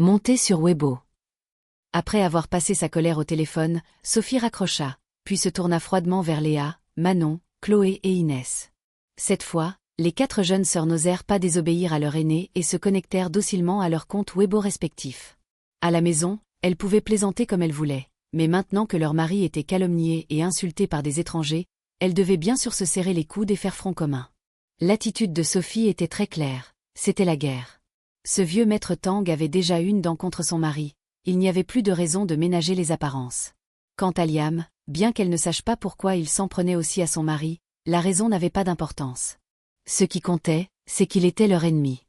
Montée sur Weibo. Après avoir passé sa colère au téléphone, Sophie raccrocha, puis se tourna froidement vers Léa, Manon, Chloé et Inès. Cette fois, les 4 jeunes sœurs n'osèrent pas désobéir à leur aînée et se connectèrent docilement à leurs comptes Weibo respectifs. À la maison, elles pouvaient plaisanter comme elles voulaient, mais maintenant que leur mari était calomnié et insulté par des étrangers, elles devaient bien sûr se serrer les coudes et faire front commun. L'attitude de Sophie était très claire, c'était la guerre. Ce vieux maître Tang avait déjà une dent contre son mari, il n'y avait plus de raison de ménager les apparences. Quant à Liam, bien qu'elle ne sache pas pourquoi il s'en prenait aussi à son mari, la raison n'avait pas d'importance. Ce qui comptait, c'est qu'il était leur ennemi.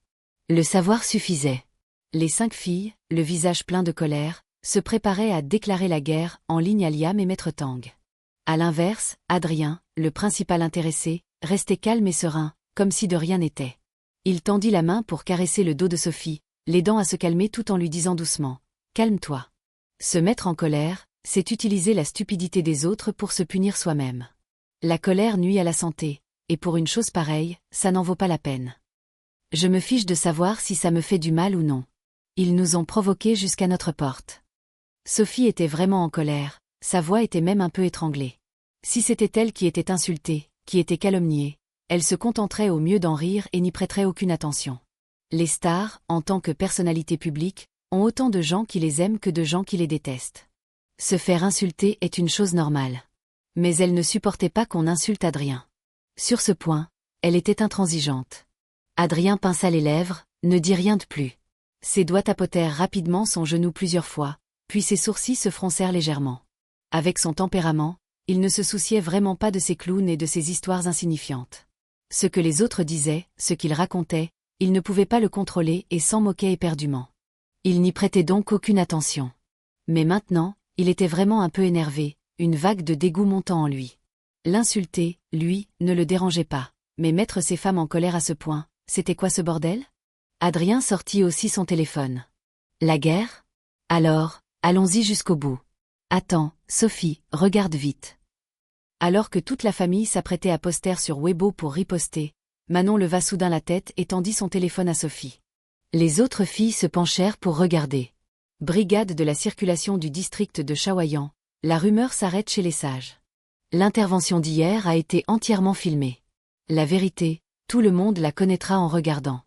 Le savoir suffisait. Les 5 filles, le visage plein de colère, se préparaient à déclarer la guerre en ligne à Liam et maître Tang. À l'inverse, Adrien, le principal intéressé, restait calme et serein, comme si de rien n'était. Il tendit la main pour caresser le dos de Sophie, l'aidant à se calmer tout en lui disant doucement « Calme-toi ». Se mettre en colère, c'est utiliser la stupidité des autres pour se punir soi-même. La colère nuit à la santé, et pour une chose pareille, ça n'en vaut pas la peine. Je me fiche de savoir si ça me fait du mal ou non. Ils nous ont provoqués jusqu'à notre porte. Sophie était vraiment en colère, sa voix était même un peu étranglée. Si c'était elle qui était insultée, qui était calomniée, elle se contenterait au mieux d'en rire et n'y prêterait aucune attention. Les stars, en tant que personnalités publiques, ont autant de gens qui les aiment que de gens qui les détestent. Se faire insulter est une chose normale. Mais elle ne supportait pas qu'on insulte Adrien. Sur ce point, elle était intransigeante. Adrien pinça les lèvres, ne dit rien de plus. Ses doigts tapotèrent rapidement son genou plusieurs fois, puis ses sourcils se froncèrent légèrement. Avec son tempérament, il ne se souciait vraiment pas de ses clowns et de ses histoires insignifiantes. Ce que les autres disaient, ce qu'ils racontaient, il ne pouvait pas le contrôler et s'en moquait éperdument. Il n'y prêtait donc aucune attention. Mais maintenant, il était vraiment un peu énervé, une vague de dégoût montant en lui. L'insulter, lui, ne le dérangeait pas, mais mettre ces femmes en colère à ce point, c'était quoi ce bordel? Adrien sortit aussi son téléphone. La guerre? Alors, allons-y jusqu'au bout. Attends, Sophie, regarde vite. Alors que toute la famille s'apprêtait à poster sur Weibo pour riposter, Manon leva soudain la tête et tendit son téléphone à Sophie. Les autres filles se penchèrent pour regarder. Brigade de la circulation du district de Chaoyang, la rumeur s'arrête chez les sages. L'intervention d'hier a été entièrement filmée. La vérité, tout le monde la connaîtra en regardant.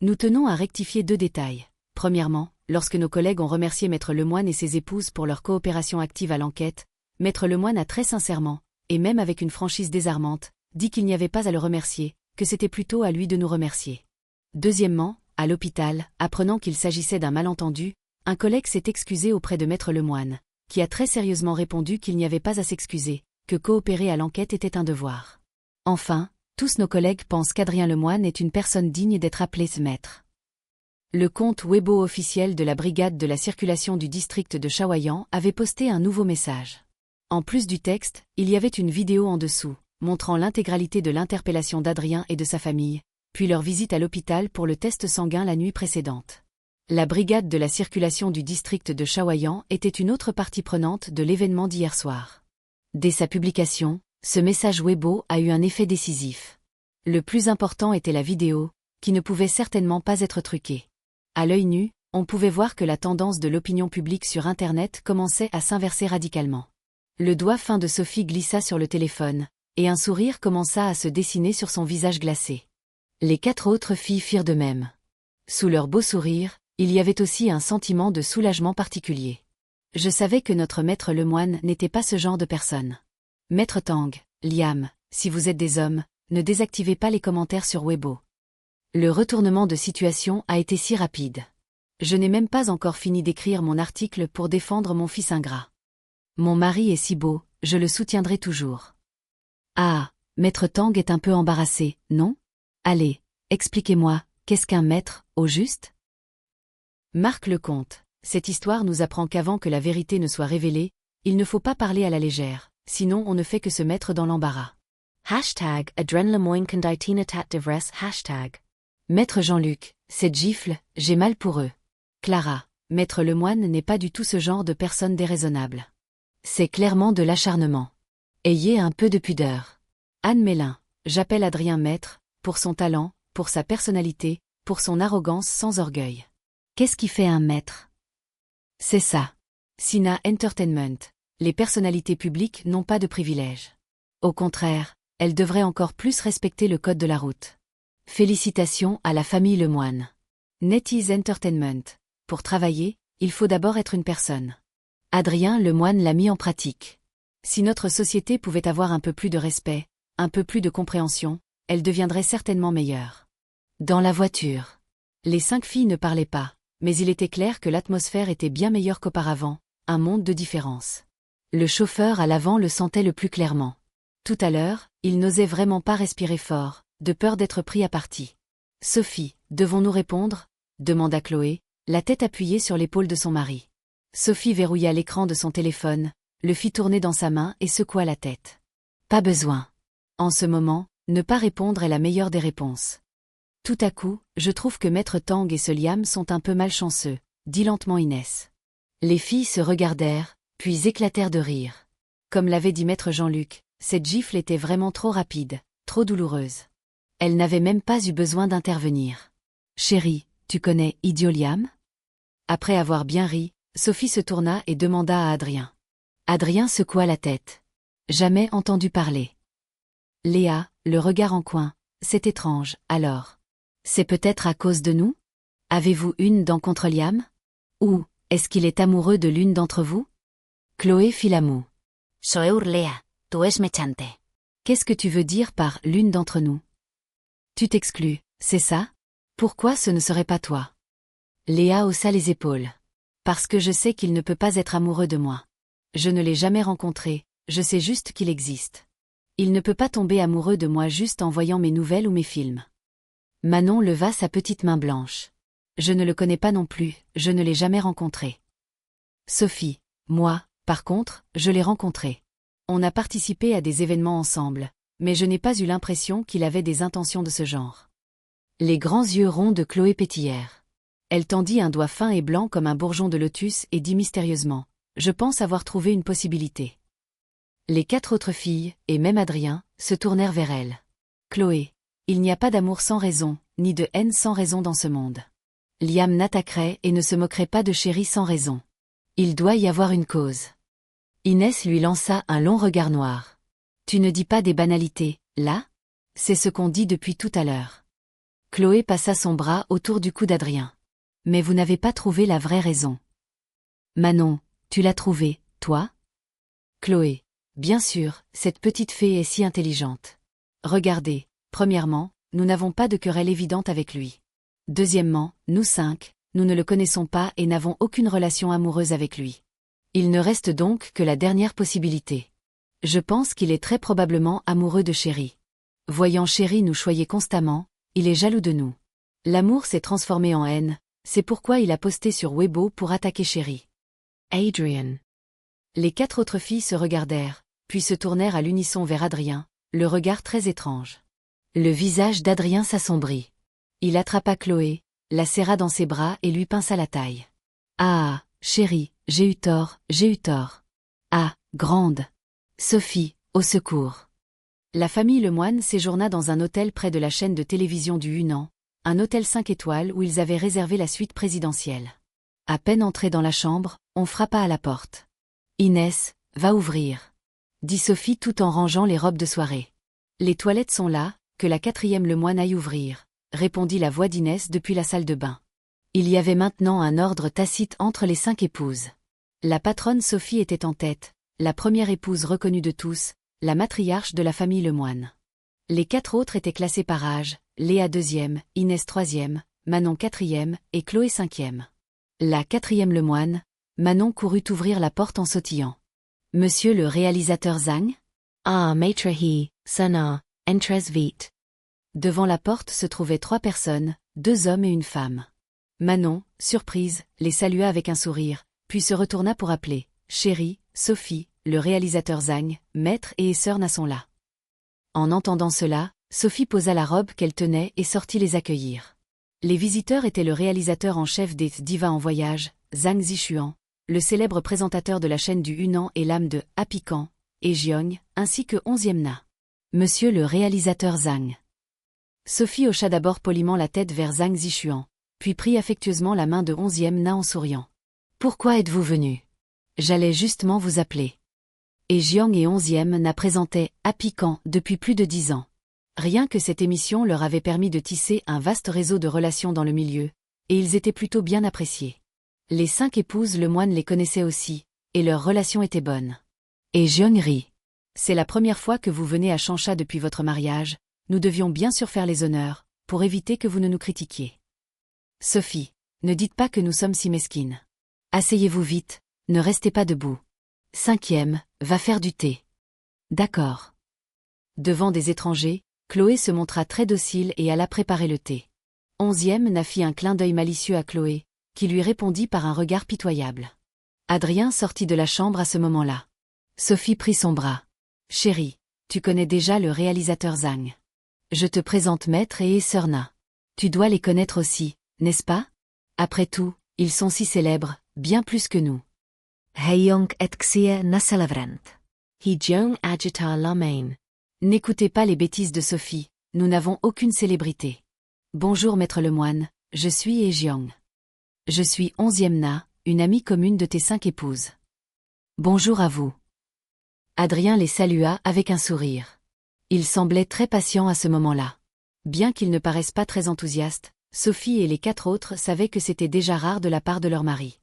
Nous tenons à rectifier 2 détails. Premièrement, lorsque nos collègues ont remercié Maître Lemoine et ses épouses pour leur coopération active à l'enquête, Maître Lemoine a très sincèrement, et même avec une franchise désarmante, dit qu'il n'y avait pas à le remercier, que c'était plutôt à lui de nous remercier. Deuxièmement, à l'hôpital, apprenant qu'il s'agissait d'un malentendu, un collègue s'est excusé auprès de Maître Lemoine, qui a très sérieusement répondu qu'il n'y avait pas à s'excuser, que coopérer à l'enquête était un devoir. Enfin, tous nos collègues pensent qu'Adrien Lemoine est une personne digne d'être appelée ce maître. Le compte Weibo officiel de la Brigade de la circulation du district de Chaoyang avait posté un nouveau message. En plus du texte, il y avait une vidéo en dessous, montrant l'intégralité de l'interpellation d'Adrien et de sa famille, puis leur visite à l'hôpital pour le test sanguin la nuit précédente. La Brigade de la circulation du district de Chaoyang était une autre partie prenante de l'événement d'hier soir. Dès sa publication, ce message Weibo a eu un effet décisif. Le plus important était la vidéo, qui ne pouvait certainement pas être truquée. À l'œil nu, on pouvait voir que la tendance de l'opinion publique sur Internet commençait à s'inverser radicalement. Le doigt fin de Sophie glissa sur le téléphone, et un sourire commença à se dessiner sur son visage glacé. Les 4 autres filles firent de même. Sous leur beau sourire, il y avait aussi un sentiment de soulagement particulier. Je savais que notre maître Lemoine n'était pas ce genre de personne. Maître Tang, Liam, si vous êtes des hommes, ne désactivez pas les commentaires sur Weibo. Le retournement de situation a été si rapide. Je n'ai même pas encore fini d'écrire mon article pour défendre mon fils ingrat. Mon mari est si beau, je le soutiendrai toujours. Ah, Maître Tang est un peu embarrassé, non? Allez, expliquez-moi, qu'est-ce qu'un maître, au juste? Marc Lecomte, cette histoire nous apprend qu'avant que la vérité ne soit révélée, il ne faut pas parler à la légère, sinon on ne fait que se mettre dans l'embarras. #adrenlemoinkanditinatatvres #. Maître Jean-Luc, cette gifle, j'ai mal pour eux. Clara, Maître Lemoine n'est pas du tout ce genre de personne déraisonnable. C'est clairement de l'acharnement. Ayez un peu de pudeur. Anne Mélin, j'appelle Adrien maître, pour son talent, pour sa personnalité, pour son arrogance sans orgueil. Qu'est-ce qui fait un maître? C'est ça. Sina Entertainment. Les personnalités publiques n'ont pas de privilèges. Au contraire, elles devraient encore plus respecter le code de la route. Félicitations à la famille Lemoine. NetEase Entertainment. Pour travailler, il faut d'abord être une personne. Adrien Lemoine l'a mis en pratique. Si notre société pouvait avoir un peu plus de respect, un peu plus de compréhension, elle deviendrait certainement meilleure. Dans la voiture. Les 5 filles ne parlaient pas, mais il était clair que l'atmosphère était bien meilleure qu'auparavant, un monde de différence. Le chauffeur à l'avant le sentait le plus clairement. Tout à l'heure, il n'osait vraiment pas respirer fort, de peur d'être pris à partie. « Sophie, devons-nous répondre ?» demanda Chloé, la tête appuyée sur l'épaule de son mari. Sophie verrouilla l'écran de son téléphone, le fit tourner dans sa main et secoua la tête. « Pas besoin. En ce moment, ne pas répondre est la meilleure des réponses. » Tout à coup, je trouve que Maître Tang et ce Liam sont un peu malchanceux, dit lentement Inès. Les filles se regardèrent, puis éclatèrent de rire. Comme l'avait dit Maître Jean-Luc, cette gifle était vraiment trop rapide, trop douloureuse. Elle n'avait même pas eu besoin d'intervenir. « Chérie, tu connais Idiot Liam ?» Après avoir bien ri, Sophie se tourna et demanda à Adrien. Adrien secoua la tête. Jamais entendu parler. Léa, le regard en coin. C'est étrange, alors. C'est peut-être à cause de nous? Avez-vous une dent contre Liam? Ou, est-ce qu'il est amoureux de l'une d'entre vous? Chloé fit la moue. Soeur Léa, tu es mechante. Qu'est-ce que tu veux dire par l'une d'entre nous? Tu t'exclus, c'est ça? Pourquoi ce ne serait pas toi? Léa haussa les épaules. Parce que je sais qu'il ne peut pas être amoureux de moi. Je ne l'ai jamais rencontré, je sais juste qu'il existe. Il ne peut pas tomber amoureux de moi juste en voyant mes nouvelles ou mes films. Manon leva sa petite main blanche. Je ne le connais pas non plus, je ne l'ai jamais rencontré. Sophie, moi, par contre, je l'ai rencontré. On a participé à des événements ensemble, mais je n'ai pas eu l'impression qu'il avait des intentions de ce genre. Les grands yeux ronds de Chloé pétillèrent. Elle tendit un doigt fin et blanc comme un bourgeon de lotus et dit mystérieusement. Je pense avoir trouvé une possibilité. Les 4 autres filles, et même Adrien, se tournèrent vers elle. Chloé, il n'y a pas d'amour sans raison, ni de haine sans raison dans ce monde. Liam n'attaquerait et ne se moquerait pas de Chérie sans raison. Il doit y avoir une cause. Inès lui lança un long regard noir. Tu ne dis pas des banalités, là? C'est ce qu'on dit depuis tout à l'heure. Chloé passa son bras autour du cou d'Adrien. Mais vous n'avez pas trouvé la vraie raison. Manon, tu l'as trouvée, toi? Chloé. Bien sûr, cette petite fée est si intelligente. Regardez, premièrement, nous n'avons pas de querelle évidente avec lui. Deuxièmement, nous 5, nous ne le connaissons pas et n'avons aucune relation amoureuse avec lui. Il ne reste donc que la dernière possibilité. Je pense qu'il est très probablement amoureux de Chérie. Voyant Chérie nous choyer constamment, il est jaloux de nous. L'amour s'est transformé en haine, c'est pourquoi il a posté sur Weibo pour attaquer Chérie. Adrian. Les 4 autres filles se regardèrent, puis se tournèrent à l'unisson vers Adrien, le regard très étrange. Le visage d'Adrien s'assombrit. Il attrapa Chloé, la serra dans ses bras et lui pinça la taille. Ah, Chérie, j'ai eu tort, j'ai eu tort. Ah, grande. Sophie, au secours. La famille Lemoine séjourna dans un hôtel près de la chaîne de télévision du Hunan, un hôtel 5 étoiles où ils avaient réservé la suite présidentielle. À peine entrés dans la chambre, on frappa à la porte. Inès, va ouvrir, dit Sophie tout en rangeant les robes de soirée. Les toilettes sont là, que la 4e Lemoine aille ouvrir, répondit la voix d'Inès depuis la salle de bain. Il y avait maintenant un ordre tacite entre les 5 épouses. La patronne Sophie était en tête, la première épouse reconnue de tous, la matriarche de la famille Lemoine. Les 4 autres étaient classés par âge, Léa 2e, Inès 3e, Manon 4e et Chloé 5e. La 4e Lemoine, Manon courut ouvrir la porte en sautillant. Monsieur le réalisateur Zhang? Ah, maître He, Sana, entres vite. Devant la porte se trouvaient 3 personnes, 2 hommes et une femme. Manon, surprise, les salua avec un sourire, puis se retourna pour appeler « Chérie, Sophie, le réalisateur Zhang, maître et sœur Na sont là. » En entendant cela, Sophie posa la robe qu'elle tenait et sortit les accueillir. Les visiteurs étaient le réalisateur en chef des Divas en voyage, Zhang Zishuan, le célèbre présentateur de la chaîne du Hunan et l'âme de Apikan, et Jiong, ainsi que 11e Na. Monsieur le réalisateur Zhang. Sophie hocha d'abord poliment la tête vers Zhang Zishuan, puis prit affectueusement la main de 11e Na en souriant. Pourquoi êtes-vous venu? J'allais justement vous appeler. Et Jiang et 11e n'a présenté à piquant depuis plus de 10 ans. Rien que cette émission leur avait permis de tisser un vaste réseau de relations dans le milieu, et ils étaient plutôt bien appréciés. Les 5 épouses le moine les connaissaient aussi, et leur relation était bonne. Et Jiang rit. C'est la première fois que vous venez à Changsha depuis votre mariage, nous devions bien sûr faire les honneurs, pour éviter que vous ne nous critiquiez. Sophie, ne dites pas que nous sommes si mesquines. Asseyez-vous vite, ne restez pas debout. 5e, va faire du thé. D'accord. Devant des étrangers, Chloé se montra très docile et alla préparer le thé. 11e n'a fit un clin d'œil malicieux à Chloé, qui lui répondit par un regard pitoyable. Adrien sortit de la chambre à ce moment-là. Sophie prit son bras. Chérie, tu connais déjà le réalisateur Zhang. Je te présente Maître et Sœur Na. Tu dois les connaître aussi, n'est-ce pas? Après tout, ils sont si célèbres, bien plus que nous. Heyong et Xie Nasalavrant. Hijong agita Lamain. N'écoutez pas les bêtises de Sophie, nous n'avons aucune célébrité. Bonjour Maître Lemoine, je suis Ejiang. Je suis 11e Na, une amie commune de tes 5 épouses. Bonjour à vous. Adrien les salua avec un sourire. Il semblait très patient à ce moment-là. Bien qu'ils ne paraissent pas très enthousiastes, Sophie et les 4 autres savaient que c'était déjà rare de la part de leur mari.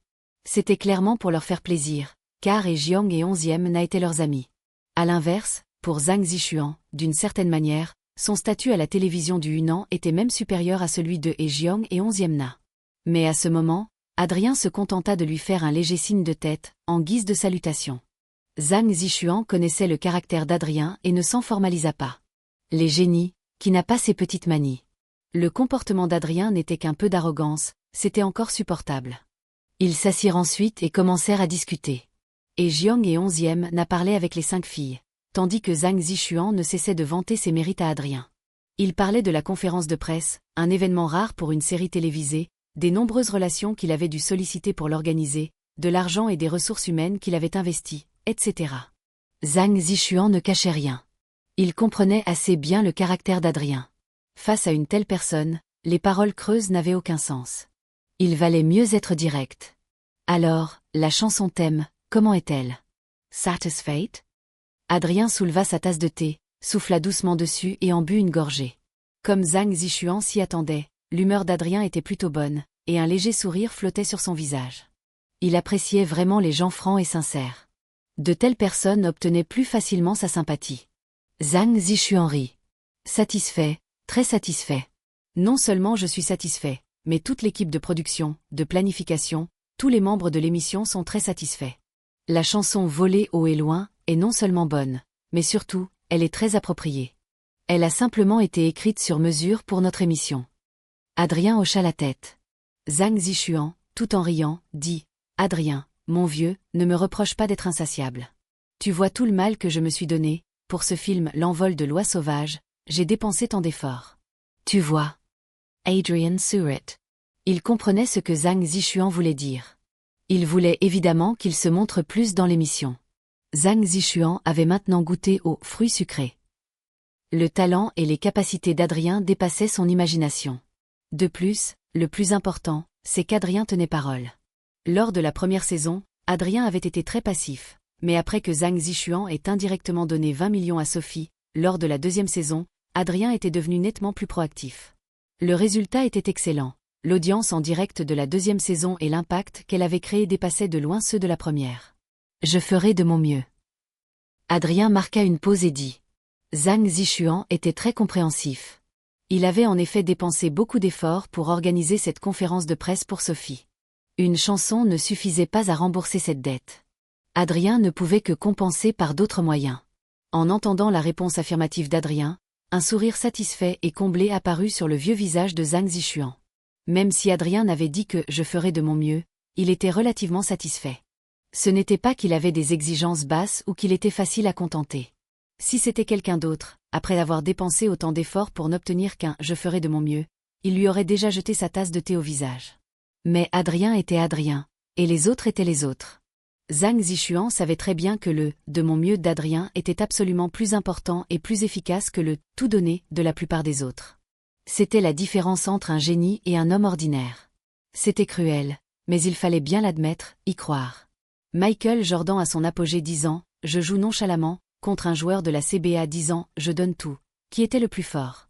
C'était clairement pour leur faire plaisir, car Jiang et 11e Na étaient leurs amis. À l'inverse, pour Zhang Zishuan, d'une certaine manière, son statut à la télévision du Hunan était même supérieur à celui de Jiang et 11e Na. Mais à ce moment, Adrien se contenta de lui faire un léger signe de tête, en guise de salutation. Zhang Zishuan connaissait le caractère d'Adrien et ne s'en formalisa pas. Les génies, qui n'a pas ces petites manies. Le comportement d'Adrien n'était qu'un peu d'arrogance, c'était encore supportable. Ils s'assirent ensuite et commencèrent à discuter. Et Jiang et 11e Na parlaient avec les 5 filles, tandis que Zhang Zishuan ne cessait de vanter ses mérites à Adrien. Il parlait de la conférence de presse, un événement rare pour une série télévisée, des nombreuses relations qu'il avait dû solliciter pour l'organiser, de l'argent et des ressources humaines qu'il avait investies, etc. Zhang Zishuan ne cachait rien. Il comprenait assez bien le caractère d'Adrien. Face à une telle personne, les paroles creuses n'avaient aucun sens. Il valait mieux être direct. Alors, la chanson thème, comment est-elle? Satisfied? Adrien souleva sa tasse de thé, souffla doucement dessus et en but une gorgée. Comme Zhang Zishuan s'y attendait, l'humeur d'Adrien était plutôt bonne, et un léger sourire flottait sur son visage. Il appréciait vraiment les gens francs et sincères. De telles personnes obtenaient plus facilement sa sympathie. Zhang Zishuan rit. Satisfait, très satisfait. Non seulement je suis satisfait, mais toute l'équipe de production, de planification, tous les membres de l'émission sont très satisfaits. La chanson Voler haut et loin est non seulement bonne, mais surtout, elle est très appropriée. Elle a simplement été écrite sur mesure pour notre émission. Adrien hocha la tête. Zhang Zishuan, tout en riant, dit « Adrien, mon vieux, ne me reproche pas d'être insatiable. Tu vois tout le mal que je me suis donné, pour ce film L'envol de l'oie sauvage, j'ai dépensé tant d'efforts. Tu vois. » Adrien sourit. Il comprenait ce que Zhang Zishuan voulait dire. Il voulait évidemment qu'il se montre plus dans l'émission. Zhang Zishuan avait maintenant goûté aux fruits sucrés. Le talent et les capacités d'Adrien dépassaient son imagination. De plus, le plus important, c'est qu'Adrien tenait parole. Lors de la première saison, Adrien avait été très passif, mais après que Zhang Zishuan ait indirectement donné 20 millions à Sophie, lors de la deuxième saison, Adrien était devenu nettement plus proactif. Le résultat était excellent. L'audience en direct de la deuxième saison et l'impact qu'elle avait créé dépassaient de loin ceux de la première. Je ferai de mon mieux. Adrien marqua une pause et dit. Zhang Zishuan était très compréhensif. Il avait en effet dépensé beaucoup d'efforts pour organiser cette conférence de presse pour Sophie. Une chanson ne suffisait pas à rembourser cette dette. Adrien ne pouvait que compenser par d'autres moyens. En entendant la réponse affirmative d'Adrien, un sourire satisfait et comblé apparut sur le vieux visage de Zhang Zishuan. Même si Adrien n'avait dit que « je ferai de mon mieux », il était relativement satisfait. Ce n'était pas qu'il avait des exigences basses ou qu'il était facile à contenter. Si c'était quelqu'un d'autre, après avoir dépensé autant d'efforts pour n'obtenir qu'un « je ferai de mon mieux », il lui aurait déjà jeté sa tasse de thé au visage. Mais Adrien était Adrien, et les autres étaient les autres. Zhang Zishuan savait très bien que le « de mon mieux » d'Adrien était absolument plus important et plus efficace que le « tout donné » de la plupart des autres. C'était la différence entre un génie et un homme ordinaire. C'était cruel, mais il fallait bien l'admettre, y croire. Michael Jordan à son apogée 10 ans, je joue nonchalamment, contre un joueur de la CBA 10 ans, je donne tout. Qui était le plus fort?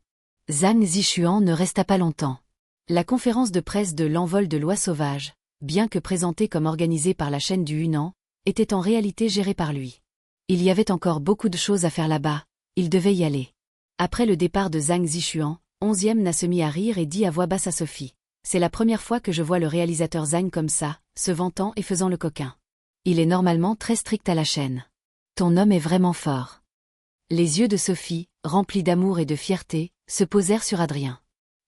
Zhang Zishuan ne resta pas longtemps. La conférence de presse de l'envol de l'oie sauvage, bien que présentée comme organisée par la chaîne du Hunan, était en réalité gérée par lui. Il y avait encore beaucoup de choses à faire là-bas, il devait y aller. Après le départ de Zhang Zishuan, 11e n'a se mis à rire et dit à voix basse à Sophie. C'est la première fois que je vois le réalisateur Zhang comme ça, se vantant et faisant le coquin. Il est normalement très strict à la chaîne. Ton homme est vraiment fort. Les yeux de Sophie, remplis d'amour et de fierté, se posèrent sur Adrien.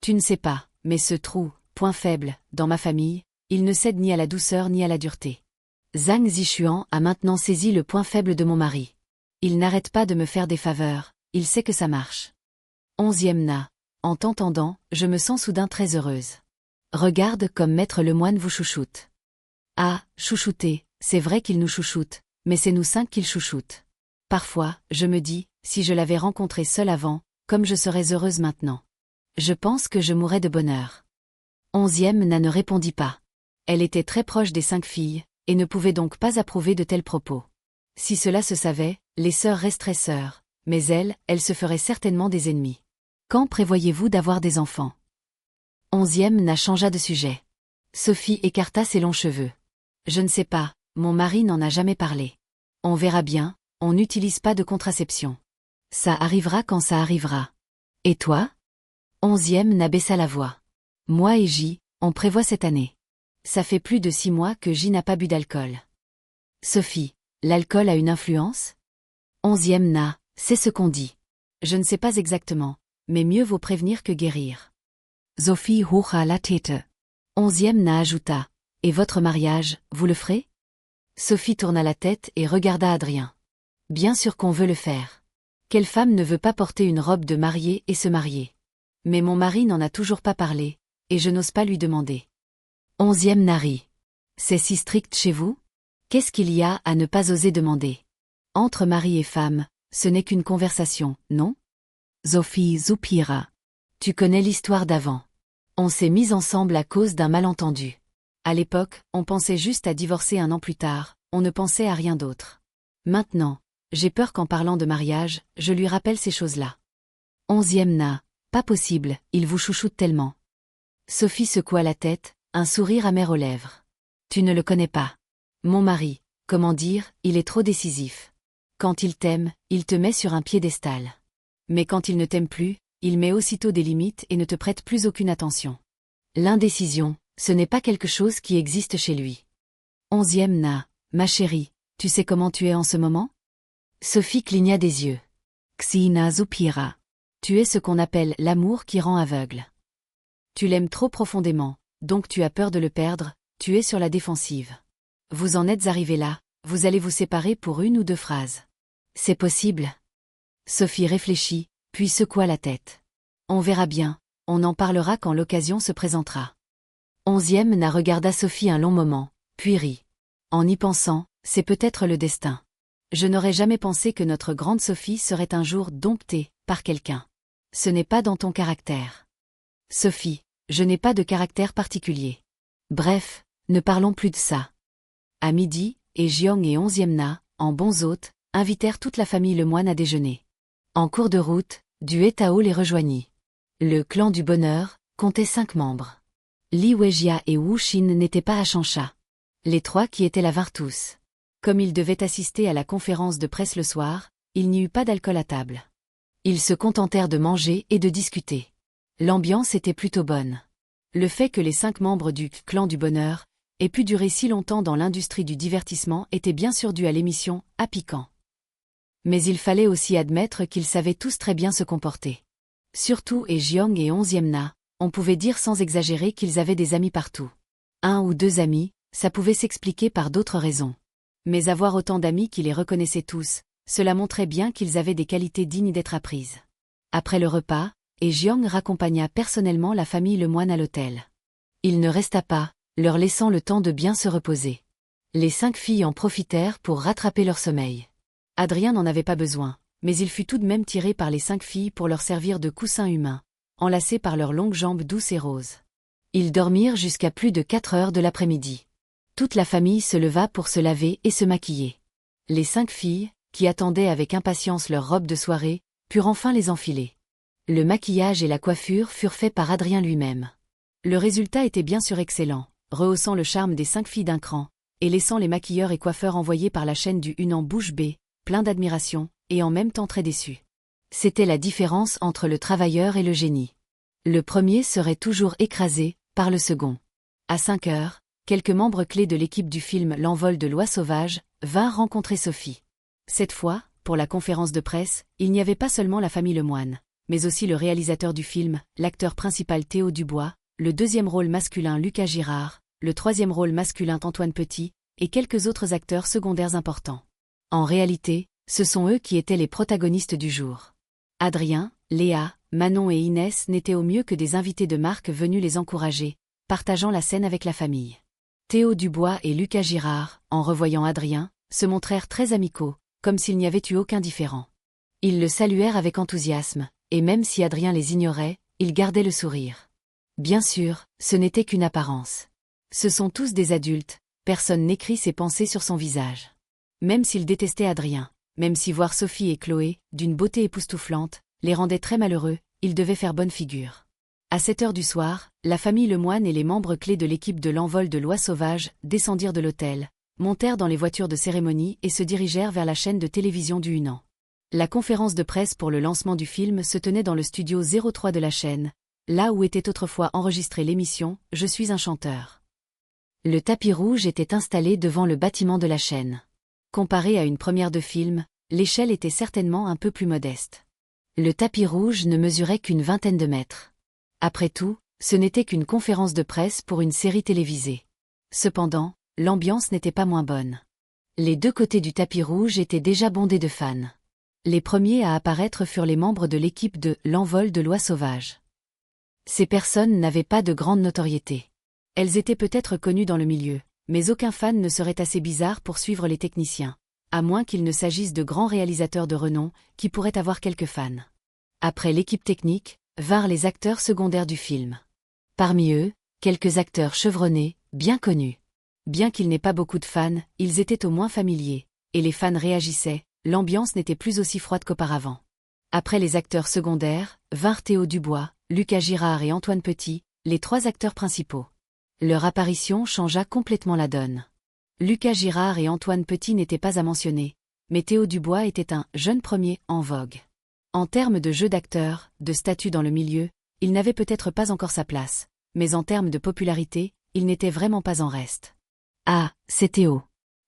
Tu ne sais pas, mais ce trou, point faible, dans ma famille, il ne cède ni à la douceur ni à la dureté. Zhang Zishuan a maintenant saisi le point faible de mon mari. Il n'arrête pas de me faire des faveurs, il sait que ça marche. 11e Na. En t'entendant, je me sens soudain très heureuse. Regarde comme Maître Lemoine vous chouchoute. Ah, chouchouter, c'est vrai qu'il nous chouchoute, mais c'est nous 5 qu'il chouchoute. Parfois, je me dis, si je l'avais rencontré seul avant, comme je serais heureuse maintenant. Je pense que je mourrais de bonheur. 11e Na ne répondit pas. Elle était très proche des 5 filles, et ne pouvait donc pas approuver de tels propos. Si cela se savait, les sœurs resteraient sœurs, mais elles se feraient certainement des ennemis. Quand prévoyez-vous d'avoir des enfants? 11e Na changea de sujet. Sophie écarta ses longs cheveux. Je ne sais pas, mon mari n'en a jamais parlé. On verra bien, on n'utilise pas de contraception. Ça arrivera quand ça arrivera. Et toi? 11e Na baissa la voix. Moi et J, on prévoit cette année. Ça fait plus de 6 mois que J n'a pas bu d'alcool. Sophie, l'alcool a une influence? 11e Na, c'est ce qu'on dit. Je ne sais pas exactement, mais mieux vaut prévenir que guérir. Sophie hocha la tête. 11e Na ajouta. Et votre mariage, vous le ferez? Sophie tourna la tête et regarda Adrien. Bien sûr qu'on veut le faire. Quelle femme ne veut pas porter une robe de mariée et se marier? Mais mon mari n'en a toujours pas parlé, et je n'ose pas lui demander. 11e Na rit. C'est si strict chez vous? Qu'est-ce qu'il y a à ne pas oser demander? Entre mari et femme, ce n'est qu'une conversation, non? Sophie soupira. Tu connais l'histoire d'avant. On s'est mis ensemble à cause d'un malentendu. À l'époque, on pensait juste à divorcer un an plus tard, on ne pensait à rien d'autre. Maintenant, j'ai peur qu'en parlant de mariage, je lui rappelle ces choses-là. 11e Na. Pas possible, il vous chouchoute tellement. Sophie secoua la tête, un sourire amer aux lèvres. Tu ne le connais pas. Mon mari, comment dire, il est trop décisif. Quand il t'aime, il te met sur un piédestal. Mais quand il ne t'aime plus, il met aussitôt des limites et ne te prête plus aucune attention. L'indécision, ce n'est pas quelque chose qui existe chez lui. 11e Na. Ma chérie, tu sais comment tu es en ce moment? Sophie cligna des yeux. Xina soupira. Tu es ce qu'on appelle l'amour qui rend aveugle. Tu l'aimes trop profondément, donc tu as peur de le perdre, tu es sur la défensive. Vous en êtes arrivé là, vous allez vous séparer pour 1 ou 2 phrases. C'est possible. Sophie réfléchit, puis secoua la tête. On verra bien, on en parlera quand l'occasion se présentera. 11e Na regarda Sophie un long moment, puis rit. En y pensant, c'est peut-être le destin. Je n'aurais jamais pensé que notre grande Sophie serait un jour domptée par quelqu'un. Ce n'est pas dans ton caractère. Sophie, je n'ai pas de caractère particulier. Bref, ne parlons plus de ça. À midi, et Jiang et 11e Na, en bons hôtes, invitèrent toute la famille Lemoine à déjeuner. En cours de route, du Etao les rejoignit. Le clan du bonheur comptait 5 membres. Li Weijia et Wu Xin n'étaient pas à Changsha. Les 3 qui étaient là vinrent tous. Comme ils devaient assister à la conférence de presse le soir, il n'y eut pas d'alcool à table. Ils se contentèrent de manger et de discuter. L'ambiance était plutôt bonne. Le fait que les 5 membres du clan du bonheur aient pu durer si longtemps dans l'industrie du divertissement était bien sûr dû à l'émission « À piquant ». Mais il fallait aussi admettre qu'ils savaient tous très bien se comporter. Surtout et Jiang et 11e Na, on pouvait dire sans exagérer qu'ils avaient des amis partout. 1 ou 2 amis, ça pouvait s'expliquer par d'autres raisons. Mais avoir autant d'amis qui les reconnaissaient tous, cela montrait bien qu'ils avaient des qualités dignes d'être apprises. Après le repas, et Jiang raccompagna personnellement la famille Lemoine à l'hôtel. Il ne resta pas, leur laissant le temps de bien se reposer. Les 5 filles en profitèrent pour rattraper leur sommeil. Adrien n'en avait pas besoin, mais il fut tout de même tiré par les 5 filles pour leur servir de coussin humain, enlacés par leurs longues jambes douces et roses. Ils dormirent jusqu'à plus de 4 heures de l'après-midi. Toute la famille se leva pour se laver et se maquiller. Les 5 filles, qui attendaient avec impatience leurs robes de soirée, purent enfin les enfiler. Le maquillage et la coiffure furent faits par Adrien lui-même. Le résultat était bien sûr excellent, rehaussant le charme des 5 filles d'un cran, et laissant les maquilleurs et coiffeurs envoyés par la chaîne du Hunan bouche bée, pleins d'admiration, et en même temps très déçus. C'était la différence entre le travailleur et le génie. Le premier serait toujours écrasé par le second. À 5 heures, quelques membres clés de l'équipe du film L'envol de l'oie sauvage vinrent rencontrer Sophie. Cette fois, pour la conférence de presse, il n'y avait pas seulement la famille Lemoine, mais aussi le réalisateur du film, l'acteur principal Théo Dubois, le deuxième rôle masculin Lucas Girard, le troisième rôle masculin Antoine Petit, et quelques autres acteurs secondaires importants. En réalité, ce sont eux qui étaient les protagonistes du jour. Adrien, Léa, Manon et Inès n'étaient au mieux que des invités de marque venus les encourager, partageant la scène avec la famille. Théo Dubois et Lucas Girard, en revoyant Adrien, se montrèrent très amicaux, comme s'il n'y avait eu aucun différend. Ils le saluèrent avec enthousiasme, et même si Adrien les ignorait, il gardait le sourire. Bien sûr, ce n'était qu'une apparence. Ce sont tous des adultes, personne n'écrit ses pensées sur son visage. Même s'il détestait Adrien, même si voir Sophie et Chloé, d'une beauté époustouflante, les rendait très malheureux, il devait faire bonne figure. À 7 heures du soir, la famille Lemoine et les membres clés de l'équipe de l'envol de l'oie sauvage descendirent de l'hôtel, montèrent dans les voitures de cérémonie et se dirigèrent vers la chaîne de télévision du Hunan. La conférence de presse pour le lancement du film se tenait dans le studio 03 de la chaîne, là où était autrefois enregistrée l'émission « Je suis un chanteur ». Le tapis rouge était installé devant le bâtiment de la chaîne. Comparé à une première de film, l'échelle était certainement un peu plus modeste. Le tapis rouge ne mesurait qu'une vingtaine de mètres. Après tout, ce n'était qu'une conférence de presse pour une série télévisée. Cependant, l'ambiance n'était pas moins bonne. Les deux côtés du tapis rouge étaient déjà bondés de fans. Les premiers à apparaître furent les membres de l'équipe de L'envol de l'oie sauvage. Ces personnes n'avaient pas de grande notoriété. Elles étaient peut-être connues dans le milieu, mais aucun fan ne serait assez bizarre pour suivre les techniciens, à moins qu'il ne s'agisse de grands réalisateurs de renom qui pourraient avoir quelques fans. Après l'équipe technique, vinrent les acteurs secondaires du film. Parmi eux, quelques acteurs chevronnés, bien connus. Bien qu'il n'ait pas beaucoup de fans, ils étaient au moins familiers, et les fans réagissaient, l'ambiance n'était plus aussi froide qu'auparavant. Après les acteurs secondaires, vinrent Théo Dubois, Lucas Girard et Antoine Petit, les 3 acteurs principaux. Leur apparition changea complètement la donne. Lucas Girard et Antoine Petit n'étaient pas à mentionner, mais Théo Dubois était un jeune premier en vogue. En termes de jeu d'acteur, de statut dans le milieu, il n'avait peut-être pas encore sa place, mais en termes de popularité, il n'était vraiment pas en reste. Ah, c'est Théo.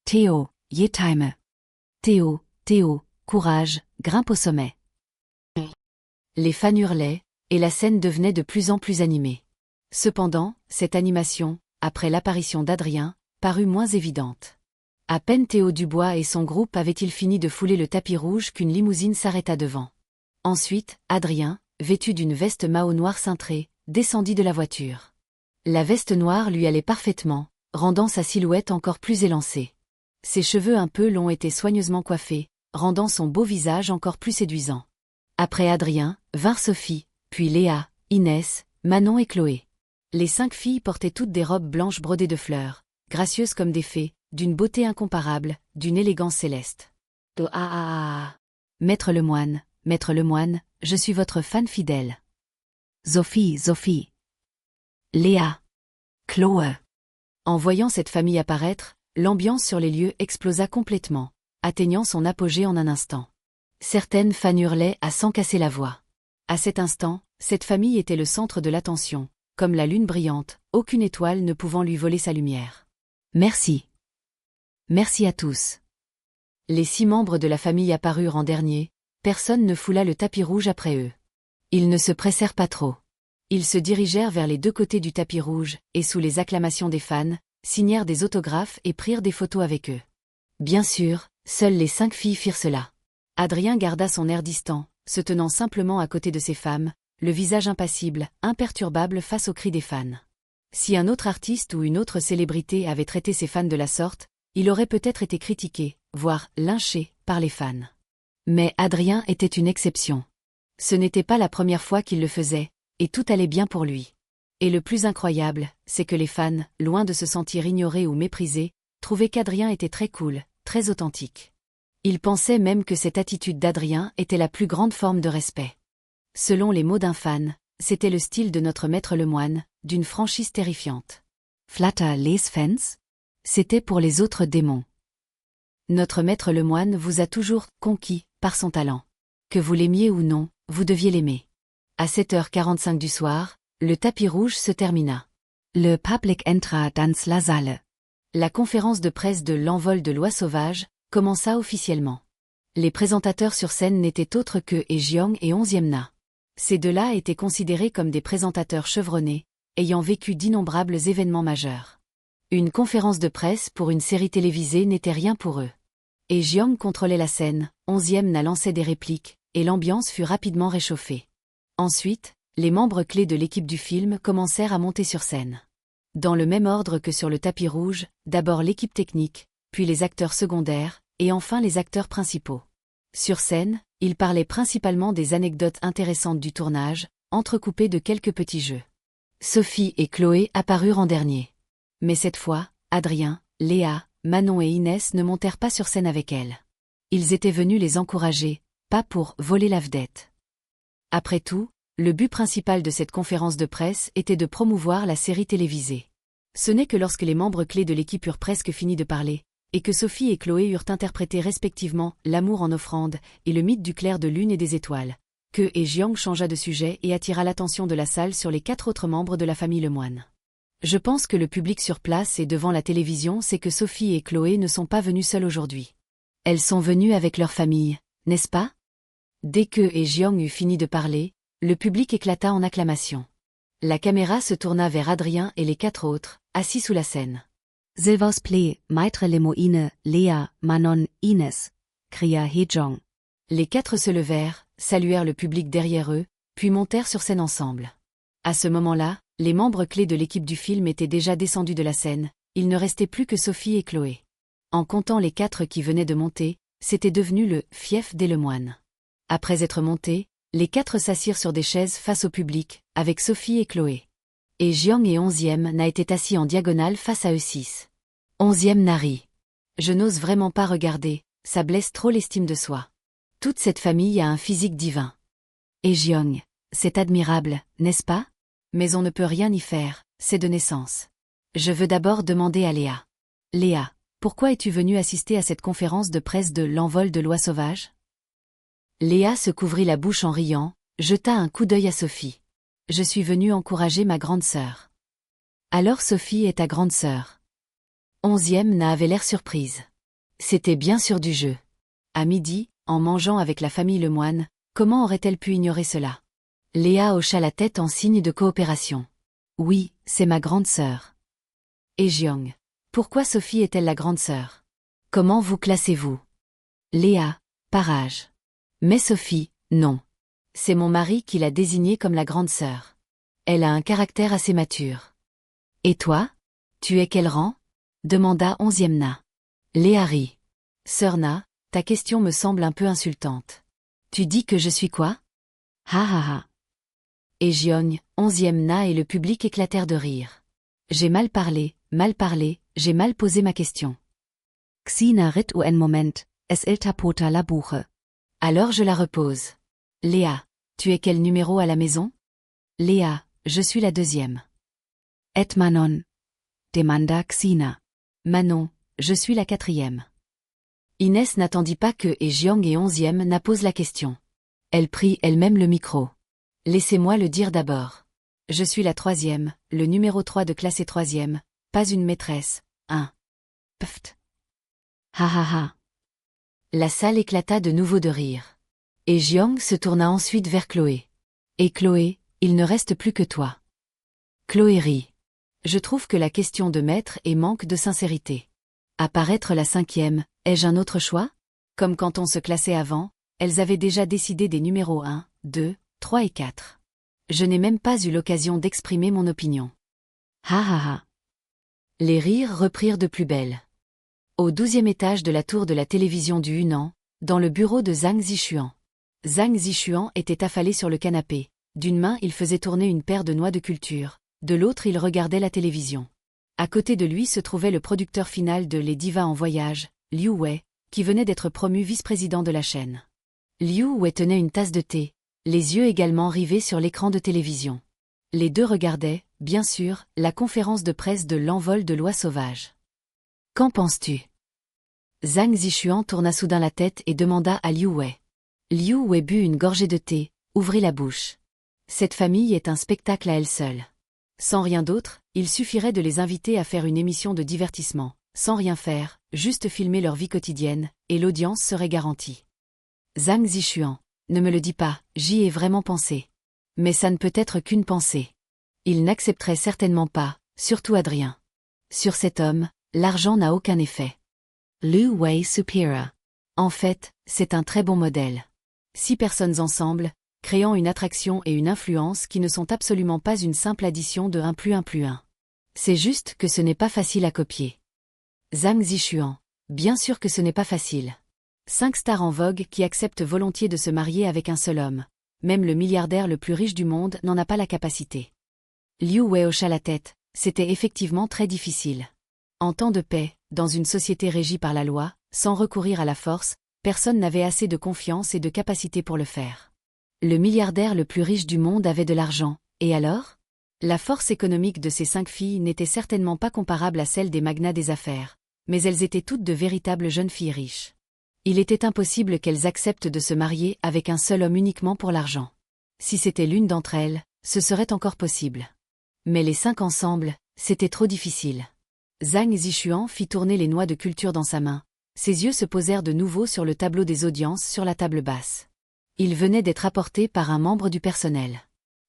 Théo, Yetime. Théo, Théo, courage, grimpe au sommet. Les fans hurlaient, et la scène devenait de plus en plus animée. Cependant, cette animation, après l'apparition d'Adrien, parut moins évidente. À peine Théo Dubois et son groupe avaient-ils fini de fouler le tapis rouge qu'une limousine s'arrêta devant. Ensuite, Adrien, vêtu d'une veste Mao noire cintrée, descendit de la voiture. La veste noire lui allait parfaitement, rendant sa silhouette encore plus élancée. Ses cheveux un peu longs étaient soigneusement coiffés, rendant son beau visage encore plus séduisant. Après Adrien, vinrent Sophie, puis Léa, Inès, Manon et Chloé. Les 5 filles portaient toutes des robes blanches brodées de fleurs, gracieuses comme des fées, d'une beauté incomparable, d'une élégance céleste. Maître Lemoine, je suis votre fan fidèle. Sophie. Léa. Chloé. En voyant cette famille apparaître, l'ambiance sur les lieux explosa complètement, atteignant son apogée en un instant. Certaines fans hurlaient à s'en casser la voix. À cet instant, cette famille était le centre de l'attention, comme la lune brillante, aucune étoile ne pouvant lui voler sa lumière. Merci. Merci à tous. Les 6 membres de la famille apparurent en dernier, personne ne foula le tapis rouge après eux. Ils ne se pressèrent pas trop. Ils se dirigèrent vers les 2 côtés du tapis rouge, et sous les acclamations des fans, signèrent des autographes et prirent des photos avec eux. Bien sûr, seules les 5 filles firent cela. Adrien garda son air distant, se tenant simplement à côté de ses femmes, le visage impassible, imperturbable face aux cris des fans. Si un autre artiste ou une autre célébrité avait traité ses fans de la sorte, il aurait peut-être été critiqué, voire lynché, par les fans. Mais Adrien était une exception. Ce n'était pas la première fois qu'il le faisait, et tout allait bien pour lui. Et le plus incroyable, c'est que les fans, loin de se sentir ignorés ou méprisés, trouvaient qu'Adrien était très cool, très authentique. Ils pensaient même que cette attitude d'Adrien était la plus grande forme de respect. Selon les mots d'un fan, c'était le style de notre maître Lemoine, d'une franchise terrifiante. Flatter les fans? C'était pour les autres démons. Notre maître Lemoine vous a toujours conquis par son talent. Que vous l'aimiez ou non, vous deviez l'aimer. À 7h45 du soir, le tapis rouge se termina. Le public entra dans la salle. La conférence de presse de l'envol de l'oie sauvage commença officiellement. Les présentateurs sur scène n'étaient autres que Jeong et 11e Na. Ces deux-là étaient considérés comme des présentateurs chevronnés, ayant vécu d'innombrables événements majeurs. Une conférence de presse pour une série télévisée n'était rien pour eux. Jeong contrôlait la scène, 11e Na lançait des répliques, et l'ambiance fut rapidement réchauffée. Ensuite, les membres clés de l'équipe du film commencèrent à monter sur scène. Dans le même ordre que sur le tapis rouge, d'abord l'équipe technique, puis les acteurs secondaires, et enfin les acteurs principaux. Sur scène, ils parlaient principalement des anecdotes intéressantes du tournage, entrecoupées de quelques petits jeux. Sophie et Chloé apparurent en dernier. Mais cette fois, Adrien, Léa, Manon et Inès ne montèrent pas sur scène avec elles. Ils étaient venus les encourager, pas pour voler la vedette. Après tout, le but principal de cette conférence de presse était de promouvoir la série télévisée. Ce n'est que lorsque les membres clés de l'équipe eurent presque fini de parler, et que Sophie et Chloé eurent interprété respectivement L'amour en offrande et le mythe du clair de lune et des étoiles, que Jeong changea de sujet et attira l'attention de la salle sur les 4 autres membres de la famille Lemoine. Je pense que le public sur place et devant la télévision sait que Sophie et Chloé ne sont pas venues seules aujourd'hui. Elles sont venues avec leur famille, n'est-ce pas? Dès que Jeong eut fini de parler, le public éclata en acclamations. La caméra se tourna vers Adrien et les 4 autres, assis sous la scène. Silvers Play, Maître Lemoine, Léa, Manon, Inès, cria Jeong. Les 4 se levèrent, saluèrent le public derrière eux, puis montèrent sur scène ensemble. À ce moment-là, les membres clés de l'équipe du film étaient déjà descendus de la scène, il ne restait plus que Sophie et Chloé. En comptant les 4 qui venaient de monter, c'était devenu le fief des Lemoine. Après être montés, les 4 s'assirent sur des chaises face au public, avec Sophie et Chloé. Jeong et 11e Na étaient assis en diagonale face à eux 6. 11e Na rit. Je n'ose vraiment pas regarder, ça blesse trop l'estime de soi. Toute cette famille a un physique divin. Jeong, c'est admirable, n'est-ce pas? Mais on ne peut rien y faire, c'est de naissance. Je veux d'abord demander à Léa. Léa, pourquoi es-tu venue assister à cette conférence de presse de l'envol de l'oie sauvage? Léa se couvrit la bouche en riant, jeta un coup d'œil à Sophie. Je suis venue encourager ma grande sœur. Alors Sophie est ta grande sœur. 11e Na avait l'air surprise. C'était bien sûr du jeu. À midi, en mangeant avec la famille Lemoine, comment aurait-elle pu ignorer cela? Léa hocha la tête en signe de coopération. Oui, c'est ma grande sœur. Jeong. Pourquoi Sophie est-elle la grande sœur? Comment vous classez-vous? Léa, par âge. Mais Sophie, non. C'est mon mari qui l'a désignée comme la grande sœur. Elle a un caractère assez mature. Et toi? Tu es quel rang? Demanda 11e Na. Léa rit. Sœur Na, ta question me semble un peu insultante. Tu dis que je suis quoi? Ha ha ha. Jeong, 11e Na et le public éclatèrent de rire. J'ai mal parlé, j'ai mal posé ma question. Xina rit un moment, es iltapota la buche. Alors je la repose. Léa, tu es quel numéro à la maison? Léa, je suis la 2e. Et Manon? Demanda Xina. Manon, je suis la 4e. Inès n'attendit pas que Jeong et 11e Na posent la question. Elle prit elle-même le micro. Laissez-moi le dire d'abord. Je suis la 3e, le numéro 3 de classe et 3e, pas une maîtresse, un. Pft. Ha ha ha. La salle éclata de nouveau de rire. Jeong se tourna ensuite vers Chloé. Et Chloé, il ne reste plus que toi. Chloé rit. Je trouve que la question de maître est manque de sincérité. Apparaître la 5e, ai-je un autre choix? Comme quand on se classait avant, elles avaient déjà décidé des numéros 1, 2, 3 et 4. Je n'ai même pas eu l'occasion d'exprimer mon opinion. Ha ha ha. Les rires reprirent de plus belle. Au 12e étage de la tour de la télévision du Hunan, dans le bureau de Zhang Zishuan. Zhang Zishuan était affalé sur le canapé. D'une main il faisait tourner une paire de noix de culture, De l'autre, il regardait la télévision. À côté de lui se trouvait le producteur final de Les Divas en voyage, Liu Wei, qui venait d'être promu vice-président de la chaîne. Liu Wei tenait une tasse de thé, les yeux également rivés sur l'écran de télévision. Les deux regardaient, bien sûr, la conférence de presse de l'envol de l'oie sauvage. « Qu'en penses-tu » Zhang Zishuan tourna soudain la tête et demanda à Liu Wei. Liu Wei but une gorgée de thé, ouvrit la bouche. Cette famille est un spectacle à elle seule. Sans rien d'autre, il suffirait de les inviter à faire une émission de divertissement, sans rien faire, juste filmer leur vie quotidienne, et l'audience serait garantie. Zhang Zishuan, ne me le dis pas, j'y ai vraiment pensé. Mais ça ne peut être qu'une pensée. Il n'accepterait certainement pas, surtout Adrien. Sur cet homme, l'argent n'a aucun effet. Liu Wei Superior. En fait, c'est un très bon modèle. 6 personnes ensemble, créant une attraction et une influence qui ne sont absolument pas une simple addition de 1 plus 1 plus 1. C'est juste que ce n'est pas facile à copier. Zhang Zishuan. Bien sûr que ce n'est pas facile. 5 stars en vogue qui acceptent volontiers de se marier avec un seul homme. Même le milliardaire le plus riche du monde n'en a pas la capacité. Liu Wei hocha la tête, c'était effectivement très difficile. En temps de paix, dans une société régie par la loi, sans recourir à la force, personne n'avait assez de confiance et de capacité pour le faire. Le milliardaire le plus riche du monde avait de l'argent, et alors ? La force économique de ces 5 filles n'était certainement pas comparable à celle des magnats des affaires, mais elles étaient toutes de véritables jeunes filles riches. Il était impossible qu'elles acceptent de se marier avec un seul homme uniquement pour l'argent. Si c'était l'une d'entre elles, ce serait encore possible. Mais les 5 ensemble, c'était trop difficile. Zhang Zishuan fit tourner les noix de culture dans sa main. Ses yeux se posèrent de nouveau sur le tableau des audiences sur la table basse. Il venait d'être apporté par un membre du personnel.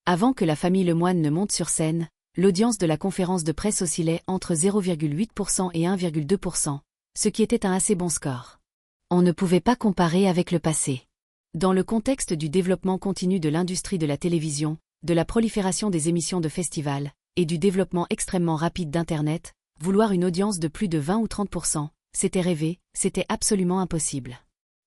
Avant que la famille Lemoine ne monte sur scène, l'audience de la conférence de presse oscillait entre 0,8% et 1,2%, ce qui était un assez bon score. On ne pouvait pas comparer avec le passé. Dans le contexte du développement continu de l'industrie de la télévision, de la prolifération des émissions de festivals, et du développement extrêmement rapide d'Internet, vouloir une audience de plus de 20 ou 30%, c'était rêver, c'était absolument impossible.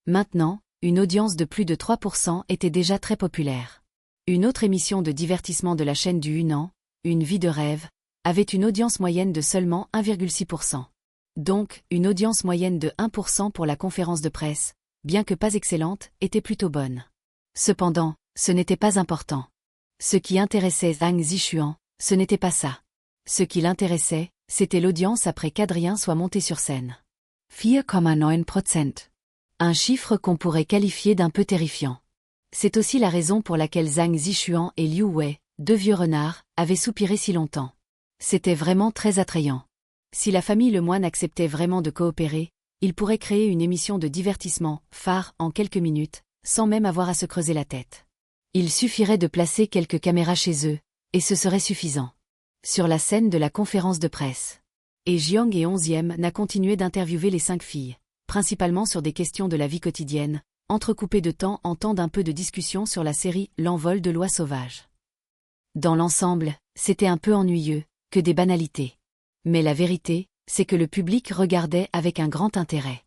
Maintenant, une audience de plus de 3% était déjà très populaire. Une autre émission de divertissement de la chaîne du Hunan, Une vie de rêve, avait une audience moyenne de seulement 1,6%. Donc, une audience moyenne de 1% pour la conférence de presse, bien que pas excellente, était plutôt bonne. Cependant, ce n'était pas important. Ce qui intéressait Zhang Zishuan, ce n'était pas ça. Ce qui l'intéressait, c'était l'audience après qu'Adrien soit monté sur scène. 4,9%. Un chiffre qu'on pourrait qualifier d'un peu terrifiant. C'est aussi la raison pour laquelle Zhang Zishuan et Liu Wei, 2 vieux renards, avaient soupiré si longtemps. C'était vraiment très attrayant. Si la famille Lemoine acceptait vraiment de coopérer, ils pourraient créer une émission de divertissement, phare, en quelques minutes, sans même avoir à se creuser la tête. Il suffirait de placer quelques caméras chez eux, et ce serait suffisant. Sur la scène de la conférence de presse. Et Jiang et 11e n'a continué d'interviewer les 5 filles, principalement sur des questions de la vie quotidienne, entrecoupées de temps en temps d'un peu de discussion sur la série L'envol de l'oie sauvage. Dans l'ensemble, c'était un peu ennuyeux, que des banalités. Mais la vérité, c'est que le public regardait avec un grand intérêt.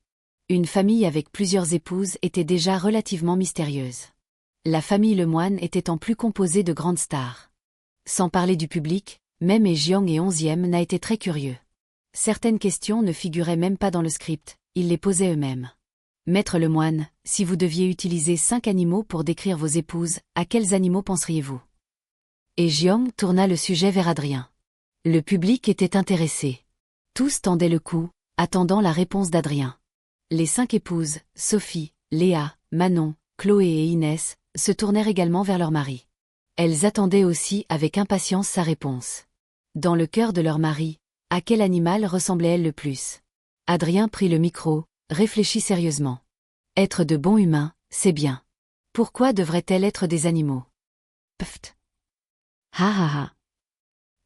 Une famille avec plusieurs épouses était déjà relativement mystérieuse. La famille Lemoine était en plus composée de grandes stars. Sans parler du public, même Jiang et 11e n'a été très curieux. Certaines questions ne figuraient même pas dans le script, ils les posaient eux-mêmes. Maître Lemoine, si vous deviez utiliser 5 animaux pour décrire vos épouses, à quels animaux penseriez-vous ? Et Jiang tourna le sujet vers Adrien. Le public était intéressé. Tous tendaient le cou, attendant la réponse d'Adrien. Les 5 épouses, Sophie, Léa, Manon, Chloé et Inès, se tournèrent également vers leur mari. Elles attendaient aussi avec impatience sa réponse. Dans le cœur de leur mari, à quel animal ressemblait-elle le plus ? Adrien prit le micro, réfléchit sérieusement. Être de bons humains, c'est bien. Pourquoi devraient-elles être des animaux ? Pft. Ha ha ha.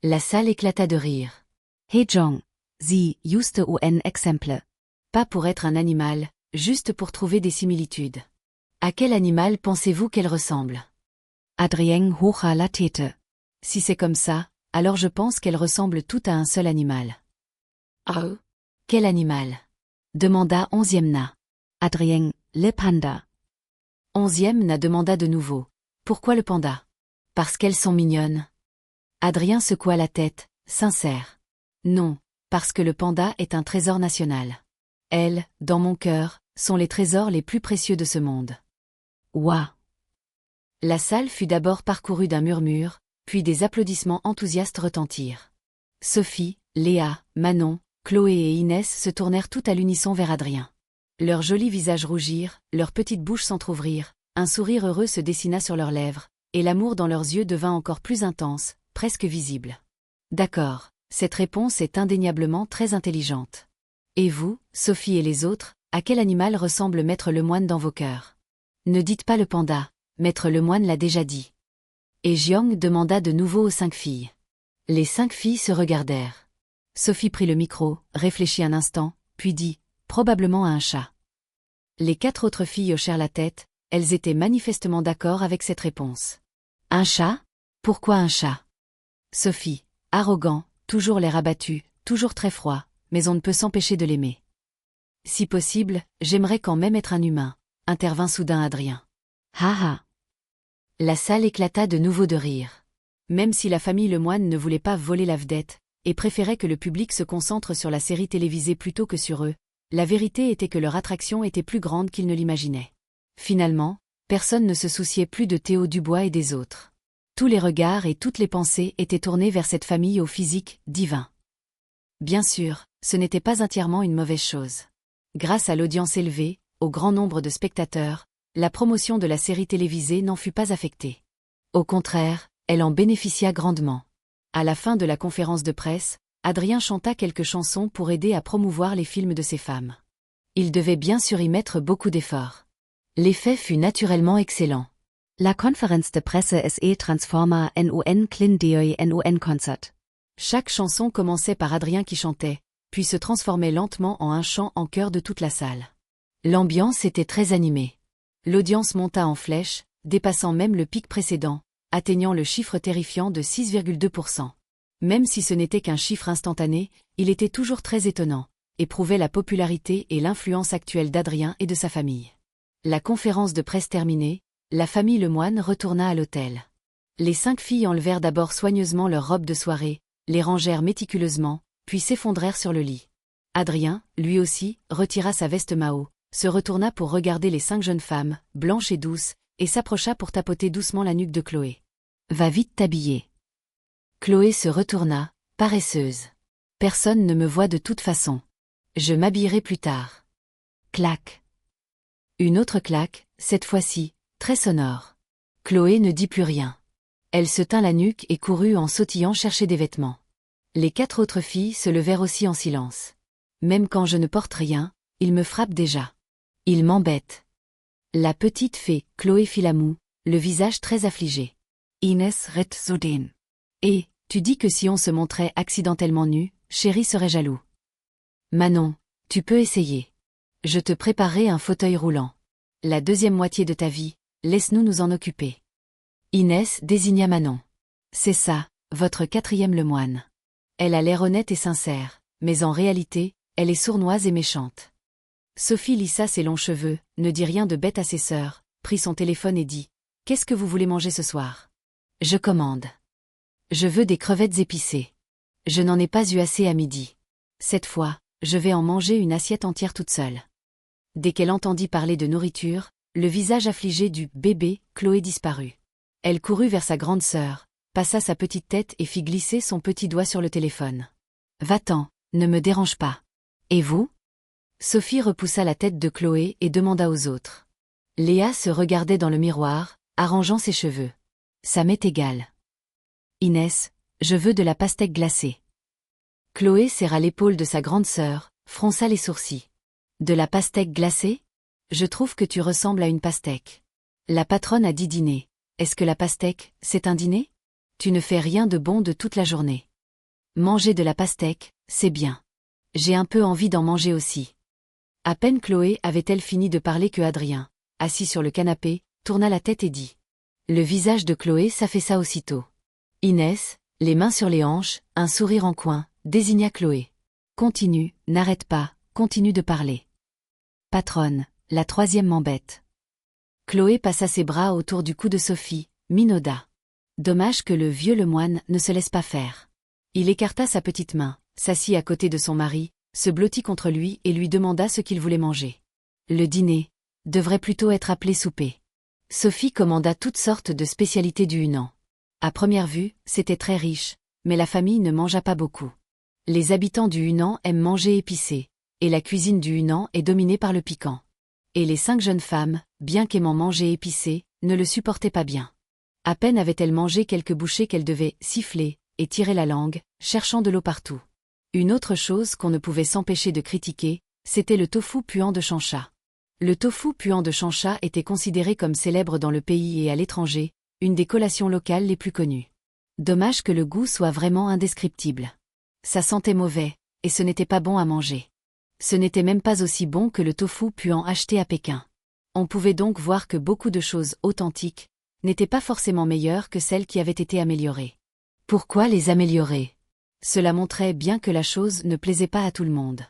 La salle éclata de rire. Hey Jiang, Sie juste un exemple. Pas pour être un animal, juste pour trouver des similitudes. À quel animal pensez-vous qu'elle ressemble ? Adrien hocha la tête. Si c'est comme ça, alors je pense qu'elles ressemblent toutes à un seul animal. Oh. Quel animal ? Demanda 11e Na. Adrien, le panda. 11e Na demanda de nouveau. Pourquoi le panda ? Parce qu'elles sont mignonnes. Adrien secoua la tête, sincère. Non, parce que le panda est un trésor national. Elles, dans mon cœur, sont les trésors les plus précieux de ce monde. Ouah! La salle fut d'abord parcourue d'un murmure, puis des applaudissements enthousiastes retentirent. Sophie, Léa, Manon, Chloé et Inès se tournèrent toutes à l'unisson vers Adrien. Leurs jolis visages rougirent, leurs petites bouches s'entr'ouvrirent, un sourire heureux se dessina sur leurs lèvres, et l'amour dans leurs yeux devint encore plus intense, presque visible. D'accord, cette réponse est indéniablement très intelligente. Et vous, Sophie et les autres, à quel animal ressemble Maître Lemoine dans vos cœurs? Ne dites pas le panda, Maître Lemoine l'a déjà dit. Et Jiang demanda de nouveau aux 5 filles. Les 5 filles se regardèrent. Sophie prit le micro, réfléchit un instant, puis dit « Probablement à un chat ». Les 4 autres filles hochèrent la tête, elles étaient manifestement d'accord avec cette réponse. Un chat? Pourquoi un chat? Sophie, arrogant, toujours l'air abattu, toujours très froid, mais on ne peut s'empêcher de l'aimer. Si possible, j'aimerais quand même être un humain, intervint soudain Adrien. Ha ha! La salle éclata de nouveau de rire. Même si la famille Lemoine ne voulait pas voler la vedette, et préférait que le public se concentre sur la série télévisée plutôt que sur eux, la vérité était que leur attraction était plus grande qu'ils ne l'imaginaient. Finalement, personne ne se souciait plus de Théo Dubois et des autres. Tous les regards et toutes les pensées étaient tournés vers cette famille au physique divin. Bien sûr, ce n'était pas entièrement une mauvaise chose. Grâce à l'audience élevée, au grand nombre de spectateurs, la promotion de la série télévisée n'en fut pas affectée. Au contraire, elle en bénéficia grandement. À la fin de la conférence de presse, Adrien chanta quelques chansons pour aider à promouvoir les films de ces femmes. Il devait bien sûr y mettre beaucoup d'efforts. L'effet fut naturellement excellent. La Konferenz de Presse SE transforma NUN Klindoi NUN Concert. Chaque chanson commençait par Adrien qui chantait, puis se transformait lentement en un chant en chœur de toute la salle. L'ambiance était très animée. L'audience monta en flèche, dépassant même le pic précédent, atteignant le chiffre terrifiant de 6,2%. Même si ce n'était qu'un chiffre instantané, il était toujours très étonnant, et prouvait la popularité et l'influence actuelle d'Adrien et de sa famille. La conférence de presse terminée, la famille Lemoine retourna à l'hôtel. Les 5 filles enlevèrent d'abord soigneusement leurs robes de soirée, les rangèrent méticuleusement, puis s'effondrèrent sur le lit. Adrien, lui aussi, retira sa veste Mao, se retourna pour regarder les 5 jeunes femmes, blanches et douces, et s'approcha pour tapoter doucement la nuque de Chloé. « Va vite t'habiller. » Chloé se retourna, paresseuse. « Personne ne me voit de toute façon. Je m'habillerai plus tard. » Clac. Une autre claque, cette fois-ci, très sonore. Chloé ne dit plus rien. Elle se tint la nuque et courut en sautillant chercher des vêtements. Les 4 autres filles se levèrent aussi en silence. Même quand je ne porte rien, il me frappe déjà. Il m'embête. La petite fée, Chloé fit la moue, le visage très affligé. Inès ret zudem. Et, tu dis que si on se montrait accidentellement nu, chéri serait jaloux. Manon, tu peux essayer. Je te préparerai un fauteuil roulant. La deuxième moitié de ta vie, laisse-nous nous en occuper. Inès désigna Manon. C'est ça, votre 4e Lemoine. Elle a l'air honnête et sincère, mais en réalité, elle est sournoise et méchante. Sophie lissa ses longs cheveux, ne dit rien de bête à ses sœurs, prit son téléphone et dit « Qu'est-ce que vous voulez manger ce soir ?»« Je commande. Je veux des crevettes épicées. Je n'en ai pas eu assez à midi. Cette fois, je vais en manger une assiette entière toute seule. » Dès qu'elle entendit parler de nourriture, le visage affligé du bébé, Chloé disparut. Elle courut vers sa grande sœur, passa sa petite tête et fit glisser son petit doigt sur le téléphone. « Va-t'en, ne me dérange pas. Et vous ?» Sophie repoussa la tête de Chloé et demanda aux autres. Léa se regardait dans le miroir, arrangeant ses cheveux. « Ça m'est égal. » Inès, je veux de la pastèque glacée. Chloé serra l'épaule de sa grande sœur, fronça les sourcils. « De la pastèque glacée ? Je trouve que tu ressembles à une pastèque. La patronne a dit dîner. Est-ce que la pastèque, c'est un dîner ? Tu ne fais rien de bon de toute la journée. Manger de la pastèque, c'est bien. J'ai un peu envie d'en manger aussi. » À peine Chloé avait-elle fini de parler que Adrien, assis sur le canapé, tourna la tête et dit. Le visage de Chloé s'affaissa aussitôt. Inès, les mains sur les hanches, un sourire en coin, désigna Chloé. Continue, n'arrête pas, continue de parler. Patronne, la 3e m'embête. Chloé passa ses bras autour du cou de Sophie, minauda. Dommage que le vieux Lemoine ne se laisse pas faire. Il écarta sa petite main, s'assit à côté de son mari, se blottit contre lui et lui demanda ce qu'il voulait manger. Le dîner devrait plutôt être appelé souper. Sophie commanda toutes sortes de spécialités du Hunan. À première vue, c'était très riche, mais la famille ne mangea pas beaucoup. Les habitants du Hunan aiment manger épicé, et la cuisine du Hunan est dominée par le piquant. Et les 5 jeunes femmes, bien qu'aimant manger épicé, ne le supportaient pas bien. À peine avaient-elles mangé quelques bouchées qu'elles devaient siffler et tirer la langue, cherchant de l'eau partout. Une autre chose qu'on ne pouvait s'empêcher de critiquer, c'était le tofu puant de Changsha. Le tofu puant de Changsha était considéré comme célèbre dans le pays et à l'étranger, une des collations locales les plus connues. Dommage que le goût soit vraiment indescriptible. Ça sentait mauvais, et ce n'était pas bon à manger. Ce n'était même pas aussi bon que le tofu puant acheté à Pékin. On pouvait donc voir que beaucoup de choses authentiques n'étaient pas forcément meilleures que celles qui avaient été améliorées. Pourquoi les améliorer? Cela montrait bien que la chose ne plaisait pas à tout le monde.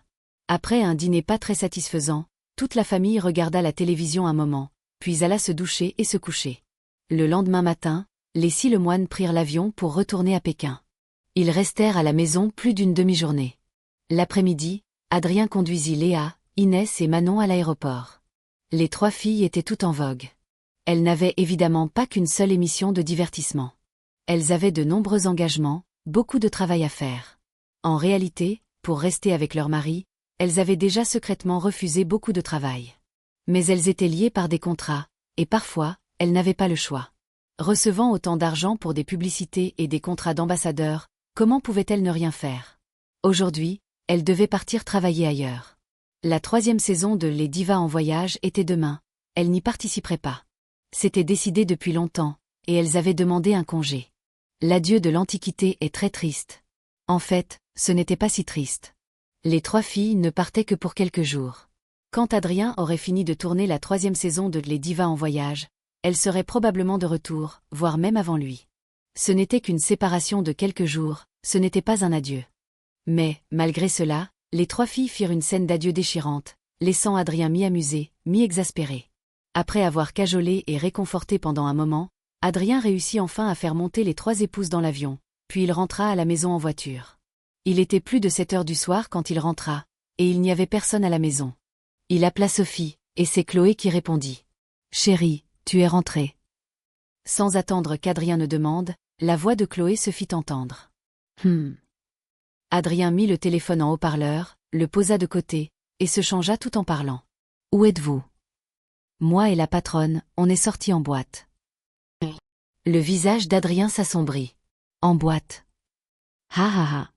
Après un dîner pas très satisfaisant, toute la famille regarda la télévision un moment, puis alla se doucher et se coucher. Le lendemain matin, les 6 Lemoine prirent l'avion pour retourner à Pékin. Ils restèrent à la maison plus d'une demi-journée. L'après-midi, Adrien conduisit Léa, Inès et Manon à l'aéroport. Les 3 filles étaient toutes en vogue. Elles n'avaient évidemment pas qu'une seule émission de divertissement. Elles avaient de nombreux engagements, beaucoup de travail à faire. En réalité, pour rester avec leur mari, elles avaient déjà secrètement refusé beaucoup de travail. Mais elles étaient liées par des contrats, et parfois, elles n'avaient pas le choix. Recevant autant d'argent pour des publicités et des contrats d'ambassadeurs, comment pouvaient-elles ne rien faire? Aujourd'hui, elles devaient partir travailler ailleurs. La 3e saison de Les Divas en voyage était demain, elles n'y participeraient pas. C'était décidé depuis longtemps, et elles avaient demandé un congé. L'adieu de l'Antiquité est très triste. En fait, ce n'était pas si triste. Les 3 filles ne partaient que pour quelques jours. Quand Adrien aurait fini de tourner la 3e saison de Les Divas en voyage, elles seraient probablement de retour, voire même avant lui. Ce n'était qu'une séparation de quelques jours, ce n'était pas un adieu. Mais, malgré cela, les 3 filles firent une scène d'adieu déchirante, laissant Adrien mi-amusé, mi-exaspéré. Après avoir cajolé et réconforté pendant un moment, Adrien réussit enfin à faire monter les 3 épouses dans l'avion, puis il rentra à la maison en voiture. Il était plus de 7 heures du soir quand il rentra, et il n'y avait personne à la maison. Il appela Sophie, et c'est Chloé qui répondit. « Chérie, tu es rentrée. » Sans attendre qu'Adrien ne demande, la voix de Chloé se fit entendre. Adrien mit le téléphone en haut-parleur, le posa de côté, et se changea tout en parlant. « Où êtes-vous ? » « Moi et la patronne, on est sortis en boîte. » Le visage d'Adrien s'assombrit. « En boîte. Ha ha ha. »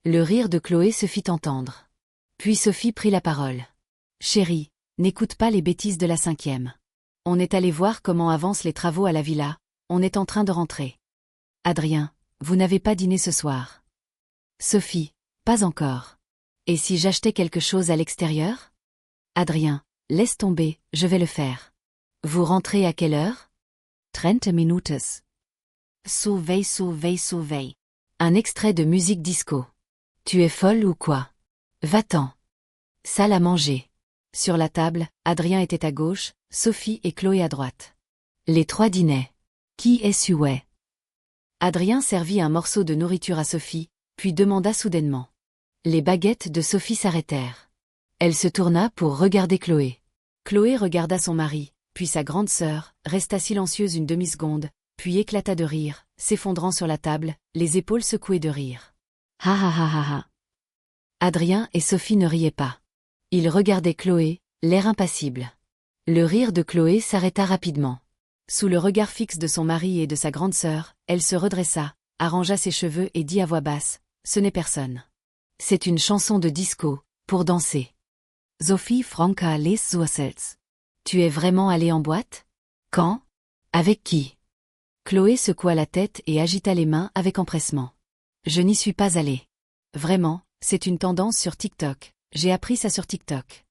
Le rire de Chloé se fit entendre. Puis Sophie prit la parole. « Chérie, n'écoute pas les bêtises de la 5e. On est allé voir comment avancent les travaux à la villa, on est en train de rentrer. » Adrien, vous n'avez pas dîné ce soir. Sophie, pas encore. Et si j'achetais quelque chose à l'extérieur? Adrien, laisse tomber, je vais le faire. Vous rentrez à quelle heure? 30 minutes. Surveille. Un extrait de musique disco. Tu es folle ou quoi? Va-t'en. Salle à manger. Sur la table, Adrien était à gauche, Sophie et Chloé à droite. Les 3 dînaient. Qui est-ce? Adrien servit un morceau de nourriture à Sophie, puis demanda soudainement. Les baguettes de Sophie s'arrêtèrent. Elle se tourna pour regarder Chloé. Chloé regarda son mari, puis sa grande sœur, resta silencieuse une demi-seconde, puis éclata de rire, s'effondrant sur la table, les épaules secouées de rire. Ha ha ha ha ha. Adrien et Sophie ne riaient pas. Ils regardaient Chloé, l'air impassible. Le rire de Chloé s'arrêta rapidement. Sous le regard fixe de son mari et de sa grande sœur, elle se redressa, arrangea ses cheveux et dit à voix basse, « Ce n'est personne. C'est une chanson de disco, pour danser. » Sophie Franca les Zoissels. Tu es vraiment allée en boîte? Quand? Avec qui? Chloé secoua la tête et agita les mains avec empressement. Je n'y suis pas allée. Vraiment, c'est une tendance sur TikTok. J'ai appris ça sur TikTok.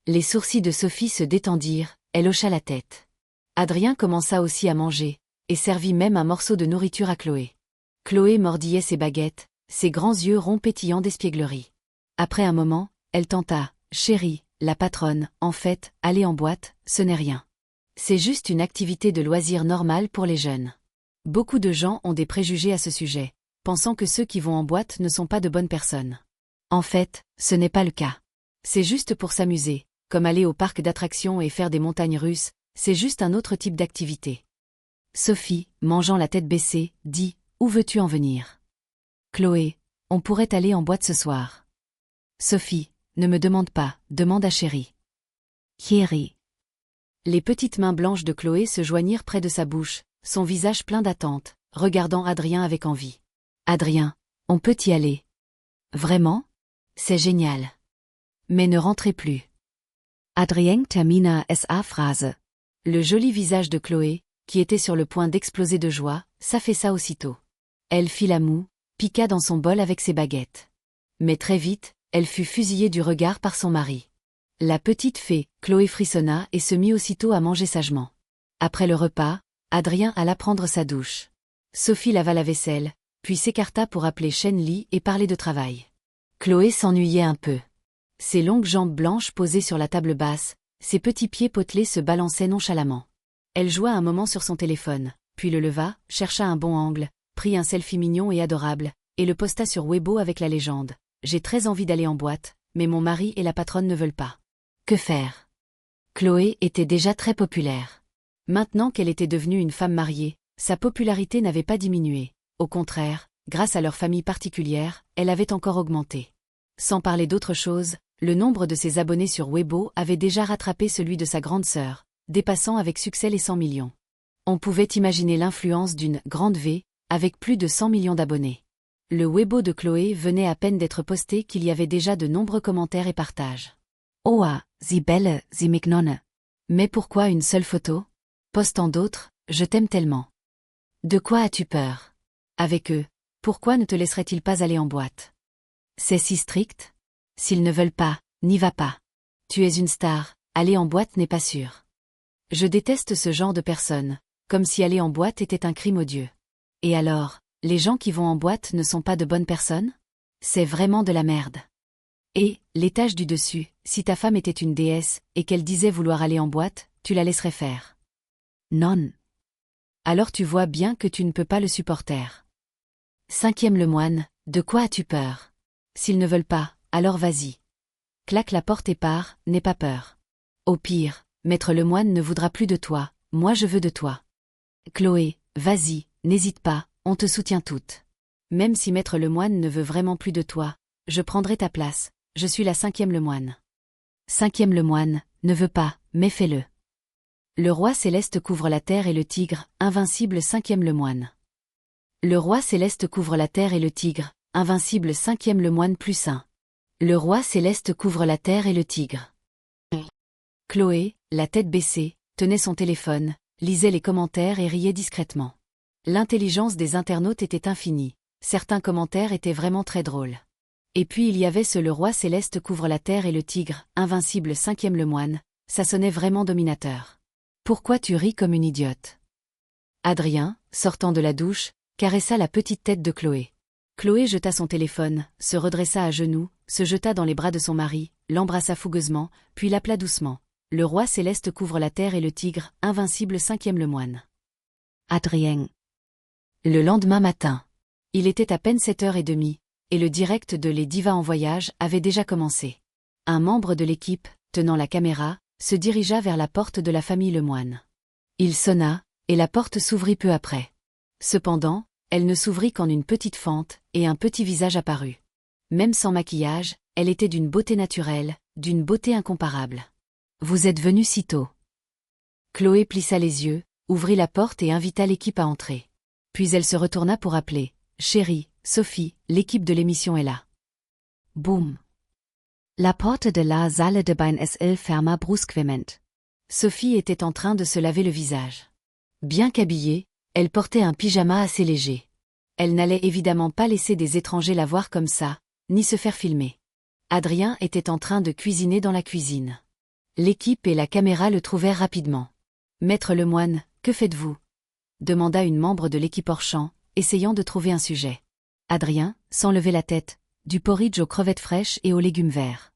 Les sourcils de Sophie se détendirent, elle hocha la tête. Adrien commença aussi à manger, et servit même un morceau de nourriture à Chloé. Chloé mordillait ses baguettes, ses grands yeux ronds pétillants d'espièglerie. Après un moment, elle tenta. Chérie, la patronne, en fait, aller en boîte, ce n'est rien. C'est juste une activité de loisir normale pour les jeunes. Beaucoup de gens ont des préjugés à ce sujet, pensant que ceux qui vont en boîte ne sont pas de bonnes personnes. En fait, ce n'est pas le cas. C'est juste pour s'amuser, comme aller au parc d'attractions et faire des montagnes russes, c'est juste un autre type d'activité. Sophie, mangeant la tête baissée, dit « Où veux-tu en venir ?» Chloé, on pourrait aller en boîte ce soir. Sophie, ne me demande pas, demande à Chérie. Chérie. Les petites mains blanches de Chloé se joignirent près de sa bouche, son visage plein d'attente, regardant Adrien avec envie. Adrien, on peut y aller. Vraiment? C'est génial. Mais ne rentrez plus. Adrien termina sa phrase. Le joli visage de Chloé, qui était sur le point d'exploser de joie, s'affaissa aussitôt. Elle fit la moue, piqua dans son bol avec ses baguettes. Mais très vite, elle fut fusillée du regard par son mari. La petite fée, Chloé frissonna et se mit aussitôt à manger sagement. Après le repas, Adrien alla prendre sa douche. Sophie lava la vaisselle, puis s'écarta pour appeler Shen-Li et parler de travail. Chloé s'ennuyait un peu. Ses longues jambes blanches posées sur la table basse, ses petits pieds potelés se balançaient nonchalamment. Elle joua un moment sur son téléphone, puis le leva, chercha un bon angle, prit un selfie mignon et adorable, et le posta sur Weibo avec la légende « J'ai très envie d'aller en boîte, mais mon mari et la patronne ne veulent pas. Que faire ?» Chloé était déjà très populaire. Maintenant qu'elle était devenue une femme mariée, sa popularité n'avait pas diminué. Au contraire, grâce à leur famille particulière, elle avait encore augmenté. Sans parler d'autre chose, le nombre de ses abonnés sur Weibo avait déjà rattrapé celui de sa grande sœur, dépassant avec succès les 100 millions. On pouvait imaginer l'influence d'une « grande V » avec plus de 100 millions d'abonnés. Le Weibo de Chloé venait à peine d'être posté qu'il y avait déjà de nombreux commentaires et partages. « Oa, sie belle, sie mich nonne. » Mais pourquoi une seule photo? Postant d'autres, je t'aime tellement. De quoi as-tu peur? Avec eux, pourquoi ne te laisseraient-ils pas aller en boîte? C'est si strict? S'ils ne veulent pas, n'y va pas. Tu es une star, aller en boîte n'est pas sûr. Je déteste ce genre de personnes, comme si aller en boîte était un crime odieux. Et alors, les gens qui vont en boîte ne sont pas de bonnes personnes? C'est vraiment de la merde. Et, l'étage du dessus, si ta femme était une déesse, et qu'elle disait vouloir aller en boîte, tu la laisserais faire. Non. Alors tu vois bien que tu ne peux pas le supporter. 5e le moine, de quoi as-tu peur? S'ils ne veulent pas, alors vas-y. Claque la porte et pars, n'aie pas peur. Au pire, maître le moine ne voudra plus de toi, moi je veux de toi. Chloé, vas-y, n'hésite pas, on te soutient toutes. Même si maître le moine ne veut vraiment plus de toi, je prendrai ta place, je suis la 5e le moine. 5e le moine, ne veut pas, mais fais-le. Le roi céleste couvre la terre et le tigre, invincible 5e le moine. Le roi céleste couvre la terre et le tigre, invincible 5e le moine plus saint. Le roi céleste couvre la terre et le tigre. Chloé, la tête baissée, tenait son téléphone, lisait les commentaires et riait discrètement. L'intelligence des internautes était infinie, certains commentaires étaient vraiment très drôles. Et puis il y avait ce « Le roi céleste couvre la terre et le tigre, invincible 5e le moine », ça sonnait vraiment dominateur. Pourquoi tu ris comme une idiote? Adrien, sortant de la douche, caressa la petite tête de Chloé. Chloé jeta son téléphone, se redressa à genoux, se jeta dans les bras de son mari, l'embrassa fougueusement, puis l'appela doucement. Le roi céleste couvre la terre et le tigre, invincible 5e le moine. Adrien. Le lendemain matin. Il était à peine 7h30, et le direct de Les Divas en voyage avait déjà commencé. Un membre de l'équipe, tenant la caméra, se dirigea vers la porte de la famille Lemoine. Il sonna, et la porte s'ouvrit peu après. Cependant, elle ne s'ouvrit qu'en une petite fente, et un petit visage apparut. Même sans maquillage, elle était d'une beauté naturelle, d'une beauté incomparable. Vous êtes venu si tôt. Chloé plissa les yeux, ouvrit la porte et invita l'équipe à entrer. Puis elle se retourna pour appeler « Chérie, Sophie, l'équipe de l'émission est là. » Boum. La porte de la salle de bain se ferma brusquement. Sophie était en train de se laver le visage. Bien qu'habillée, elle portait un pyjama assez léger. Elle n'allait évidemment pas laisser des étrangers la voir comme ça, ni se faire filmer. Adrien était en train de cuisiner dans la cuisine. L'équipe et la caméra le trouvèrent rapidement. « Maître Lemoine, que faites-vous » demanda une membre de l'équipe hors champ, essayant de trouver un sujet. Adrien, sans lever la tête, du porridge aux crevettes fraîches et aux légumes verts.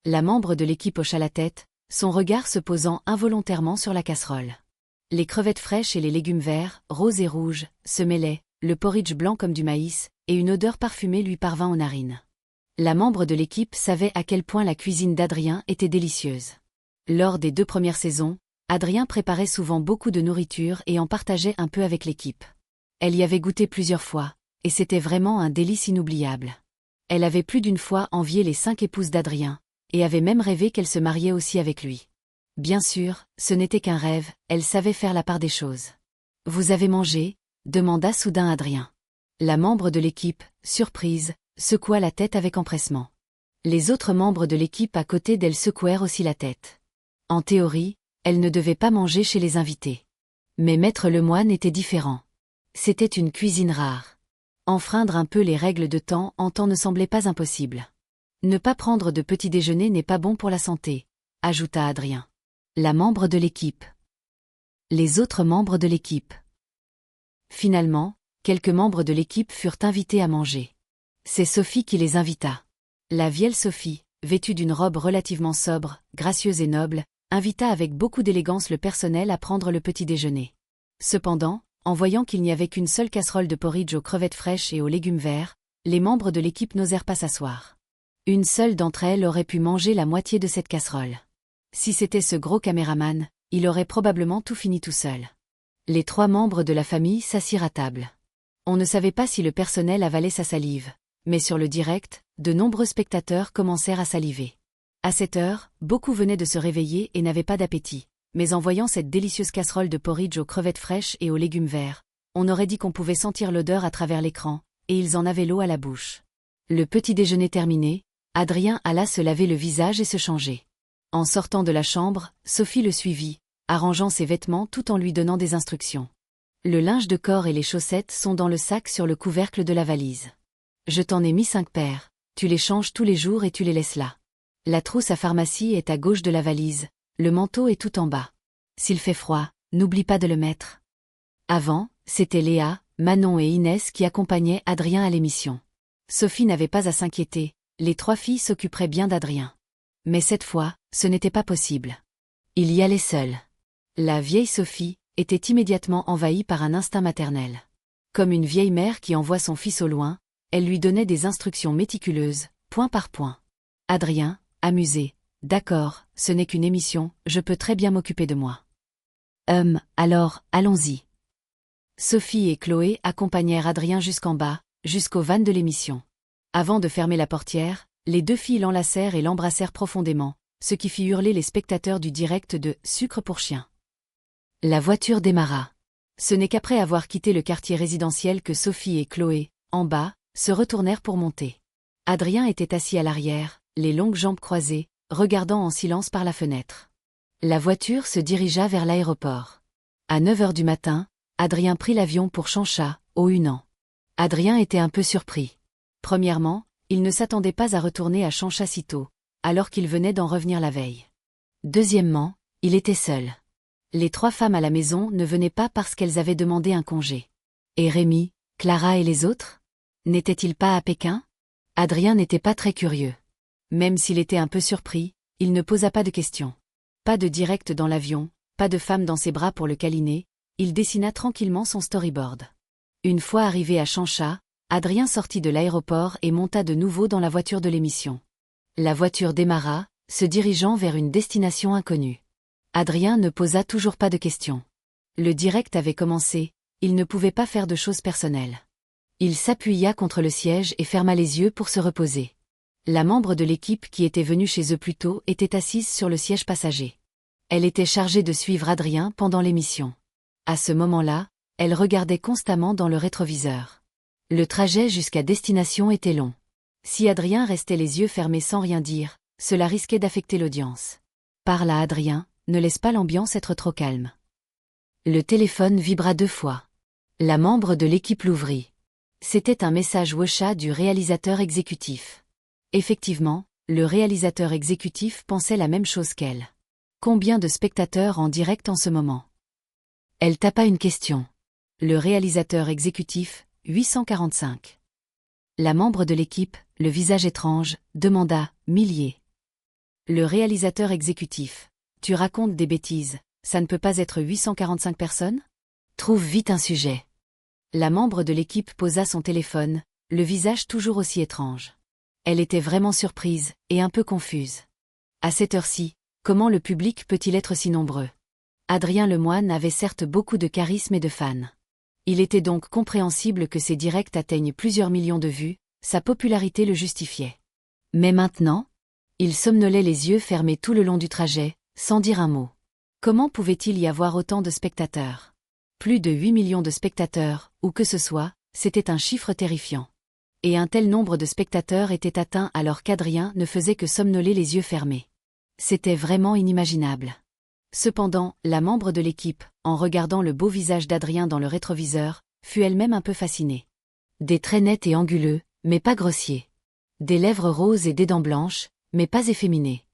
La membre de l'équipe hocha la tête, son regard se posant involontairement sur la casserole. Les crevettes fraîches et les légumes verts, roses et rouges, se mêlaient, le porridge blanc comme du maïs, et une odeur parfumée lui parvint aux narines. La membre de l'équipe savait à quel point la cuisine d'Adrien était délicieuse. Lors des 2 premières saisons, Adrien préparait souvent beaucoup de nourriture et en partageait un peu avec l'équipe. Elle y avait goûté plusieurs fois, et c'était vraiment un délice inoubliable. Elle avait plus d'une fois envié les 5 épouses d'Adrien, et avait même rêvé qu'elle se mariait aussi avec lui. Bien sûr, ce n'était qu'un rêve, elle savait faire la part des choses. « Vous avez mangé ?» demanda soudain Adrien. La membre de l'équipe, surprise, secoua la tête avec empressement. Les autres membres de l'équipe à côté d'elle secouèrent aussi la tête. En théorie, elle ne devait pas manger chez les invités. Mais Maître Lemoine était différent. C'était une cuisine rare. Enfreindre un peu les règles de temps en temps ne semblait pas impossible. Ne pas prendre de petit déjeuner n'est pas bon pour la santé, ajouta Adrien. La membre de l'équipe. Les autres membres de l'équipe. Finalement, quelques membres de l'équipe furent invités à manger. C'est Sophie qui les invita. La vieille Sophie, vêtue d'une robe relativement sobre, gracieuse et noble, invita avec beaucoup d'élégance le personnel à prendre le petit déjeuner. Cependant, en voyant qu'il n'y avait qu'une seule casserole de porridge aux crevettes fraîches et aux légumes verts, les membres de l'équipe n'osèrent pas s'asseoir. Une seule d'entre elles aurait pu manger la moitié de cette casserole. Si c'était ce gros caméraman, il aurait probablement tout fini tout seul. Les 3 membres de la famille s'assirent à table. On ne savait pas si le personnel avalait sa salive, mais sur le direct, de nombreux spectateurs commencèrent à saliver. À cette heure, beaucoup venaient de se réveiller et n'avaient pas d'appétit, mais en voyant cette délicieuse casserole de porridge aux crevettes fraîches et aux légumes verts, on aurait dit qu'on pouvait sentir l'odeur à travers l'écran, et ils en avaient l'eau à la bouche. Le petit déjeuner terminé, Adrien alla se laver le visage et se changer. En sortant de la chambre, Sophie le suivit, arrangeant ses vêtements tout en lui donnant des instructions. Le linge de corps et les chaussettes sont dans le sac sur le couvercle de la valise. Je t'en ai mis 5 paires, tu les changes tous les jours et tu les laisses là. La trousse à pharmacie est à gauche de la valise, le manteau est tout en bas. S'il fait froid, n'oublie pas de le mettre. Avant, c'était Léa, Manon et Inès qui accompagnaient Adrien à l'émission. Sophie n'avait pas à s'inquiéter, les 3 filles s'occuperaient bien d'Adrien. Mais cette fois, ce n'était pas possible. Il y allait seul. La vieille Sophie était immédiatement envahie par un instinct maternel. Comme une vieille mère qui envoie son fils au loin, elle lui donnait des instructions méticuleuses, point par point. Adrien, amusé. D'accord, ce n'est qu'une émission, je peux très bien m'occuper de moi. Alors, allons-y. Sophie et Chloé accompagnèrent Adrien jusqu'en bas, jusqu'au van de l'émission. Avant de fermer la portière, les 2 filles l'enlacèrent et l'embrassèrent profondément, ce qui fit hurler les spectateurs du direct de « Sucre pour chien ». La voiture démarra. Ce n'est qu'après avoir quitté le quartier résidentiel que Sophie et Chloé, en bas, se retournèrent pour monter. Adrien était assis à l'arrière, les longues jambes croisées, regardant en silence par la fenêtre. La voiture se dirigea vers l'aéroport. À 9h du matin, Adrien prit l'avion pour Chanchat, au Hunan. Adrien était un peu surpris. Premièrement, il ne s'attendait pas à retourner à Chanchat si tôt, alors qu'il venait d'en revenir la veille. Deuxièmement, il était seul. Les 3 femmes à la maison ne venaient pas parce qu'elles avaient demandé un congé. Et Rémi, Clara et les autres? N'étaient-ils pas à Pékin? Adrien n'était pas très curieux. Même s'il était un peu surpris, il ne posa pas de questions. Pas de direct dans l'avion, pas de femme dans ses bras pour le câliner, il dessina tranquillement son storyboard. Une fois arrivé à Chanchat, Adrien sortit de l'aéroport et monta de nouveau dans la voiture de l'émission. La voiture démarra, se dirigeant vers une destination inconnue. Adrien ne posa toujours pas de questions. Le direct avait commencé, il ne pouvait pas faire de choses personnelles. Il s'appuya contre le siège et ferma les yeux pour se reposer. La membre de l'équipe qui était venue chez eux plus tôt était assise sur le siège passager. Elle était chargée de suivre Adrien pendant l'émission. À ce moment-là, elle regardait constamment dans le rétroviseur. Le trajet jusqu'à destination était long. Si Adrien restait les yeux fermés sans rien dire, cela risquait d'affecter l'audience. Parle à Adrien, ne laisse pas l'ambiance être trop calme. Le téléphone vibra 2 fois. La membre de l'équipe l'ouvrit. C'était un message WhatsApp du réalisateur exécutif. Effectivement, le réalisateur exécutif pensait la même chose qu'elle. Combien de spectateurs en direct en ce moment? Elle tapa une question. Le réalisateur exécutif, 845. La membre de l'équipe, le visage étrange, demanda, milliers. Le réalisateur exécutif. Tu racontes des bêtises, ça ne peut pas être 845 personnes? Trouve vite un sujet. La membre de l'équipe posa son téléphone, le visage toujours aussi étrange. Elle était vraiment surprise, et un peu confuse. À cette heure-ci, comment le public peut-il être si nombreux? Adrien Lemoine avait certes beaucoup de charisme et de fans. Il était donc compréhensible que ses directs atteignent plusieurs millions de vues, sa popularité le justifiait. Mais maintenant? Il somnolait les yeux fermés tout le long du trajet, sans dire un mot. Comment pouvait-il y avoir autant de spectateurs? Plus de 8 millions de spectateurs, ou que ce soit, c'était un chiffre terrifiant. Et un tel nombre de spectateurs était atteint alors qu'Adrien ne faisait que somnoler les yeux fermés. C'était vraiment inimaginable. Cependant, la membre de l'équipe, en regardant le beau visage d'Adrien dans le rétroviseur, fut elle-même un peu fascinée. Des traits nets et anguleux, mais pas grossiers. Des lèvres roses et des dents blanches, mais pas efféminées.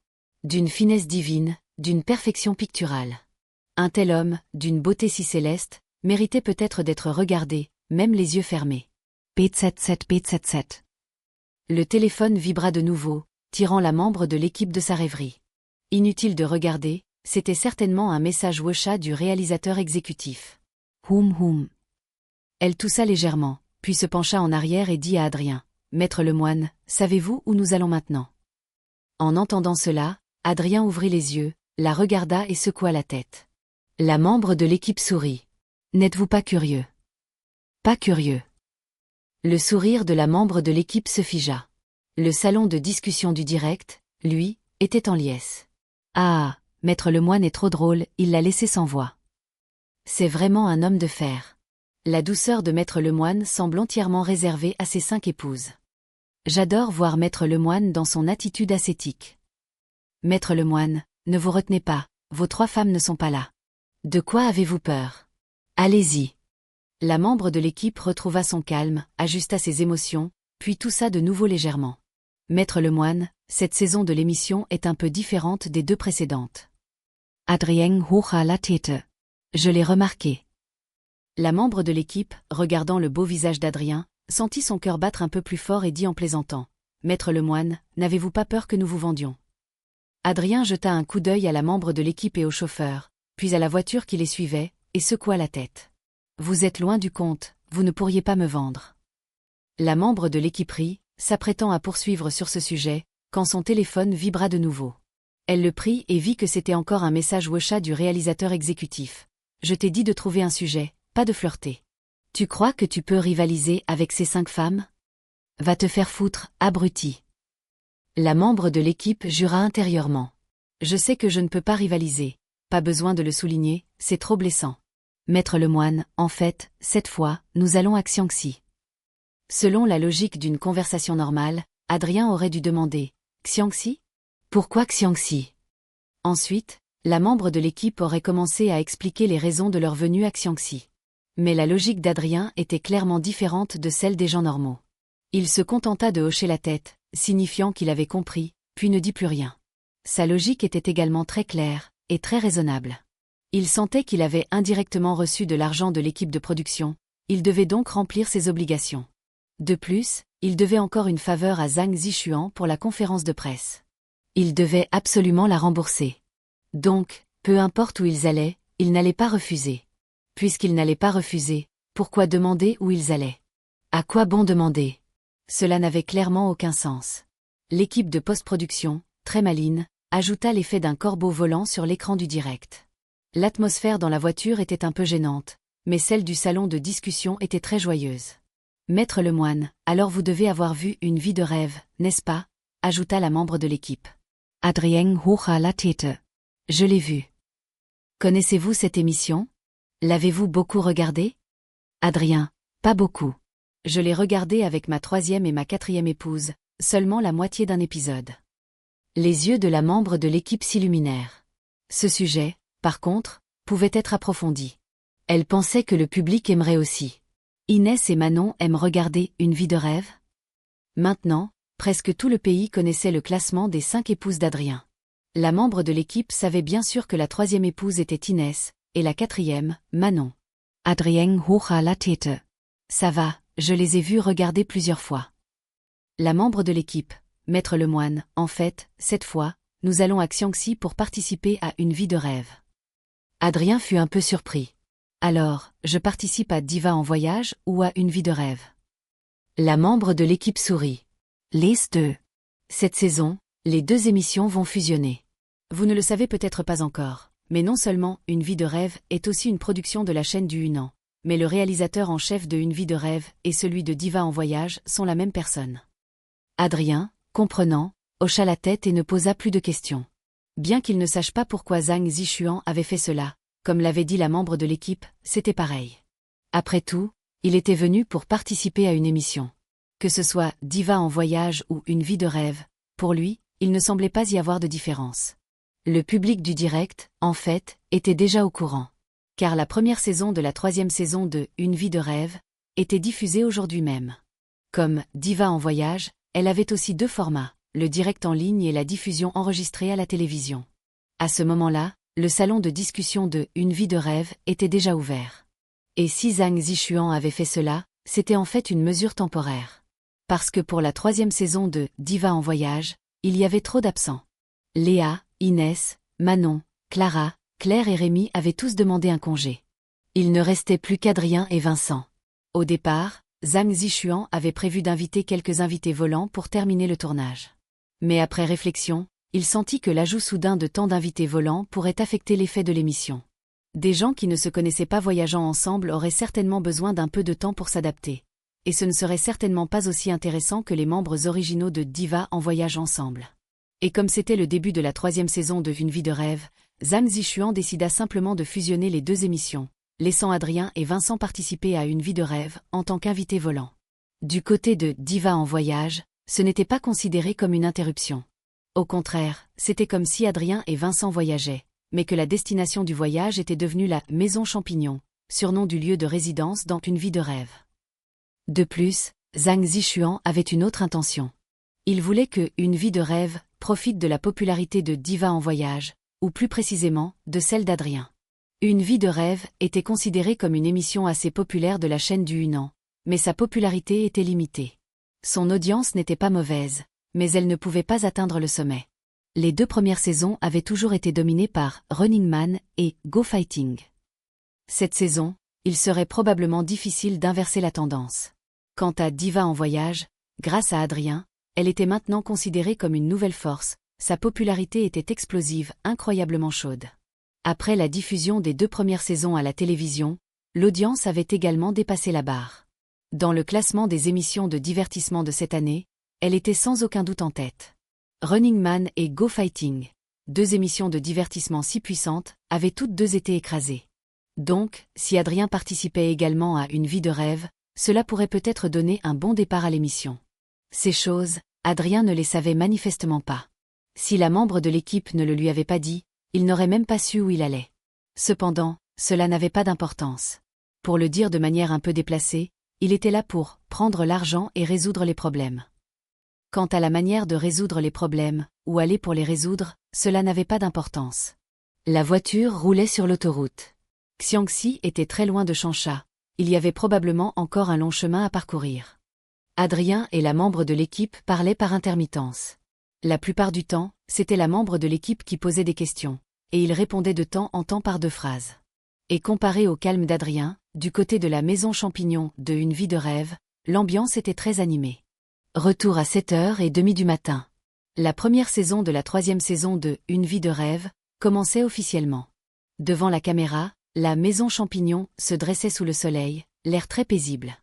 D'une finesse divine, d'une perfection picturale. Un tel homme, d'une beauté si céleste, méritait peut-être d'être regardé, même les yeux fermés. BZZ BZZ. Le téléphone vibra de nouveau, tirant la membre de l'équipe de sa rêverie. Inutile de regarder, c'était certainement un message WhatsApp du réalisateur exécutif. Hum. Elle toussa légèrement, puis se pencha en arrière et dit à Adrien, « Maître Lemoine, savez-vous où nous allons maintenant ?» En entendant cela, Adrien ouvrit les yeux, la regarda et secoua la tête. La membre de l'équipe sourit. « N'êtes-vous pas curieux ?»« Pas curieux. » Le sourire de la membre de l'équipe se figea. Le salon de discussion du direct, lui, était en liesse. Ah, Maître Lemoine est trop drôle, il l'a laissé sans voix. C'est vraiment un homme de fer. La douceur de Maître Lemoine semble entièrement réservée à ses 5 épouses. J'adore voir Maître Lemoine dans son attitude ascétique. Maître Lemoine, ne vous retenez pas, vos 3 femmes ne sont pas là. De quoi avez-vous peur? Allez-y. La membre de l'équipe retrouva son calme, ajusta ses émotions, puis toussa de nouveau légèrement. Maître Lemoine, cette saison de l'émission est un peu différente des 2 précédentes. Adrien hocha la tête. Je l'ai remarqué. La membre de l'équipe, regardant le beau visage d'Adrien, sentit son cœur battre un peu plus fort et dit en plaisantant. « Maître Lemoine, n'avez-vous pas peur que nous vous vendions ?» Adrien jeta un coup d'œil à la membre de l'équipe et au chauffeur, puis à la voiture qui les suivait, et secoua la tête. « Vous êtes loin du compte, vous ne pourriez pas me vendre. » La membre de l'équipe rit, s'apprêtant à poursuivre sur ce sujet, quand son téléphone vibra de nouveau. Elle le prit et vit que c'était encore un message WhatsApp du réalisateur exécutif. « Je t'ai dit de trouver un sujet, pas de flirter. Tu crois que tu peux rivaliser avec ces 5 femmes? Va te faire foutre, abruti. » La membre de l'équipe jura intérieurement. « Je sais que je ne peux pas rivaliser, pas besoin de le souligner, c'est trop blessant. Maître Lemoine, en fait, cette fois, nous allons à Xiangxi. » Selon la logique d'une conversation normale, Adrien aurait dû demander « Xiangxi ? Pourquoi Xiangxi ?» Ensuite, la membre de l'équipe aurait commencé à expliquer les raisons de leur venue à Xiangxi. Mais la logique d'Adrien était clairement différente de celle des gens normaux. Il se contenta de hocher la tête, signifiant qu'il avait compris, puis ne dit plus rien. Sa logique était également très claire, et très raisonnable. Il sentait qu'il avait indirectement reçu de l'argent de l'équipe de production, il devait donc remplir ses obligations. De plus, il devait encore une faveur à Zhang Zishuan pour la conférence de presse. Il devait absolument la rembourser. Donc, peu importe où ils allaient, ils n'allaient pas refuser. Puisqu'ils n'allaient pas refuser, pourquoi demander où ils allaient? À quoi bon demander? Cela n'avait clairement aucun sens. L'équipe de post-production, très maligne, ajouta l'effet d'un corbeau volant sur l'écran du direct. L'atmosphère dans la voiture était un peu gênante, mais celle du salon de discussion était très joyeuse. Maître Lemoine, alors vous devez avoir vu Une vie de rêve, n'est-ce pas? Ajouta la membre de l'équipe. Adrien hocha la tête. Je l'ai vue. Connaissez-vous cette émission? L'avez-vous beaucoup regardée? Adrien, pas beaucoup. Je l'ai regardée avec ma 3e et ma 4e épouse, seulement la moitié d'un épisode. Les yeux de la membre de l'équipe s'illuminèrent. Ce sujet, par contre, pouvait être approfondi. Elle pensait que le public aimerait aussi. Inès et Manon aiment regarder Une vie de rêve? Maintenant, presque tout le pays connaissait le classement des 5 épouses d'Adrien. La membre de l'équipe savait bien sûr que la 3e épouse était Inès, et la 4e, Manon. Adrien hocha la tête. Ça va, je les ai vus regarder plusieurs fois. La membre de l'équipe, Maître Lemoine, en fait, cette fois, nous allons à Xiangxi pour participer à Une vie de rêve. Adrien fut un peu surpris. Alors, je participe à Diva en voyage ou à Une vie de rêve? La membre de l'équipe sourit. Les deux. Cette saison, les deux émissions vont fusionner. Vous ne le savez peut-être pas encore, mais non seulement Une vie de rêve est aussi une production de la chaîne du Hunan, mais le réalisateur en chef de Une vie de rêve et celui de Diva en voyage sont la même personne. Adrien, comprenant, hocha la tête et ne posa plus de questions. Bien qu'il ne sache pas pourquoi Zhang Zishuan avait fait cela, comme l'avait dit la membre de l'équipe, c'était pareil. Après tout, il était venu pour participer à une émission. Que ce soit Diva en voyage ou Une vie de rêve, pour lui, il ne semblait pas y avoir de différence. Le public du direct, en fait, était déjà au courant. Car la première saison de la 3e saison de Une vie de rêve était diffusée aujourd'hui même. Comme Diva en voyage, elle avait aussi 2 formats, le direct en ligne et la diffusion enregistrée à la télévision. À ce moment-là, le salon de discussion de Une vie de rêve était déjà ouvert. Et si Zhang Zishuan avait fait cela, c'était en fait une mesure temporaire. Parce que pour la 3e saison de Diva en voyage, il y avait trop d'absents. Léa, Inès, Manon, Clara, Claire et Rémi avaient tous demandé un congé. Il ne restait plus qu'Adrien et Vincent. Au départ, Zhang Zishuan avait prévu d'inviter quelques invités volants pour terminer le tournage. Mais après réflexion, il sentit que l'ajout soudain de tant d'invités volants pourrait affecter l'effet de l'émission. Des gens qui ne se connaissaient pas voyageant ensemble auraient certainement besoin d'un peu de temps pour s'adapter. Et ce ne serait certainement pas aussi intéressant que les membres originaux de Diva en voyage ensemble. Et comme c'était le début de la 3e saison de Une vie de rêve, Zhang Zishuan décida simplement de fusionner les 2 émissions, laissant Adrien et Vincent participer à Une vie de rêve en tant qu'invités volants. Du côté de Diva en voyage, ce n'était pas considéré comme une interruption. Au contraire, c'était comme si Adrien et Vincent voyageaient, mais que la destination du voyage était devenue la Maison Champignon, surnom du lieu de résidence dans Une vie de rêve. De plus, Zhang Zishuan avait une autre intention. Il voulait que Une vie de rêve profite de la popularité de Diva en voyage, ou plus précisément, de celle d'Adrien. Une vie de rêve était considérée comme une émission assez populaire de la chaîne du Hunan, mais sa popularité était limitée. Son audience n'était pas mauvaise, mais elle ne pouvait pas atteindre le sommet. Les 2 premières saisons avaient toujours été dominées par Running Man et Go Fighting. Cette saison, il serait probablement difficile d'inverser la tendance. Quant à Diva en voyage, grâce à Adrien, elle était maintenant considérée comme une nouvelle force, sa popularité était explosive, incroyablement chaude. Après la diffusion des 2 premières saisons à la télévision, l'audience avait également dépassé la barre. Dans le classement des émissions de divertissement de cette année, elle était sans aucun doute en tête. Running Man et Go Fighting, 2 émissions de divertissement si puissantes, avaient toutes 2 été écrasées. Donc, si Adrien participait également à Une vie de rêve, cela pourrait peut-être donner un bon départ à l'émission. Ces choses, Adrien ne les savait manifestement pas. Si la membre de l'équipe ne le lui avait pas dit, il n'aurait même pas su où il allait. Cependant, cela n'avait pas d'importance. Pour le dire de manière un peu déplacée, il était là pour prendre l'argent et résoudre les problèmes. Quant à la manière de résoudre les problèmes, ou aller pour les résoudre, cela n'avait pas d'importance. La voiture roulait sur l'autoroute. Xiangxi était très loin de Changsha. Il y avait probablement encore un long chemin à parcourir. Adrien et la membre de l'équipe parlaient par intermittence. La plupart du temps, c'était la membre de l'équipe qui posait des questions, et il répondait de temps en temps par 2 phrases. Et comparé au calme d'Adrien, du côté de la Maison Champignon de Une vie de rêve, l'ambiance était très animée. Retour à 7h30 du matin. La première saison de la 3e saison de Une vie de rêve commençait officiellement. Devant la caméra, la Maison Champignon se dressait sous le soleil, l'air très paisible.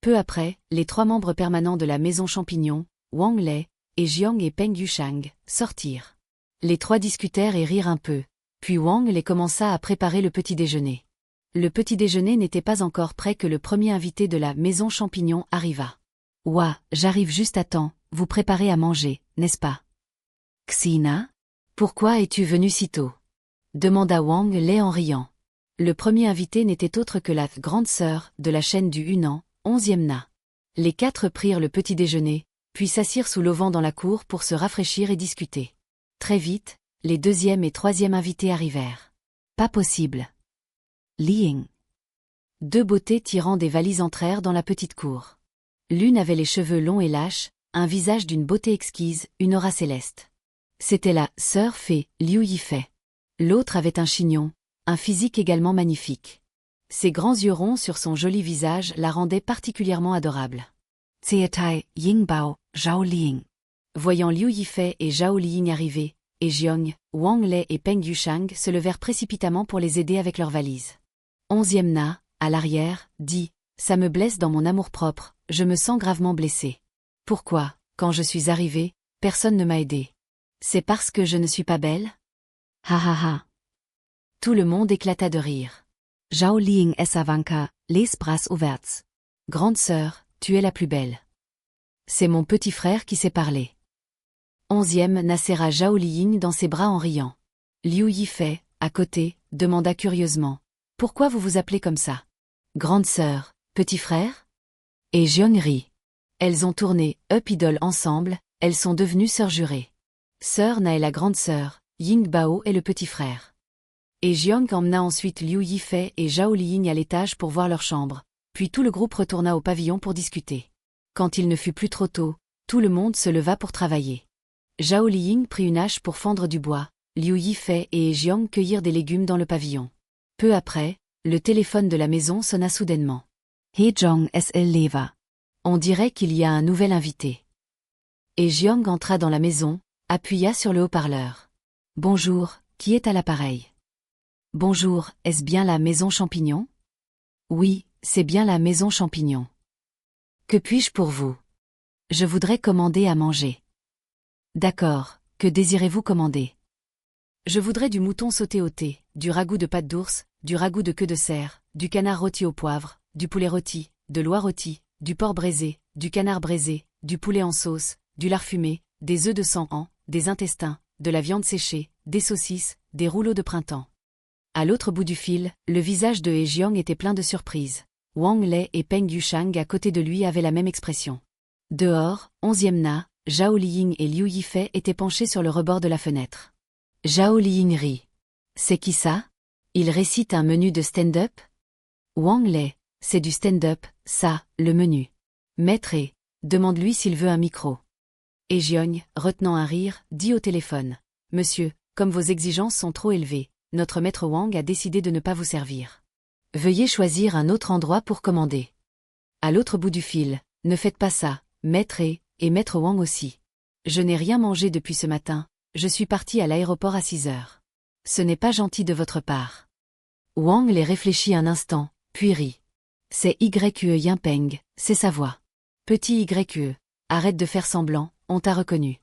Peu après, les 3 membres permanents de la Maison Champignon, Wang Lei, et Jiang et Peng Yushang, sortirent. Les 3 discutèrent et rirent un peu, puis Wang Lei commença à préparer le petit déjeuner. Le petit déjeuner n'était pas encore prêt que le premier invité de la Maison Champignon arriva. « Ouah, j'arrive juste à temps, vous préparez à manger, n'est-ce pas ?»« Xina, pourquoi es-tu venue si tôt ?» demanda Wang Lei en riant. Le premier invité n'était autre que la grande sœur de la chaîne du Hunan, 11e Na. Les 4 prirent le petit déjeuner, puis s'assirent sous l'auvent dans la cour pour se rafraîchir et discuter. Très vite, les 2e et 3e invités arrivèrent. Pas possible. Liing. 2 beautés tirant des valises entrèrent dans la petite cour. L'une avait les cheveux longs et lâches, un visage d'une beauté exquise, une aura céleste. C'était la sœur fée, Liu Yifei. L'autre avait un chignon, un physique également magnifique. Ses grands yeux ronds sur son joli visage la rendaient particulièrement adorable. Zietai, Yingbao, Zhao Ling. Voyant Liu Yifei et Zhao Liying arriver, et Jiang, Wang Lei et Peng Yushang se levèrent précipitamment pour les aider avec leurs valises. 11e Na, à l'arrière, dit « Ça me blesse dans mon amour-propre, je me sens gravement blessé. Pourquoi, quand je suis arrivé, personne ne m'a aidé? C'est parce que je ne suis pas belle ?» Ha ha ha. Tout le monde éclata de rire. Zhao Ling Esavanka, les bras ouverts. Grande sœur, tu es la plus belle. C'est mon petit frère qui s'est parlé. 11e Na serra Zhao Liying dans ses bras en riant. Liu Yifei, à côté, demanda curieusement. Pourquoi vous vous appelez comme ça? Grande sœur, petit frère? Et Jiang rit. Elles ont tourné Up Idol ensemble, elles sont devenues sœurs jurées. Sœur Na est la grande sœur, Ying Bao est le petit frère. Et Jiang emmena ensuite Liu Yifei et Zhao Liying à l'étage pour voir leur chambre, puis tout le groupe retourna au pavillon pour discuter. Quand il ne fut plus trop tôt, tout le monde se leva pour travailler. Zhao Liying prit une hache pour fendre du bois, Liu Yifei et Jiang cueillirent des légumes dans le pavillon. Peu après, le téléphone de la maison sonna soudainement. Hejong SL Leva. On dirait qu'il y a un nouvel invité. Et Jiang entra dans la maison, appuya sur le haut-parleur. Bonjour, qui est à l'appareil? Bonjour, est-ce bien la maison Champignon? Oui, c'est bien la maison Champignon. Que puis-je pour vous? Je voudrais commander à manger. D'accord, que désirez-vous commander? Je voudrais du mouton sauté au thé, du ragoût de pâte d'ours, du ragoût de queue de cerf, du canard rôti au poivre, du poulet rôti, de l'oie rôti, du porc braisé, du canard braisé, du poulet en sauce, du lard fumé, des œufs de sang, des intestins, de la viande séchée, des saucisses, des rouleaux de printemps. À l'autre bout du fil, le visage de He Jiang était plein de surprise. Wang Lei et Peng Yushang à côté de lui avaient la même expression. Dehors, 11e Na, Zhao Liying et Liu Yifei étaient penchés sur le rebord de la fenêtre. Zhao Liying rit. C'est qui ça? Il récite un menu de stand-up? Wang Lei, c'est du stand-up, ça, le menu. Maître et, demande-lui s'il veut un micro. Et Jiang, retenant un rire, dit au téléphone. Monsieur, comme vos exigences sont trop élevées, notre maître Wang a décidé de ne pas vous servir. Veuillez choisir un autre endroit pour commander. À l'autre bout du fil, ne faites pas ça, maître et maître Wang aussi. Je n'ai rien mangé depuis ce matin, je suis parti à l'aéroport à 6 heures. Ce n'est pas gentil de votre part. Wang les réfléchit un instant, puis rit. C'est YQE Yimpeng, c'est sa voix. Petit YQE, arrête de faire semblant, on t'a reconnu.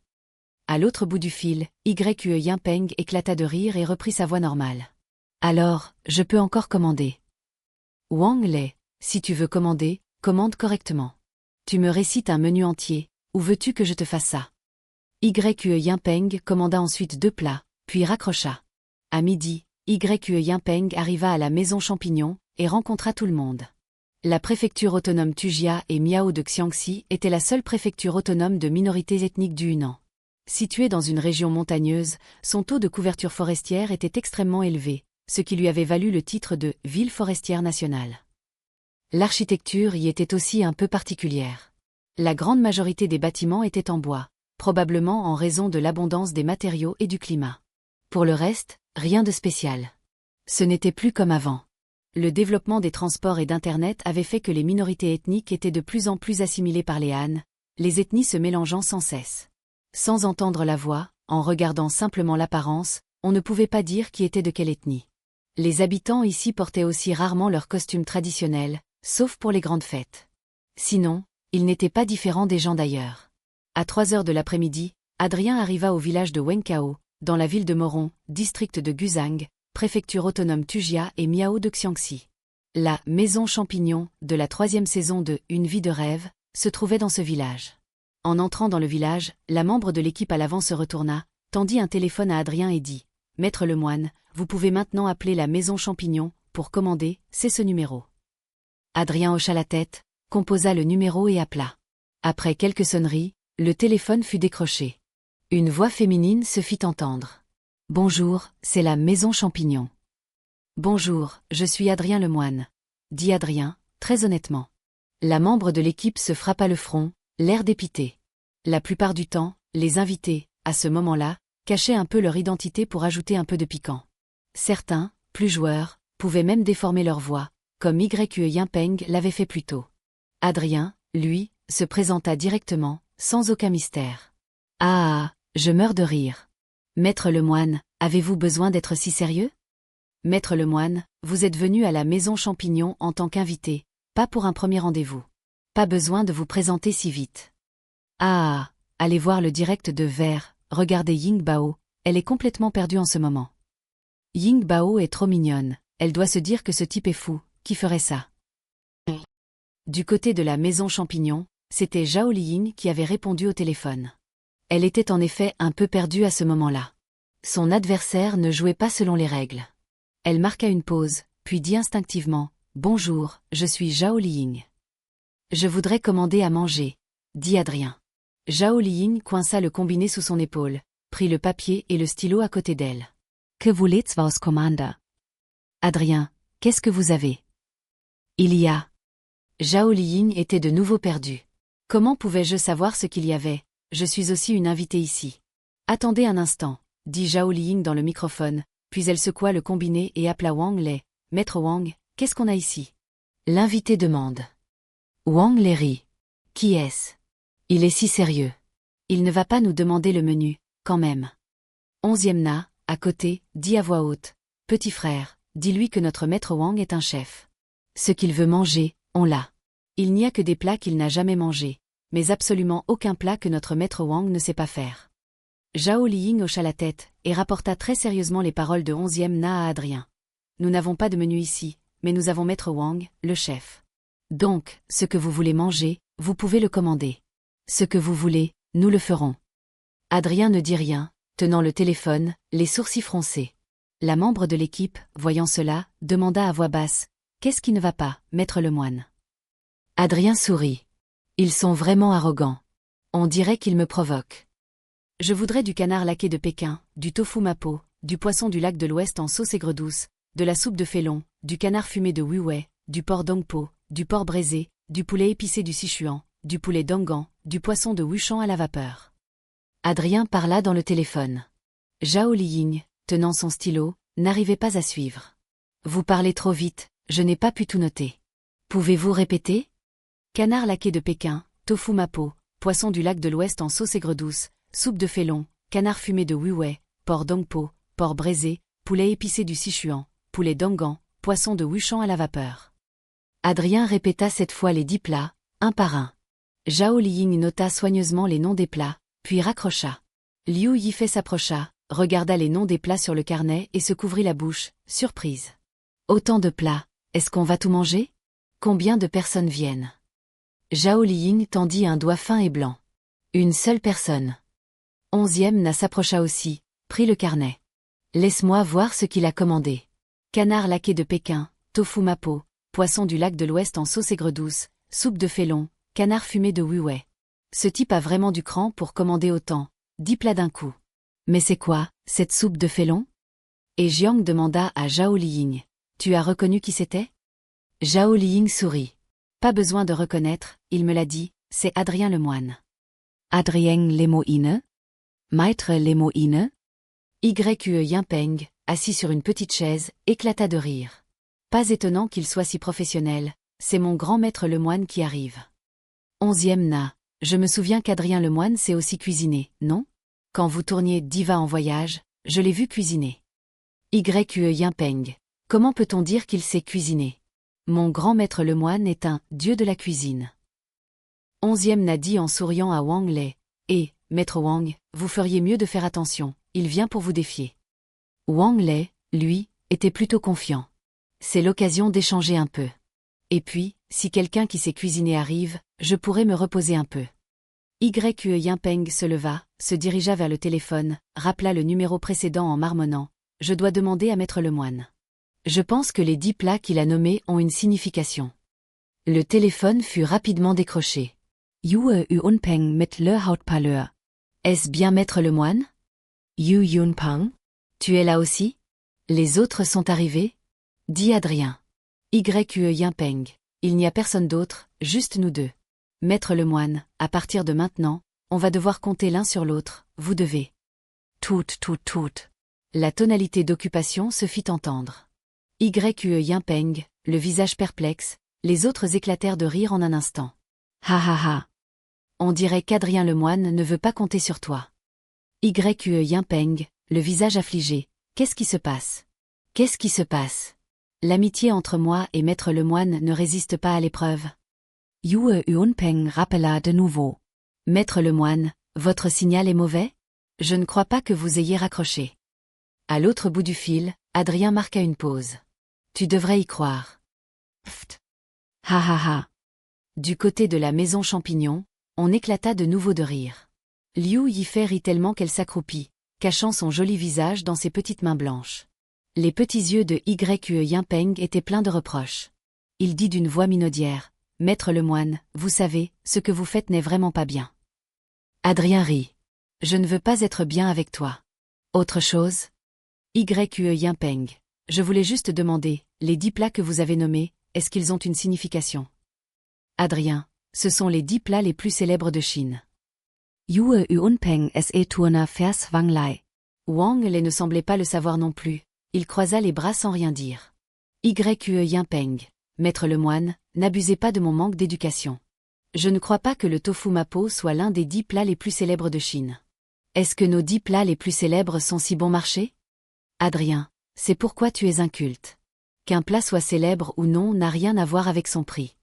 À l'autre bout du fil, YQE Yimpeng éclata de rire et reprit sa voix normale. Alors, je peux encore commander. Wang Lei, si tu veux commander, commande correctement. Tu me récites un menu entier, ou veux-tu que je te fasse ça? YQE Yimpeng commanda ensuite 2 plats, puis raccrocha. À midi, YQE Yimpeng arriva à la maison Champignon, et rencontra tout le monde. La préfecture autonome Tujia et Miao de Xiangxi était la seule préfecture autonome de minorités ethniques du Hunan. Située dans une région montagneuse, son taux de couverture forestière était extrêmement élevé, ce qui lui avait valu le titre de « ville forestière nationale ». L'architecture y était aussi un peu particulière. La grande majorité des bâtiments étaient en bois, probablement en raison de l'abondance des matériaux et du climat. Pour le reste, rien de spécial. Ce n'était plus comme avant. Le développement des transports et d'Internet avait fait que les minorités ethniques étaient de plus en plus assimilées par les Han, les ethnies se mélangeant sans cesse. Sans entendre la voix, en regardant simplement l'apparence, on ne pouvait pas dire qui était de quelle ethnie. Les habitants ici portaient aussi rarement leurs costumes traditionnels, sauf pour les grandes fêtes. Sinon, ils n'étaient pas différents des gens d'ailleurs. À 3 heures de l'après-midi, Adrien arriva au village de Wenkao, dans la ville de Moron, district de Guzhang, préfecture autonome Tujia et Miao de Xiangxi. La « maison Champignon » de la 3e saison de « Une vie de rêve » se trouvait dans ce village. En entrant dans le village, la membre de l'équipe à l'avant se retourna, tendit un téléphone à Adrien et dit « Maître Lemoine, vous pouvez maintenant appeler la maison Champignon, pour commander, c'est ce numéro. » Adrien hocha la tête, composa le numéro et appela. Après quelques sonneries, le téléphone fut décroché. Une voix féminine se fit entendre. « Bonjour, c'est la maison Champignon. »« Bonjour, je suis Adrien Lemoine. » dit Adrien, très honnêtement. La membre de l'équipe se frappa le front, l'air dépité. La plupart du temps, les invités, à ce moment-là, cachaient un peu leur identité pour ajouter un peu de piquant. Certains, plus joueurs, pouvaient même déformer leur voix, comme Yue Yimpeng l'avait fait plus tôt. Adrien, lui, se présenta directement, sans aucun mystère. « Ah, je meurs de rire. Maître Lemoine, avez-vous besoin d'être si sérieux ? Maître Lemoine, vous êtes venu à la Maison Champignon en tant qu'invité, pas pour un premier rendez-vous. Pas besoin de vous présenter si vite. Ah, allez voir le direct de Vert, regardez Ying Bao, elle est complètement perdue en ce moment. Ying Bao est trop mignonne, elle doit se dire que ce type est fou, qui ferait ça ? Du côté de la Maison Champignon, c'était Zhao Liying qui avait répondu au téléphone. Elle était en effet un peu perdue à ce moment-là. Son adversaire ne jouait pas selon les règles. Elle marqua une pause, puis dit instinctivement « Bonjour, je suis Zhao Liying. »« Je voudrais commander à manger, » dit Adrien. Zhao Liying coinça le combiné sous son épaule, prit le papier et le stylo à côté d'elle. « Que voulez-vous aus Commander ? » Adrien, qu'est-ce que vous avez ? Il y a. Zhao Liying était de nouveau perdu. Comment pouvais-je savoir ce qu'il y avait ? Je suis aussi une invitée ici. Attendez un instant, dit Zhao Liying dans le microphone, puis elle secoua le combiné et appela Wang Lei. Maître Wang, qu'est-ce qu'on a ici ? L'invité demande. Wang Lei rit. Qui est-ce ? Il est si sérieux. Il ne va pas nous demander le menu, quand même. 11e Na, à côté, dit à voix haute. Petit frère, dis-lui que notre maître Wang est un chef. Ce qu'il veut manger, on l'a. Il n'y a que des plats qu'il n'a jamais mangés, mais absolument aucun plat que notre maître Wang ne sait pas faire. Zhao Liying hocha la tête, et rapporta très sérieusement les paroles de 11e Na à Adrien. Nous n'avons pas de menu ici, mais nous avons maître Wang, le chef. Donc, ce que vous voulez manger, vous pouvez le commander. Ce que vous voulez, nous le ferons. Adrien ne dit rien, tenant le téléphone, les sourcils froncés. La membre de l'équipe, voyant cela, demanda à voix basse. Qu'est-ce qui ne va pas, maître Lemoine ? Adrien sourit. Ils sont vraiment arrogants. On dirait qu'ils me provoquent. Je voudrais du canard laqué de Pékin, du tofu mapo, du poisson du lac de l'Ouest en sauce aigre douce, de la soupe de félon, du canard fumé de Wuwei, du porc dongpo, du porc braisé, du poulet épicé du Sichuan, du poulet dongan, du poisson de Wuchan à la vapeur. Adrien parla dans le téléphone. Zhao Liying, tenant son stylo, n'arrivait pas à suivre. Vous parlez trop vite, je n'ai pas pu tout noter. Pouvez-vous répéter ? Canard laqué de Pékin, tofu mapo, poisson du lac de l'Ouest en sauce aigre douce, soupe de félon, canard fumé de Wuwei, porc dongpo, porc braisé, poulet épicé du Sichuan, poulet dongan, poisson de Wuchan à la vapeur. Adrien répéta cette fois les 10 plats, un par un. Zhao Liying nota soigneusement les noms des plats, puis raccrocha. Liu Yifei s'approcha, regarda les noms des plats sur le carnet et se couvrit la bouche, surprise. Autant de plats, est-ce qu'on va tout manger ? Combien de personnes viennent ? Zhao Liying tendit un doigt fin et blanc. Une seule personne. 11e Na s'approcha aussi, prit le carnet. Laisse-moi voir ce qu'il a commandé. Canard laqué de Pékin, tofu mapo, poisson du lac de l'Ouest en sauce aigre douce, soupe de félon, canard fumé de Wuwei. Ce type a vraiment du cran pour commander autant, 10 plats d'un coup. Mais c'est quoi, cette soupe de félon ? Et Jiang demanda à Zhao Liying. Tu as reconnu qui c'était ? Zhao Liying sourit. Pas besoin de reconnaître, il me l'a dit, c'est Adrien Lemoine. Adrien Lemoine ? Maître Lemoine ? Yue Yimpeng, assis sur une petite chaise, éclata de rire. Pas étonnant qu'il soit si professionnel, c'est mon grand maître Lemoine qui arrive. 11e Na, je me souviens qu'Adrien Lemoine sait aussi cuisiner, non ? Quand vous tourniez Diva en voyage, je l'ai vu cuisiner. Yue Yimpeng, comment peut-on dire qu'il sait cuisiner ? Mon grand maître Lemoine est un dieu de la cuisine. 11e Na dit en souriant à Wang Lei. Et, maître Wang, vous feriez mieux de faire attention, il vient pour vous défier. Wang Lei, lui, était plutôt confiant. C'est l'occasion d'échanger un peu. Et puis, si quelqu'un qui sait cuisiner arrive, je pourrais me reposer un peu. Yue Yimpeng se leva, se dirigea vers le téléphone, rappela le numéro précédent en marmonnant. Je dois demander à maître Lemoine. Je pense que les 10 plats qu'il a nommés ont une signification. Le téléphone fut rapidement décroché. Yue Yunpeng mit le Hautparleur. Est-ce bien maître Lemoine ? Yu Yunpeng ? Tu es là aussi ? Les autres sont arrivés ? Dit Adrien. Yue Yimpeng. Il n'y a personne d'autre, juste nous deux. Maître Lemoine, à partir de maintenant, on va devoir compter l'un sur l'autre, vous devez. Tout. La tonalité d'occupation se fit entendre. Yimpeng, le visage perplexe, les autres éclatèrent de rire en un instant. Ha ha ha. On dirait qu'Adrien Lemoine ne veut pas compter sur toi. Yimpeng, le visage affligé, qu'est-ce qui se passe? Qu'est-ce qui se passe? L'amitié entre moi et Maître Lemoine ne résiste pas à l'épreuve. Yue Unpeng rappela de nouveau. Maître Lemoine, votre signal est mauvais? Je ne crois pas que vous ayez raccroché. À l'autre bout du fil, Adrien marqua une pause. Tu devrais y croire. Pft. Ha ha ha. Du côté de la maison Champignon, on éclata de nouveau de rire. Liu Yifei rit tellement qu'elle s'accroupit, cachant son joli visage dans ses petites mains blanches. Les petits yeux de Yimpeng étaient pleins de reproches. Il dit d'une voix minaudière, « Maître Lemoine, vous savez, ce que vous faites n'est vraiment pas bien. » Adrien rit. « Je ne veux pas être bien avec toi. » Autre chose? Yimpeng. Je voulais juste demander, les 10 plats que vous avez nommés, est-ce qu'ils ont une signification? Adrien. Ce sont les 10 plats les plus célèbres de Chine. Yue Unpeng se tourna vers Wang Lai. Wang Lai ne semblait pas le savoir non plus. Il croisa les bras sans rien dire. Yimpeng. Maître Lemoine, n'abusez pas de mon manque d'éducation. Je ne crois pas que le tofu mapo soit l'un des 10 plats les plus célèbres de Chine. Est-ce que nos 10 plats les plus célèbres sont si bon marché? Adrien. C'est pourquoi tu es inculte. Qu'un plat soit célèbre ou non n'a rien à voir avec son prix.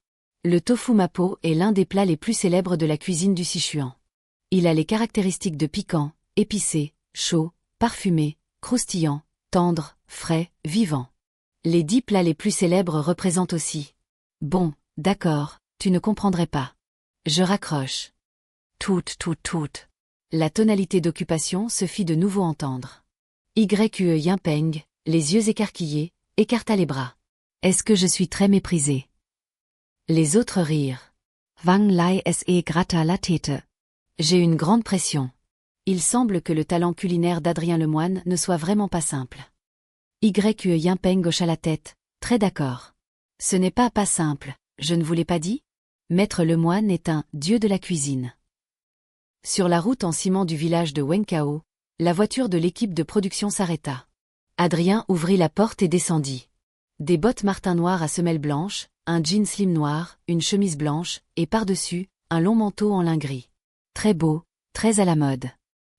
Le tofu mapo est l'un des plats les plus célèbres de la cuisine du Sichuan. Il a les caractéristiques de piquant, épicé, chaud, parfumé, croustillant, tendre, frais, vivant. Les 10 plats les plus célèbres représentent aussi. Bon, d'accord, tu ne comprendrais pas. Je raccroche. Tout. La tonalité d'occupation se fit de nouveau entendre. Yimpeng, les yeux écarquillés, écarta les bras. Est-ce que je suis très méprisé? Les autres rirent. Wang Lai se gratta la tête. J'ai une grande pression. Il semble que le talent culinaire d'Adrien Lemoine ne soit vraiment pas simple. Yimpeng hocha la tête, très d'accord. Ce n'est pas simple, je ne vous l'ai pas dit? Maître Lemoine est un dieu de la cuisine. Sur la route en ciment du village de Wenkao, la voiture de l'équipe de production s'arrêta. Adrien ouvrit la porte et descendit. Des bottes martin noires à semelles blanches, un jean slim noir, une chemise blanche, et par-dessus, un long manteau en lin gris. Très beau, très à la mode.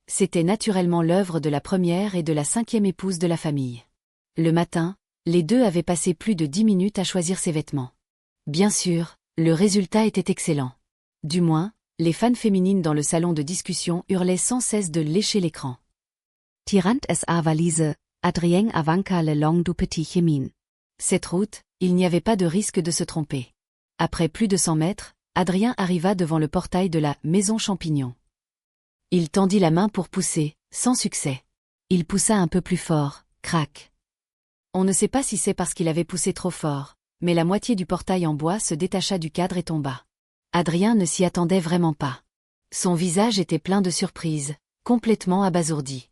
C'était naturellement l'œuvre de la première et de la 5e épouse de la famille. Le matin, les deux avaient passé plus de 10 minutes à choisir ses vêtements. Bien sûr, le résultat était excellent. Du moins, les fans féminines dans le salon de discussion hurlaient sans cesse de lécher l'écran. Tirant es avalise, Adrien avanca le long du petit chemin. Cette route, il n'y avait pas de risque de se tromper. Après plus de 100 mètres, Adrien arriva devant le portail de la maison Champignon. Il tendit la main pour pousser, sans succès. Il poussa un peu plus fort, crac. On ne sait pas si c'est parce qu'il avait poussé trop fort, mais la moitié du portail en bois se détacha du cadre et tomba. Adrien ne s'y attendait vraiment pas. Son visage était plein de surprise, complètement abasourdi.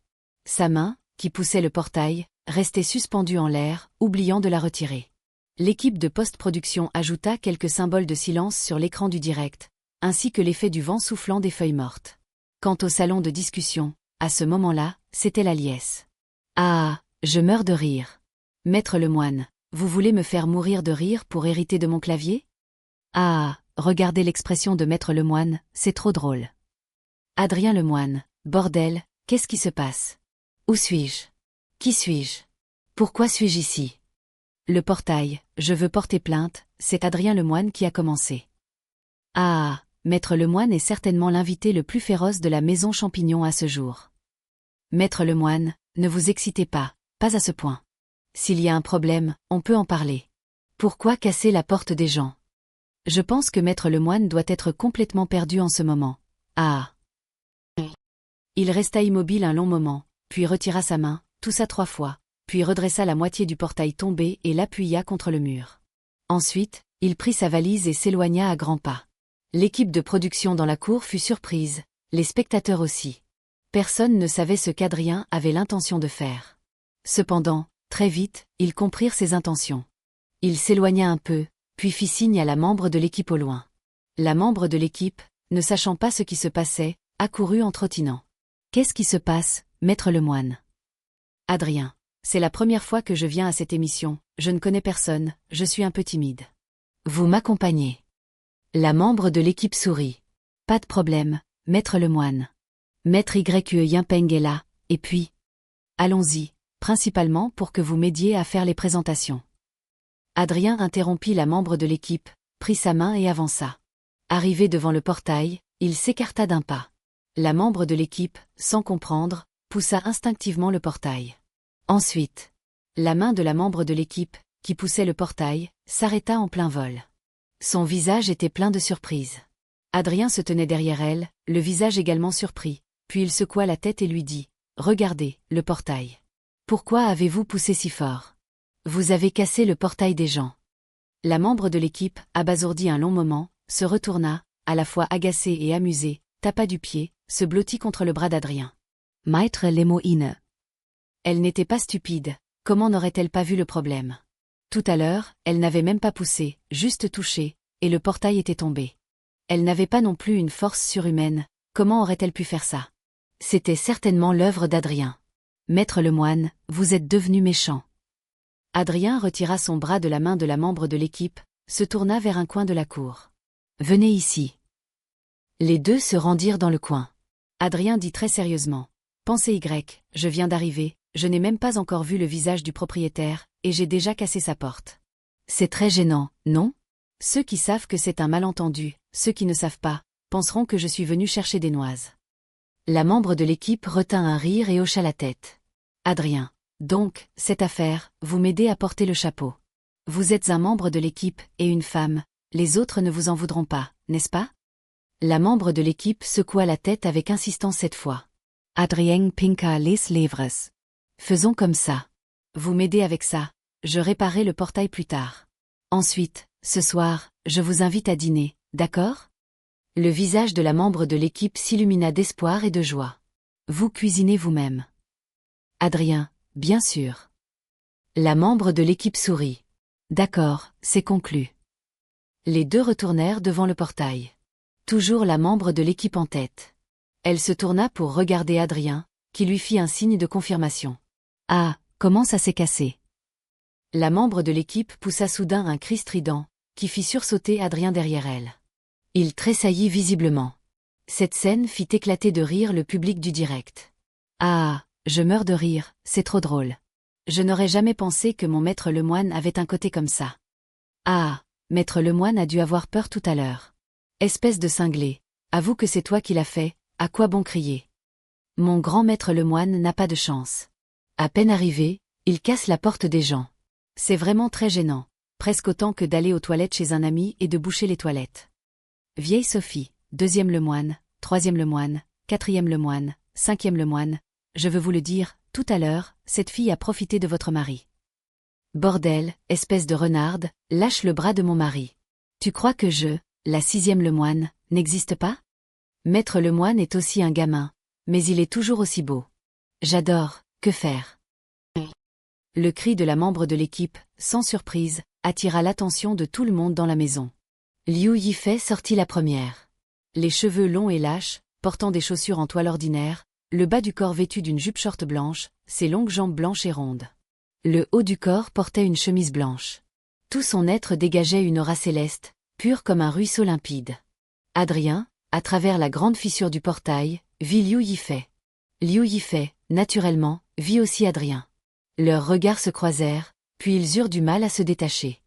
Sa main, qui poussait le portail, restait suspendue en l'air, oubliant de la retirer. L'équipe de post-production ajouta quelques symboles de silence sur l'écran du direct, ainsi que l'effet du vent soufflant des feuilles mortes. Quant au salon de discussion, à ce moment-là, c'était la liesse. Ah, je meurs de rire. Maître Lemoine, vous voulez me faire mourir de rire pour hériter de mon clavier? Ah, regardez l'expression de Maître Lemoine, c'est trop drôle. Adrien Lemoine, bordel, qu'est-ce qui se passe? Où suis-je? Qui suis-je? Pourquoi suis-je ici? Le portail, je veux porter plainte, c'est Adrien Lemoine qui a commencé. Ah, Maître Lemoine est certainement l'invité le plus féroce de la maison Champignon à ce jour. Maître Lemoine, ne vous excitez pas, pas à ce point. S'il y a un problème, on peut en parler. Pourquoi casser la porte des gens? Je pense que Maître Lemoine doit être complètement perdu en ce moment. Ah. Il resta immobile un long moment, puis retira sa main, toussa 3 fois, puis redressa la moitié du portail tombé et l'appuya contre le mur. Ensuite, il prit sa valise et s'éloigna à grands pas. L'équipe de production dans la cour fut surprise, les spectateurs aussi. Personne ne savait ce qu'Adrien avait l'intention de faire. Cependant, très vite, ils comprirent ses intentions. Il s'éloigna un peu, puis fit signe à la membre de l'équipe au loin. La membre de l'équipe, ne sachant pas ce qui se passait, accourut en trottinant. « Qu'est-ce qui se passe, Maître Lemoine ?» Adrien. C'est la première fois que je viens à cette émission, je ne connais personne, je suis un peu timide. Vous m'accompagnez. La membre de l'équipe sourit. Pas de problème, maître Lemoine. Maître Yue Yimpeng est là, et puis... Allons-y, principalement pour que vous m'aidiez à faire les présentations. Adrien interrompit la membre de l'équipe, prit sa main et avança. Arrivé devant le portail, il s'écarta d'un pas. La membre de l'équipe, sans comprendre, poussa instinctivement le portail. Ensuite, la main de la membre de l'équipe, qui poussait le portail, s'arrêta en plein vol. Son visage était plein de surprise. Adrien se tenait derrière elle, le visage également surpris, puis il secoua la tête et lui dit « Regardez, le portail. Pourquoi avez-vous poussé si fort? Vous avez cassé le portail des gens. » La membre de l'équipe, abasourdie un long moment, se retourna, à la fois agacée et amusée, tapa du pied, se blottit contre le bras d'Adrien. Maître Lemoine. Elle n'était pas stupide, comment n'aurait-elle pas vu le problème? Tout à l'heure, elle n'avait même pas poussé, juste touché, et le portail était tombé. Elle n'avait pas non plus une force surhumaine, comment aurait-elle pu faire ça? C'était certainement l'œuvre d'Adrien. Maître Lemoine, vous êtes devenu méchant. Adrien retira son bras de la main de la membre de l'équipe, se tourna vers un coin de la cour. Venez ici. Les deux se rendirent dans le coin. Adrien dit très sérieusement. Pensez Y, je viens d'arriver, je n'ai même pas encore vu le visage du propriétaire, et j'ai déjà cassé sa porte. C'est très gênant, non? Ceux qui savent que c'est un malentendu, ceux qui ne savent pas, penseront que je suis venu chercher des noises. La membre de l'équipe retint un rire et hocha la tête. Adrien. Donc, cette affaire, vous m'aidez à porter le chapeau. Vous êtes un membre de l'équipe, et une femme, les autres ne vous en voudront pas, n'est-ce pas? La membre de l'équipe secoua la tête avec insistance cette fois. Adrien pinka les lèvres. Faisons comme ça. Vous m'aidez avec ça, je réparerai le portail plus tard. Ensuite, ce soir, je vous invite à dîner, d'accord? Le visage de la membre de l'équipe s'illumina d'espoir et de joie. Vous cuisinez vous-même. Adrien, bien sûr. La membre de l'équipe sourit. D'accord, c'est conclu. Les deux retournèrent devant le portail. Toujours la membre de l'équipe en tête. Elle se tourna pour regarder Adrien, qui lui fit un signe de confirmation. Ah, comment ça s'est cassé? La membre de l'équipe poussa soudain un cri strident, qui fit sursauter Adrien derrière elle. Il tressaillit visiblement. Cette scène fit éclater de rire le public du direct. Ah, je meurs de rire, c'est trop drôle. Je n'aurais jamais pensé que mon maître Lemoine avait un côté comme ça. Ah, maître Lemoine a dû avoir peur tout à l'heure. Espèce de cinglé, avoue que c'est toi qui l'as fait, à quoi bon crier? Mon grand maître Lemoine n'a pas de chance. À peine arrivé, il casse la porte des gens. C'est vraiment très gênant, presque autant que d'aller aux toilettes chez un ami et de boucher les toilettes. Vieille Sophie, 2e Lemoine, 3e Lemoine, 4e Lemoine, 5e Lemoine, je veux vous le dire, tout à l'heure, cette fille a profité de votre mari. Bordel, espèce de renarde, lâche le bras de mon mari. Tu crois que je, la 6e Lemoine, n'existe pas? Maître Lemoine est aussi un gamin, mais il est toujours aussi beau. J'adore, que faire? Le cri de la membre de l'équipe, sans surprise, attira l'attention de tout le monde dans la maison. Liu Yifei sortit la première. Les cheveux longs et lâches, portant des chaussures en toile ordinaire, le bas du corps vêtu d'une jupe short blanche, ses longues jambes blanches et rondes. Le haut du corps portait une chemise blanche. Tout son être dégageait une aura céleste, pure comme un ruisseau limpide. Adrien, à travers la grande fissure du portail, vit Liu Yifei. Liu Yifei, naturellement, vit aussi Adrien. Leurs regards se croisèrent, puis ils eurent du mal à se détacher.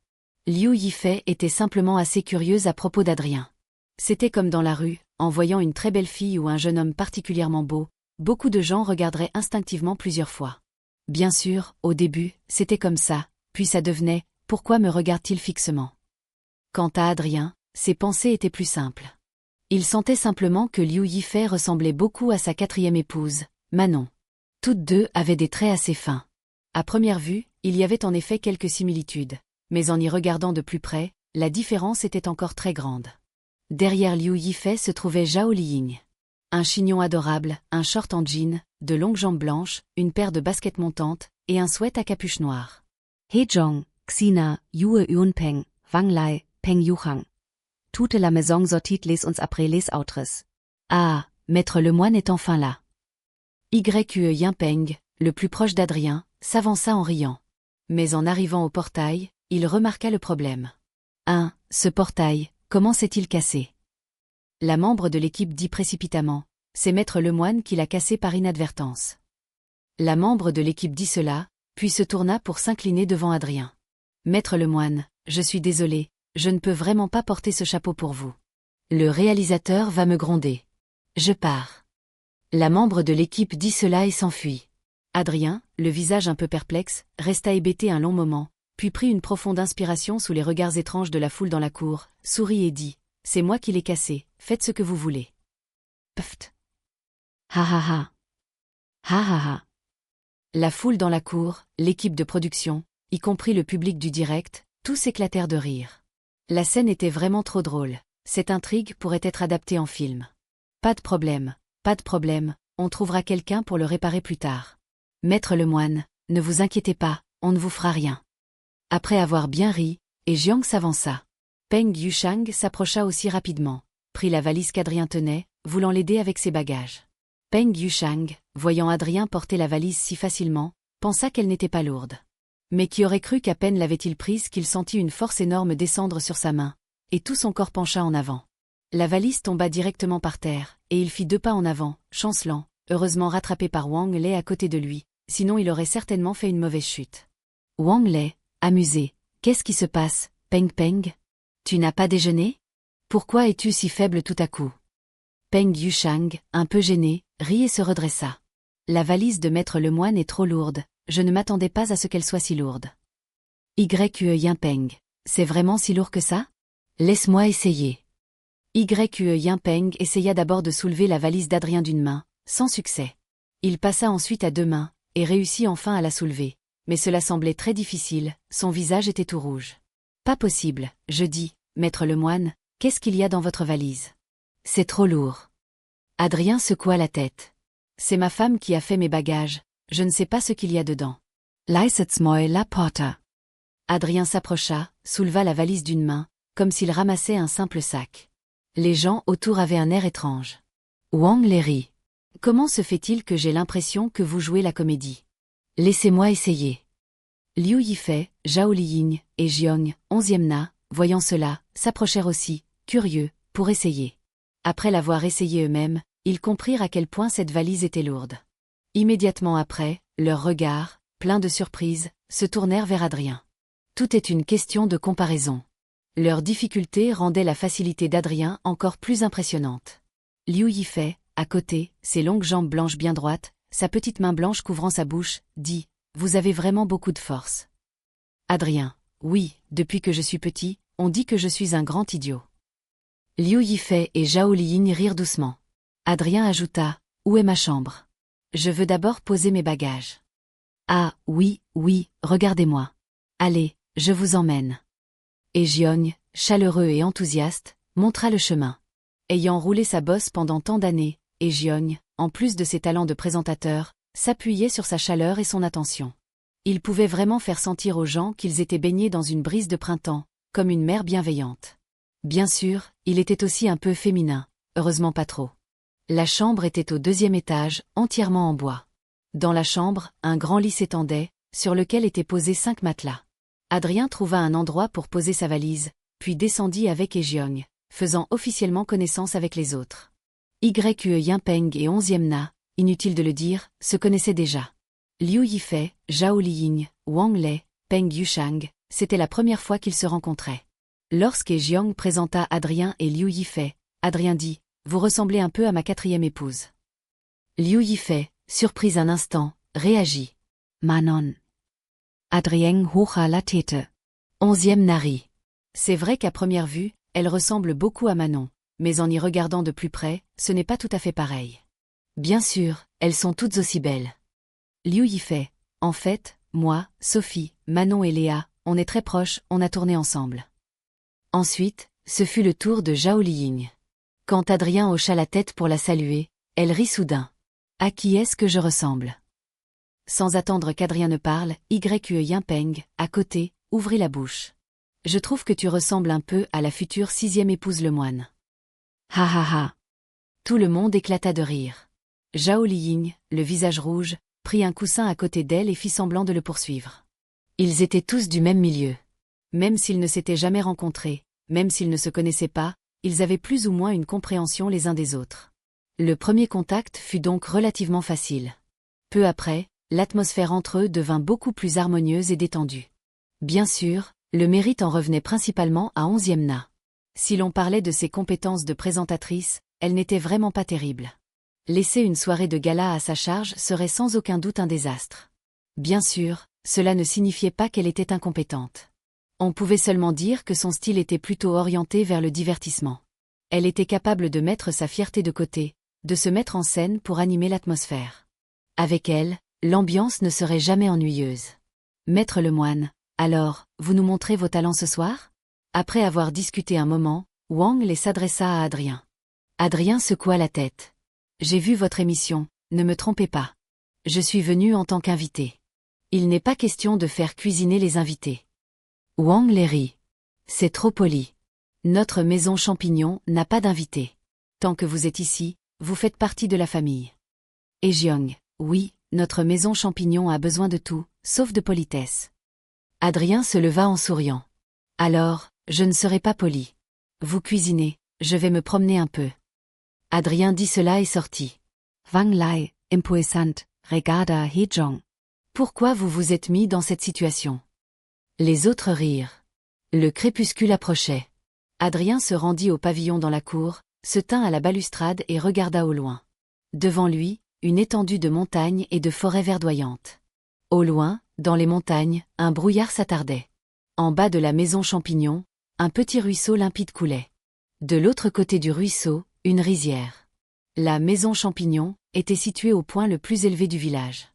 Liu Yifei était simplement assez curieuse à propos d'Adrien. C'était comme dans la rue, en voyant une très belle fille ou un jeune homme particulièrement beau, beaucoup de gens regarderaient instinctivement plusieurs fois. Bien sûr, au début, c'était comme ça, puis ça devenait « Pourquoi me regarde-t-il fixement ?» Quant à Adrien, ses pensées étaient plus simples. Il sentait simplement que Liu Yifei ressemblait beaucoup à sa 4e épouse, Manon. Toutes deux avaient des traits assez fins. À première vue, il y avait en effet quelques similitudes, mais en y regardant de plus près, la différence était encore très grande. Derrière Liu Yifei se trouvait Zhao Liying. Un chignon adorable, un short en jean, de longues jambes blanches, une paire de baskets montantes, et un sweat à capuche noire. Hejong, Xina, Yue Yunpeng, Wang Lai, Peng Yuhang. Toute la maison sortit les uns après les autres. Ah, maître Lemoine est enfin là. Yue Yimpeng, le plus proche d'Adrien, s'avança en riant. Mais en arrivant au portail, il remarqua le problème. Ce portail, comment s'est-il cassé? La membre de l'équipe dit précipitamment. C'est Maître Lemoine qui l'a cassé par inadvertance. La membre de l'équipe dit cela, puis se tourna pour s'incliner devant Adrien. Maître Lemoine, je suis désolé, je ne peux vraiment pas porter ce chapeau pour vous. Le réalisateur va me gronder. Je pars. La membre de l'équipe dit cela et s'enfuit. Adrien, le visage un peu perplexe, resta hébété un long moment, puis prit une profonde inspiration sous les regards étranges de la foule dans la cour, sourit et dit « C'est moi qui l'ai cassé, faites ce que vous voulez. » Pft. Ha ha ha. Ha ha ha. La foule dans la cour, l'équipe de production, y compris le public du direct, tous éclatèrent de rire. La scène était vraiment trop drôle. Cette intrigue pourrait être adaptée en film. Pas de problème, on trouvera quelqu'un pour le réparer plus tard. Maître Lemoine, ne vous inquiétez pas, on ne vous fera rien. Après avoir bien ri, et Jiang s'avança. Peng Yushang s'approcha aussi rapidement, prit la valise qu'Adrien tenait, voulant l'aider avec ses bagages. Peng Yushang, voyant Adrien porter la valise si facilement, pensa qu'elle n'était pas lourde. Mais qui aurait cru qu'à peine l'avait-il prise qu'il sentit une force énorme descendre sur sa main, et tout son corps pencha en avant. La valise tomba directement par terre, et il fit 2 pas en avant, chancelant, heureusement rattrapé par Wang Lei à côté de lui, sinon il aurait certainement fait une mauvaise chute. Wang Lei, amusé. Qu'est-ce qui se passe, Peng Peng? Tu n'as pas déjeuné? Pourquoi es-tu si faible tout à coup? Peng Yushang, un peu gêné, rit et se redressa. La valise de Maître Lemoine est trop lourde, je ne m'attendais pas à ce qu'elle soit si lourde. Yimpeng, c'est vraiment si lourd que ça? Laisse-moi essayer. Yimpeng essaya d'abord de soulever la valise d'Adrien d'une main, sans succès. Il passa ensuite à 2 mains, et réussit enfin à la soulever. Mais cela semblait très difficile, son visage était tout rouge. Pas possible, je dis, Maître Lemoine, qu'est-ce qu'il y a dans votre valise? C'est trop lourd. Adrien secoua la tête. C'est ma femme qui a fait mes bagages, je ne sais pas ce qu'il y a dedans. Leisetz-moi la porte. Adrien s'approcha, souleva la valise d'une main, comme s'il ramassait un simple sac. Les gens autour avaient un air étrange. Wang Lei rit. Comment se fait-il que j'ai l'impression que vous jouez la comédie? Laissez-moi essayer. Liu Yifei, Zhao Liying, et Jiang, 11e Na, voyant cela, s'approchèrent aussi, curieux, pour essayer. Après l'avoir essayé eux-mêmes, ils comprirent à quel point cette valise était lourde. Immédiatement après, leurs regards, pleins de surprise, se tournèrent vers Adrien. Tout est une question de comparaison. Leur difficulté rendait la facilité d'Adrien encore plus impressionnante. Liu Yifei, à côté, ses longues jambes blanches bien droites, sa petite main blanche couvrant sa bouche, dit « Vous avez vraiment beaucoup de force. » Adrien, oui, depuis que je suis petit, on dit que je suis un grand idiot. Liu Yifei et Zhao Liying rirent doucement. Adrien ajouta « Où est ma chambre? Je veux d'abord poser mes bagages. » Ah, oui, regardez-moi. Allez, je vous emmène. Et Jiang, chaleureux et enthousiaste, montra le chemin. Ayant roulé sa bosse pendant tant d'années, et Jiang, en plus de ses talents de présentateur, s'appuyait sur sa chaleur et son attention. Il pouvait vraiment faire sentir aux gens qu'ils étaient baignés dans une brise de printemps, comme une mer bienveillante. Bien sûr, il était aussi un peu féminin, heureusement pas trop. La chambre était au 2e étage, entièrement en bois. Dans la chambre, un grand lit s'étendait, sur lequel étaient posés 5 matelas. Adrien trouva un endroit pour poser sa valise, puis descendit avec Jiang, faisant officiellement connaissance avec les autres. Yimpeng et 11e Na, inutile de le dire, se connaissaient déjà. Liu Yifei, Zhao Liying, Wang Lei, Peng Yushang, c'était la première fois qu'ils se rencontraient. Lorsque Jiang présenta Adrien et Liu Yifei, Adrien dit « Vous ressemblez un peu à ma 4e épouse. » Liu Yifei, surprise un instant, réagit. « Manon. » Adrien hocha la tête. 11e Nari. C'est vrai qu'à première vue, elle ressemble beaucoup à Manon, mais en y regardant de plus près, ce n'est pas tout à fait pareil. Bien sûr, elles sont toutes aussi belles. Liu Yifei, en fait, moi, Sophie, Manon et Léa, on est très proches, on a tourné ensemble. Ensuite, ce fut le tour de Zhao Liying. Quand Adrien hocha la tête pour la saluer, elle rit soudain. À qui est-ce que je ressemble? Sans attendre qu'Adrien ne parle, Yimpeng, à côté, ouvrit la bouche. Je trouve que tu ressembles un peu à la future 6e épouse Lemoine. Ha ha ha. Tout le monde éclata de rire. Zhao Liying, le visage rouge, prit un coussin à côté d'elle et fit semblant de le poursuivre. Ils étaient tous du même milieu. Même s'ils ne s'étaient jamais rencontrés, même s'ils ne se connaissaient pas, ils avaient plus ou moins une compréhension les uns des autres. Le premier contact fut donc relativement facile. Peu après, l'atmosphère entre eux devint beaucoup plus harmonieuse et détendue. Bien sûr, le mérite en revenait principalement à Onzième Na. Si l'on parlait de ses compétences de présentatrice, elle n'était vraiment pas terrible. Laisser une soirée de gala à sa charge serait sans aucun doute un désastre. Bien sûr, cela ne signifiait pas qu'elle était incompétente. On pouvait seulement dire que son style était plutôt orienté vers le divertissement. Elle était capable de mettre sa fierté de côté, de se mettre en scène pour animer l'atmosphère. Avec elle, l'ambiance ne serait jamais ennuyeuse. Maître Lemoine, alors, vous nous montrez vos talents ce soir? Après avoir discuté un moment, Wang les s'adressa à Adrien. Adrien secoua la tête. J'ai vu votre émission, ne me trompez pas. Je suis venu en tant qu'invité. Il n'est pas question de faire cuisiner les invités. Wang les rit. C'est trop poli. Notre maison champignon n'a pas d'invités. Tant que vous êtes ici, vous faites partie de la famille. Et Jiang, oui, notre maison champignon a besoin de tout, sauf de politesse. Adrien se leva en souriant. Alors, je ne serai pas poli. Vous cuisinez, je vais me promener un peu. Adrien dit cela et sortit. Wang Lai, impuissant, regarda He Jiang. Pourquoi vous vous êtes mis dans cette situation? Les autres rirent. Le crépuscule approchait. Adrien se rendit au pavillon dans la cour, se tint à la balustrade et regarda au loin. Devant lui, une étendue de montagnes et de forêts verdoyantes. Au loin, dans les montagnes, un brouillard s'attardait. En bas de la maison champignon, un petit ruisseau limpide coulait. De l'autre côté du ruisseau, une rizière. La maison champignon était située au point le plus élevé du village.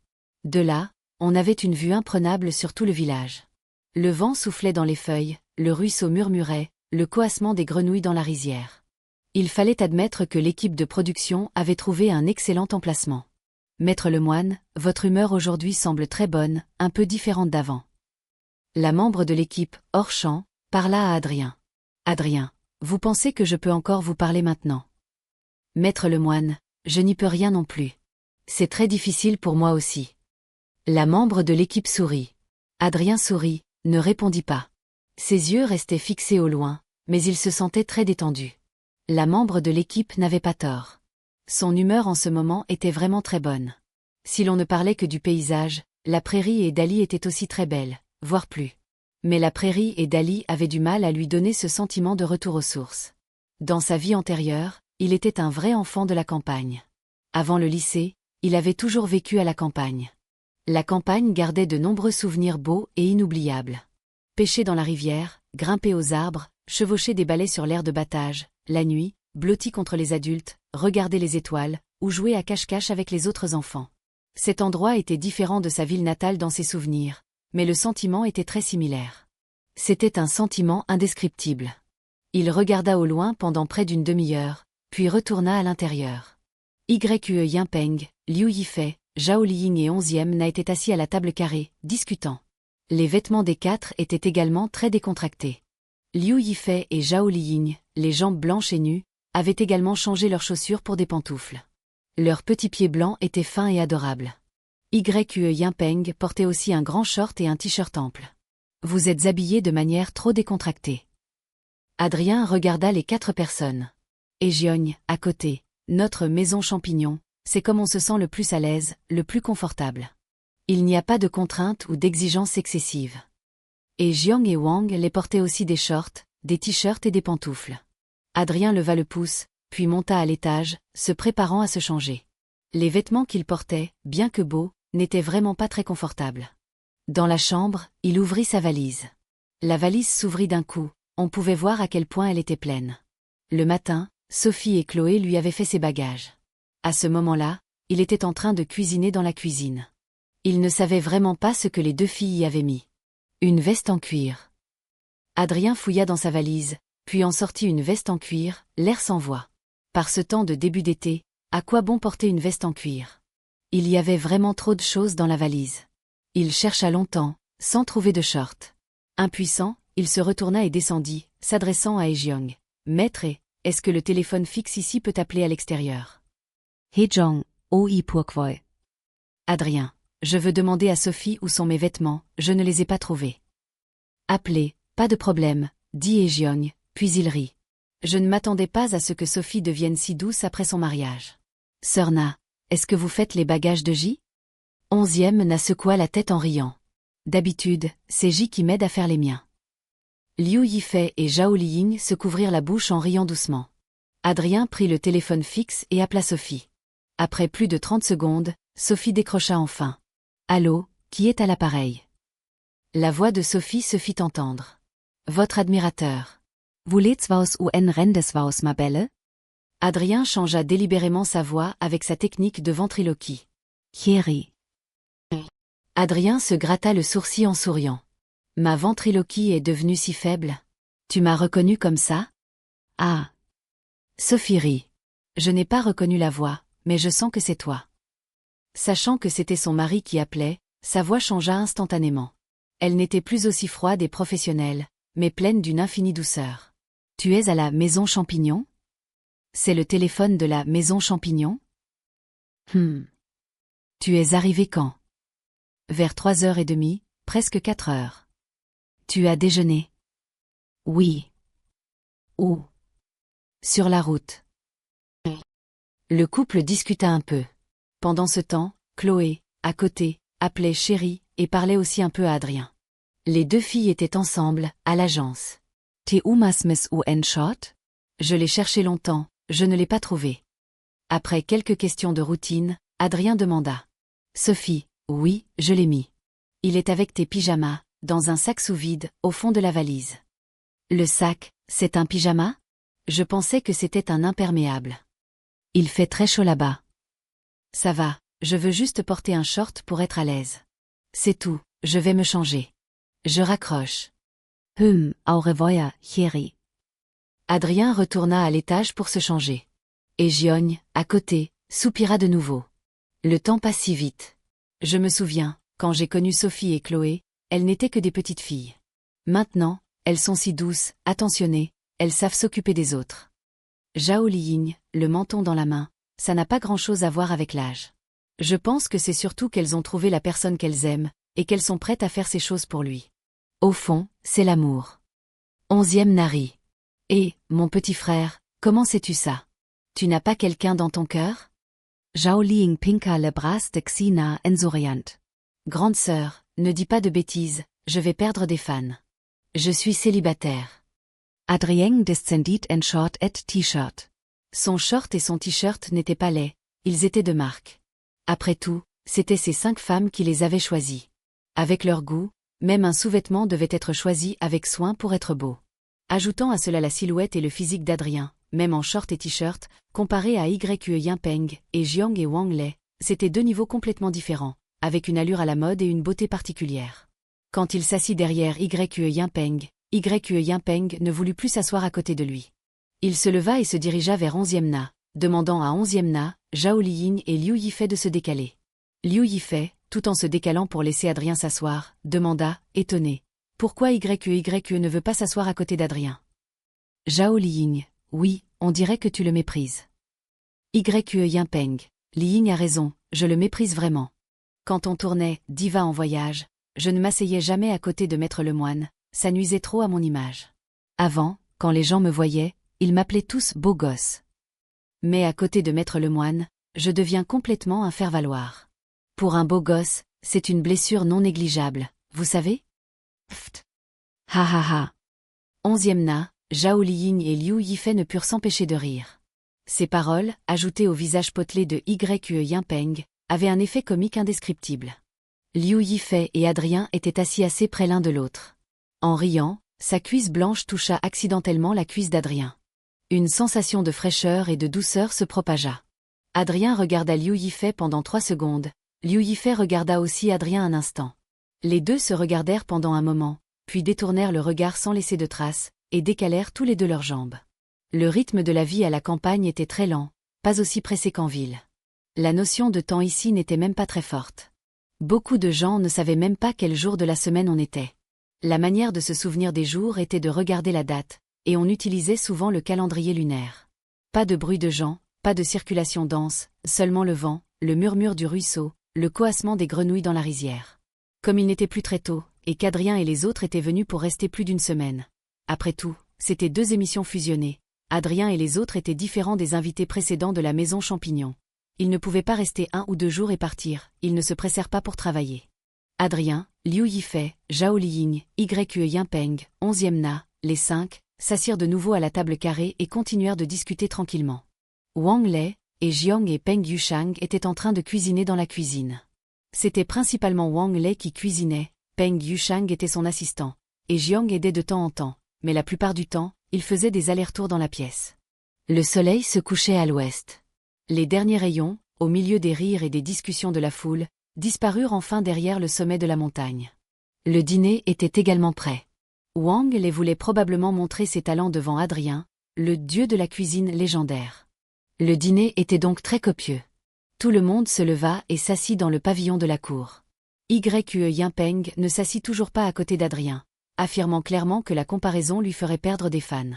De là, on avait une vue imprenable sur tout le village. Le vent soufflait dans les feuilles, le ruisseau murmurait, le coassement des grenouilles dans la rizière. Il fallait admettre que l'équipe de production avait trouvé un excellent emplacement. Maître Lemoine, votre humeur aujourd'hui semble très bonne, un peu différente d'avant. La membre de l'équipe, hors champ, parla à Adrien. Adrien, vous pensez que je peux encore vous parler maintenant? Maître Lemoine, je n'y peux rien non plus. C'est très difficile pour moi aussi. La membre de l'équipe sourit. Adrien sourit, ne répondit pas. Ses yeux restaient fixés au loin, mais il se sentait très détendu. La membre de l'équipe n'avait pas tort. Son humeur en ce moment était vraiment très bonne. Si l'on ne parlait que du paysage, la prairie et Dali étaient aussi très belles, voire plus. Mais la prairie et Dali avaient du mal à lui donner ce sentiment de retour aux sources. Dans sa vie antérieure, il était un vrai enfant de la campagne. Avant le lycée, il avait toujours vécu à la campagne. La campagne gardait de nombreux souvenirs beaux et inoubliables. Pêcher dans la rivière, grimper aux arbres, chevaucher des balais sur l'aire de battage, la nuit, blotti contre les adultes, regarder les étoiles, ou jouer à cache-cache avec les autres enfants. Cet endroit était différent de sa ville natale dans ses souvenirs, mais le sentiment était très similaire. C'était un sentiment indescriptible. Il regarda au loin pendant près d'une demi-heure, puis retourna à l'intérieur. Yue Yinpeng, Liu Yifei, Zhao Liying et Onzième Na étaient assis à la table carrée, discutant. Les vêtements des quatre étaient également très décontractés. Liu Yifei et Zhao Liying, les jambes blanches et nues, avaient également changé leurs chaussures pour des pantoufles. Leurs petits pieds blancs étaient fins et adorables. Yue Yinpeng portait aussi un grand short et un t-shirt ample. Vous êtes habillés de manière trop décontractée. Adrien regarda les quatre personnes. Et Jiang, à côté, notre maison champignon, c'est comme on se sent le plus à l'aise, le plus confortable. Il n'y a pas de contraintes ou d'exigences excessives. Et Jiang et Wang les portaient aussi des shorts, des t-shirts et des pantoufles. Adrien leva le pouce, puis monta à l'étage, se préparant à se changer. Les vêtements qu'il portait, bien que beaux, n'étaient vraiment pas très confortables. Dans la chambre, il ouvrit sa valise. La valise s'ouvrit d'un coup, on pouvait voir à quel point elle était pleine. Le matin, Sophie et Chloé lui avaient fait ses bagages. À ce moment-là, il était en train de cuisiner dans la cuisine. Il ne savait vraiment pas ce que les deux filles y avaient mis. Une veste en cuir. Adrien fouilla dans sa valise, puis en sortit une veste en cuir, l'air sans voix. Par ce temps de début d'été, à quoi bon porter une veste en cuir? Il y avait vraiment trop de choses dans la valise. Il chercha longtemps, sans trouver de short. Impuissant, il se retourna et descendit, s'adressant à Ejiang. Maître, est-ce que le téléphone fixe ici peut appeler à l'extérieur? He Jiang, oi pourquoi? Adrien. je veux demander à Sophie où sont mes vêtements, je ne les ai pas trouvés. Appelez, pas de problème, dit Ejeong, puis il rit. Je ne m'attendais pas à ce que Sophie devienne si douce après son mariage. Sœur Na, est-ce que vous faites les bagages de J? 11e Na secoua la tête en riant. D'habitude, c'est J qui m'aide à faire les miens. Liu Yifei et Zhao Liying se couvrirent la bouche en riant doucement. Adrien prit le téléphone fixe et appela Sophie. Après plus de 30 secondes, Sophie décrocha enfin. Allô, qui est à l'appareil? La voix de Sophie se fit entendre. Votre admirateur. Voulez-vous un rendes ma belle? Adrien changea délibérément sa voix avec sa technique de ventriloquie. Chérie. Adrien se gratta le sourcil en souriant. Ma ventriloquie est devenue si faible. Tu m'as reconnu comme ça? Ah. Sophie rit. Je n'ai pas reconnu la voix, mais je sens que c'est toi. Sachant que c'était son mari qui appelait, sa voix changea instantanément. Elle n'était plus aussi froide et professionnelle, mais pleine d'une infinie douceur. Tu es à la Maison Champignon? C'est le téléphone de la Maison Champignon? Tu es arrivé quand? Vers 3h30, presque 4h. Tu as déjeuné? Oui. Où? Sur la route. Le couple discuta un peu. Pendant ce temps, Chloé, à côté, appelait chérie et parlait aussi un peu à Adrien. Les deux filles étaient ensemble, à l'agence. T'es où Miss UN Short? Je l'ai cherché longtemps, je ne l'ai pas trouvé. Après quelques questions de routine, Adrien demanda. Sophie, oui, je l'ai mis. Il est avec tes pyjamas, dans un sac sous vide, au fond de la valise. Le sac, c'est un pyjama? Je pensais que c'était un imperméable. Il fait très chaud là-bas. Ça va, je veux juste porter un short pour être à l'aise. C'est tout, je vais me changer. Je raccroche. Au revoir, chérie. Adrien retourna à l'étage pour se changer. Et Ejeong, à côté, soupira de nouveau. Le temps passe si vite. Je me souviens, quand j'ai connu Sophie et Chloé, elles n'étaient que des petites filles. Maintenant, elles sont si douces, attentionnées, elles savent s'occuper des autres. Zhao Liying, le menton dans la main, ça n'a pas grand-chose à voir avec l'âge. Je pense que c'est surtout qu'elles ont trouvé la personne qu'elles aiment, et qu'elles sont prêtes à faire ces choses pour lui. Au fond, c'est l'amour. 11e Nari. Et, mon petit frère, comment sais-tu ça? Tu n'as pas quelqu'un dans ton cœur? Zhao Liying pinka le bras de Xina en souriant. Grande sœur, ne dis pas de bêtises, je vais perdre des fans. Je suis célibataire. Adrien descendit en short et t-shirt. Son short et son t-shirt n'étaient pas laids, ils étaient de marque. Après tout, c'étaient ces 5 femmes qui les avaient choisis. Avec leur goût, même un sous-vêtement devait être choisi avec soin pour être beau. Ajoutant à cela la silhouette et le physique d'Adrien, même en short et t-shirt, comparé à Yue Yinpeng et Jiang et Wang Lei, c'étaient 2 niveaux complètement différents, avec une allure à la mode et une beauté particulière. Quand il s'assit derrière Yue Yinpeng ne voulut plus s'asseoir à côté de lui. Il se leva et se dirigea vers 11e Na, demandant à 11e Na, Zhao Liying et Liu Yifei de se décaler. Liu Yifei, tout en se décalant pour laisser Adrien s'asseoir, demanda, étonné. Pourquoi Yue ne veut pas s'asseoir à côté d'Adrien? Zhao Liying, oui, on dirait que tu le méprises. Yue Yinpeng, Liying a raison, je le méprise vraiment. Quand on tournait Diva en voyage, je ne m'asseyais jamais à côté de Maître Lemoine, ça nuisait trop à mon image. Avant, quand les gens me voyaient, ils m'appelaient tous beau gosse. Mais à côté de Maître Lemoine, je deviens complètement un faire-valoir. Pour un beau gosse, c'est une blessure non négligeable, vous savez? Pft. Ha ha ha. 11e Na, Zhao Liying et Liu Yifei ne purent s'empêcher de rire. Ces paroles, ajoutées au visage potelé de Yue Yinpeng, avaient un effet comique indescriptible. Liu Yifei et Adrien étaient assis assez près l'un de l'autre. En riant, sa cuisse blanche toucha accidentellement la cuisse d'Adrien. Une sensation de fraîcheur et de douceur se propagea. Adrien regarda Liu Yifei pendant 3 secondes, Liu Yifei regarda aussi Adrien un instant. Les deux se regardèrent pendant un moment, puis détournèrent le regard sans laisser de traces, et décalèrent tous les deux leurs jambes. Le rythme de la vie à la campagne était très lent, pas aussi pressé qu'en ville. La notion de temps ici n'était même pas très forte. Beaucoup de gens ne savaient même pas quel jour de la semaine on était. La manière de se souvenir des jours était de regarder la date, et on utilisait souvent le calendrier lunaire. Pas de bruit de gens, pas de circulation dense, seulement le vent, le murmure du ruisseau, le coassement des grenouilles dans la rizière. Comme il n'était plus très tôt, et qu'Adrien et les autres étaient venus pour rester plus d'une semaine. Après tout, c'était 2 émissions fusionnées. Adrien et les autres étaient différents des invités précédents de la maison Champignon. Ils ne pouvaient pas rester 1 ou 2 jours et partir, ils ne se pressèrent pas pour travailler. Adrien, Liu Yifei, Zhao Liying, Yue Yinpeng, 11e Na, les 5, s'assirent de nouveau à la table carrée et continuèrent de discuter tranquillement. Wang Lei, et Jiang et Peng Yushang étaient en train de cuisiner dans la cuisine. C'était principalement Wang Lei qui cuisinait, Peng Yushang était son assistant, et Jiang aidait de temps en temps, mais la plupart du temps, il faisait des allers-retours dans la pièce. Le soleil se couchait à l'ouest. Les derniers rayons, au milieu des rires et des discussions de la foule, disparurent enfin derrière le sommet de la montagne. Le dîner était également prêt. Wang Lei voulait probablement montrer ses talents devant Adrien, le dieu de la cuisine légendaire. Le dîner était donc très copieux. Tout le monde se leva et s'assit dans le pavillon de la cour. Yue Yinpeng ne s'assit toujours pas à côté d'Adrien, affirmant clairement que la comparaison lui ferait perdre des fans.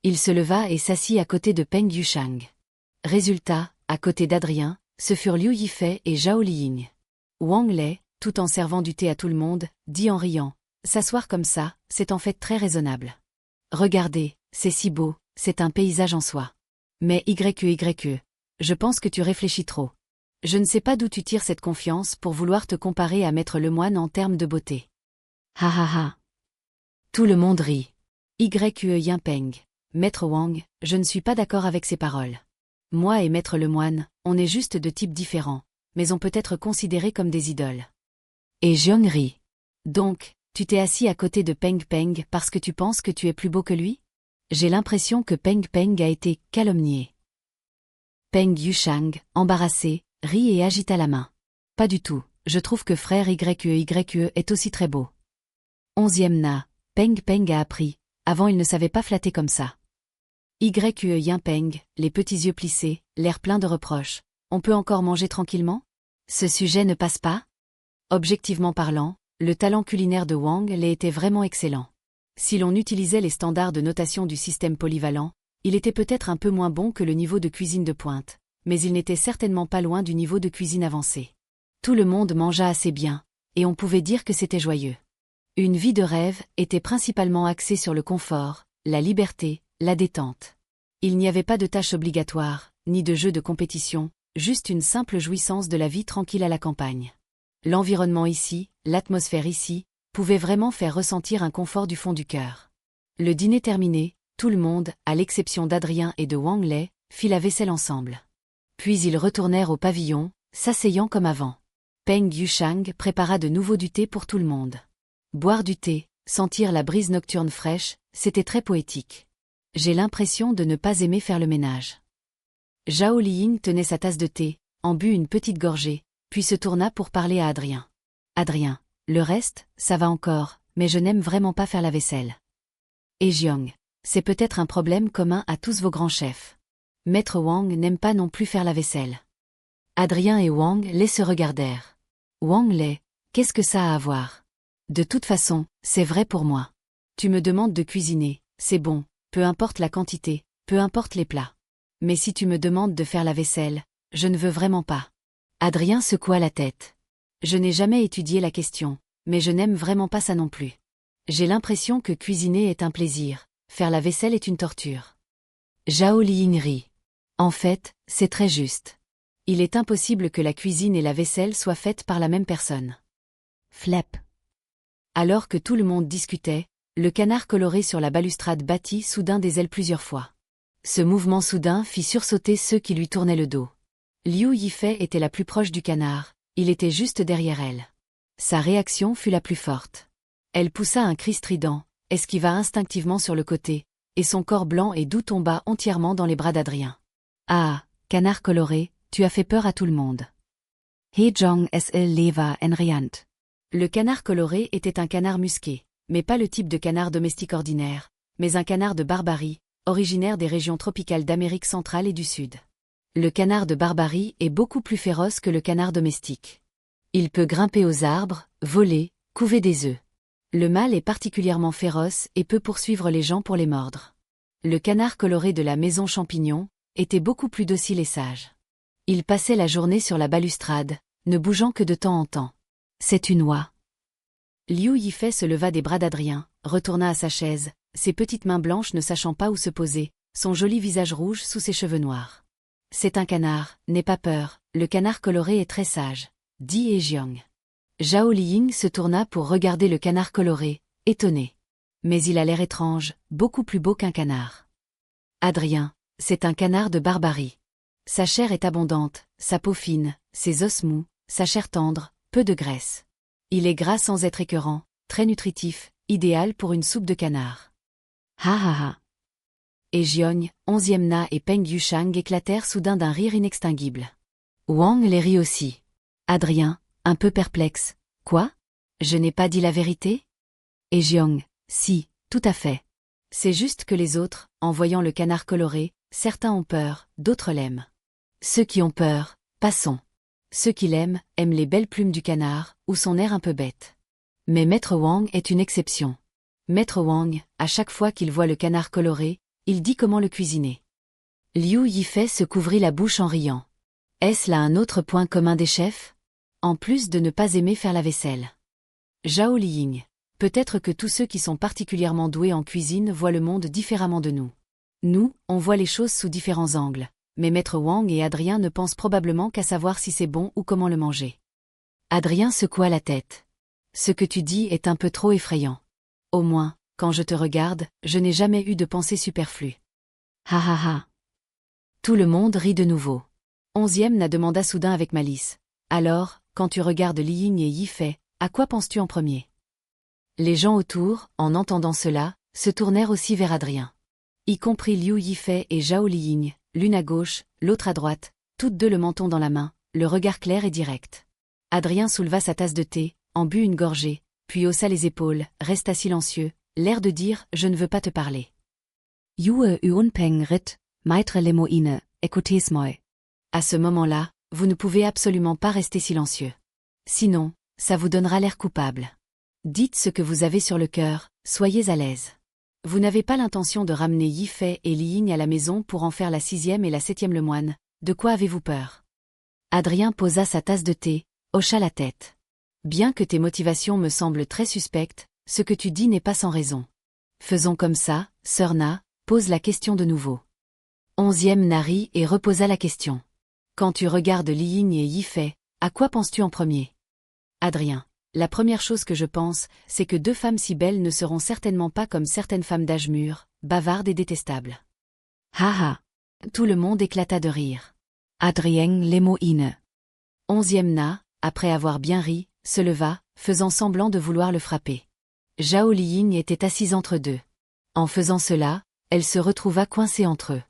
Il se leva et s'assit à côté de Peng Yushang. Résultat, à côté d'Adrien, ce furent Liu Yifei et Zhao Liying. Wang Lei, tout en servant du thé à tout le monde, dit en riant, « S'asseoir comme ça, c'est en fait très raisonnable. Regardez, c'est si beau, c'est un paysage en soi. Mais Yue, je pense que tu réfléchis trop. Je ne sais pas d'où tu tires cette confiance pour vouloir te comparer à Maître Lemoine en termes de beauté. » Ha ha ha. Tout le monde rit. Yue Yinpeng, Maître Wang, je ne suis pas d'accord avec ces paroles. Moi et Maître Lemoine, on est juste de types différents, mais on peut être considérés comme des idoles. Et Jiang rit. Donc, tu t'es assis à côté de Peng Peng parce que tu penses que tu es plus beau que lui? J'ai l'impression que Peng Peng a été calomnié. Peng Yushang, embarrassé, rit et agita la main. Pas du tout, je trouve que frère Yue est aussi très beau. 11e Na, Peng Peng a appris, avant il ne savait pas flatter comme ça. Yue Yinpeng, les petits yeux plissés, l'air plein de reproches. On peut encore manger tranquillement? Ce sujet ne passe pas? Objectivement parlant, le talent culinaire de Wang Lei était vraiment excellent. Si l'on utilisait les standards de notation du système polyvalent, il était peut-être un peu moins bon que le niveau de cuisine de pointe, mais il n'était certainement pas loin du niveau de cuisine avancée. Tout le monde mangea assez bien, et on pouvait dire que c'était joyeux. Une vie de rêve était principalement axée sur le confort, la liberté, la détente. Il n'y avait pas de tâches obligatoires, ni de jeux de compétition, juste une simple jouissance de la vie tranquille à la campagne. L'environnement ici, l'atmosphère ici, pouvait vraiment faire ressentir un confort du fond du cœur. Le dîner terminé, tout le monde, à l'exception d'Adrien et de Wang Lei, fit la vaisselle ensemble. Puis ils retournèrent au pavillon, s'asseyant comme avant. Peng Yushang prépara de nouveau du thé pour tout le monde. Boire du thé, sentir la brise nocturne fraîche, c'était très poétique. J'ai l'impression de ne pas aimer faire le ménage. Zhao Liying tenait sa tasse de thé, en but une petite gorgée, puis se tourna pour parler à Adrien. Adrien, le reste, ça va encore, mais je n'aime vraiment pas faire la vaisselle. Et Jiang, c'est peut-être un problème commun à tous vos grands chefs. Maître Wang n'aime pas non plus faire la vaisselle. Adrien et Wang Lei se regardèrent. Wang Lei, qu'est-ce que ça a à voir? De toute façon, c'est vrai pour moi. Tu me demandes de cuisiner, c'est bon, peu importe la quantité, peu importe les plats. Mais si tu me demandes de faire la vaisselle, je ne veux vraiment pas. Adrien secoua la tête. Je n'ai jamais étudié la question, mais je n'aime vraiment pas ça non plus. J'ai l'impression que cuisiner est un plaisir, faire la vaisselle est une torture. Zhao Liying rit. En fait, c'est très juste. Il est impossible que la cuisine et la vaisselle soient faites par la même personne. Flap. Alors que tout le monde discutait, le canard coloré sur la balustrade battit soudain des ailes plusieurs fois. Ce mouvement soudain fit sursauter ceux qui lui tournaient le dos. Liu Yifei était la plus proche du canard, il était juste derrière elle. Sa réaction fut la plus forte. Elle poussa un cri strident, esquiva instinctivement sur le côté, et son corps blanc et doux tomba entièrement dans les bras d'Adrien. Ah, canard coloré, tu as fait peur à tout le monde. He Zhong S.L. Leva Enriant. Le canard coloré était un canard musqué, mais pas le type de canard domestique ordinaire, mais un canard de Barbarie, originaire des régions tropicales d'Amérique centrale et du Sud. Le canard de Barbarie est beaucoup plus féroce que le canard domestique. Il peut grimper aux arbres, voler, couver des œufs. Le mâle est particulièrement féroce et peut poursuivre les gens pour les mordre. Le canard coloré de la maison Champignon était beaucoup plus docile et sage. Il passait la journée sur la balustrade, ne bougeant que de temps en temps. C'est une oie. Liu Yifei se leva des bras d'Adrien, retourna à sa chaise, ses petites mains blanches ne sachant pas où se poser, son joli visage rouge sous ses cheveux noirs. C'est un canard, n'aie pas peur, le canard coloré est très sage, dit Ejiang. Zhao Liying se tourna pour regarder le canard coloré, étonné. Mais il a l'air étrange, beaucoup plus beau qu'un canard. Adrien, c'est un canard de barbarie. Sa chair est abondante, sa peau fine, ses os mous, sa chair tendre, peu de graisse. Il est gras sans être écœurant, très nutritif, idéal pour une soupe de canard. Ha ha ha. Et Jiong, 11e Na et Peng Yushang éclatèrent soudain d'un rire inextinguible. Wang les rit aussi. Adrien, un peu perplexe. Quoi? Je n'ai pas dit la vérité? Et Jiong, si, tout à fait. C'est juste que les autres, en voyant le canard coloré, certains ont peur, d'autres l'aiment. Ceux qui ont peur, passons. Ceux qui l'aiment, aiment les belles plumes du canard, ou son air un peu bête. Mais Maître Wang est une exception. Maître Wang, à chaque fois qu'il voit le canard coloré, il dit comment le cuisiner. Liu Yifei se couvrit la bouche en riant. Est-ce là un autre point commun des chefs? En plus de ne pas aimer faire la vaisselle. Zhao Liying. Peut-être que tous ceux qui sont particulièrement doués en cuisine voient le monde différemment de nous. Nous, on voit les choses sous différents angles, mais Maître Wang et Adrien ne pensent probablement qu'à savoir si c'est bon ou comment le manger. Adrien secoua la tête. Ce que tu dis est un peu trop effrayant. Au moins, quand je te regarde, je n'ai jamais eu de pensée superflue. Ha ha ha. Tout le monde rit de nouveau. 11e Na demanda soudain avec malice. Alors, quand tu regardes Liying et Yifei, à quoi penses-tu en premier? Les gens autour, en entendant cela, se tournèrent aussi vers Adrien. Y compris Liu Yifei et Zhao Liying, l'une à gauche, l'autre à droite, toutes deux le menton dans la main, le regard clair et direct. Adrien souleva sa tasse de thé, en but une gorgée, puis haussa les épaules, resta silencieux, l'air de dire « Je ne veux pas te parler ». Yue Unpeng rit, Maitre Lemoine, écoutez-moi. À ce moment-là, vous ne pouvez absolument pas rester silencieux. Sinon, ça vous donnera l'air coupable. Dites ce que vous avez sur le cœur, soyez à l'aise. Vous n'avez pas l'intention de ramener Yifei et Liying à la maison pour en faire la 6e et la 7e lemoine, de quoi avez-vous peur? Adrien posa sa tasse de thé, hocha la tête. Bien que tes motivations me semblent très suspectes, ce que tu dis n'est pas sans raison. Faisons comme ça, Sœur Na, pose la question de nouveau. 11e Na rit et reposa la question. Quand tu regardes Liying et Yifei, à quoi penses-tu en premier? Adrien. La première chose que je pense, c'est que deux femmes si belles ne seront certainement pas comme certaines femmes d'âge mûr, bavardes et détestables. Ha ha. Tout le monde éclata de rire. Adrien Lemoine. 11e Na, après avoir bien ri, se leva, faisant semblant de vouloir le frapper. Zhao Liying était assise entre deux. En faisant cela, elle se retrouva coincée entre eux.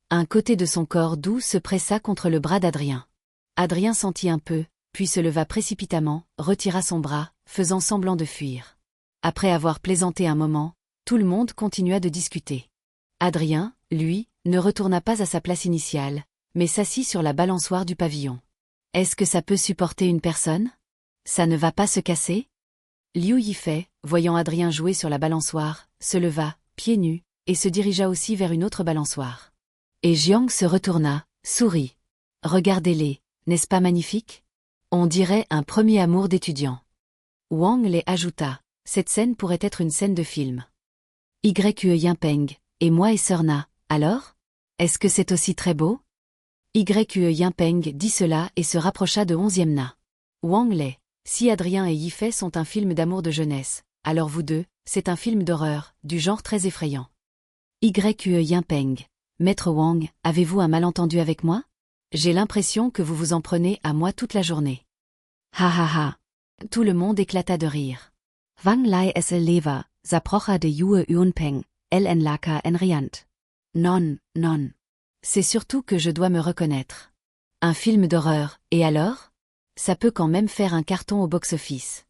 Un côté de son corps doux se pressa contre le bras d'Adrien. Adrien sentit un peu, puis se leva précipitamment, retira son bras, faisant semblant de fuir. Après avoir plaisanté un moment, tout le monde continua de discuter. Adrien, lui, ne retourna pas à sa place initiale, mais s'assit sur la balançoire du pavillon. Est-ce que ça peut supporter une personne? Ça ne va pas se casser? Liu Yifei, voyant Adrien jouer sur la balançoire, se leva, pieds nus, et se dirigea aussi vers une autre balançoire. Et Jiang se retourna, sourit. Regardez-les, n'est-ce pas magnifique? On dirait un premier amour d'étudiant. Wang les ajouta. Cette scène pourrait être une scène de film. Yue Yinpeng, et moi et Sœur Na, alors? Est-ce que c'est aussi très beau? Yue Yinpeng dit cela et se rapprocha de 11e Na. Wang les. Si Adrien et Yifei sont un film d'amour de jeunesse, alors vous deux, c'est un film d'horreur, du genre très effrayant. Yue Yinpeng. Maître Wang, avez-vous un malentendu avec moi? J'ai l'impression que vous vous en prenez à moi toute la journée. Ha ha ha. Tout le monde éclata de rire. Wang Lai esel lever, zaprocha de Yue Unpeng, el en laka en riant. Non, non. C'est surtout que je dois me reconnaître. Un film d'horreur, et alors? Ça peut quand même faire un carton au box-office.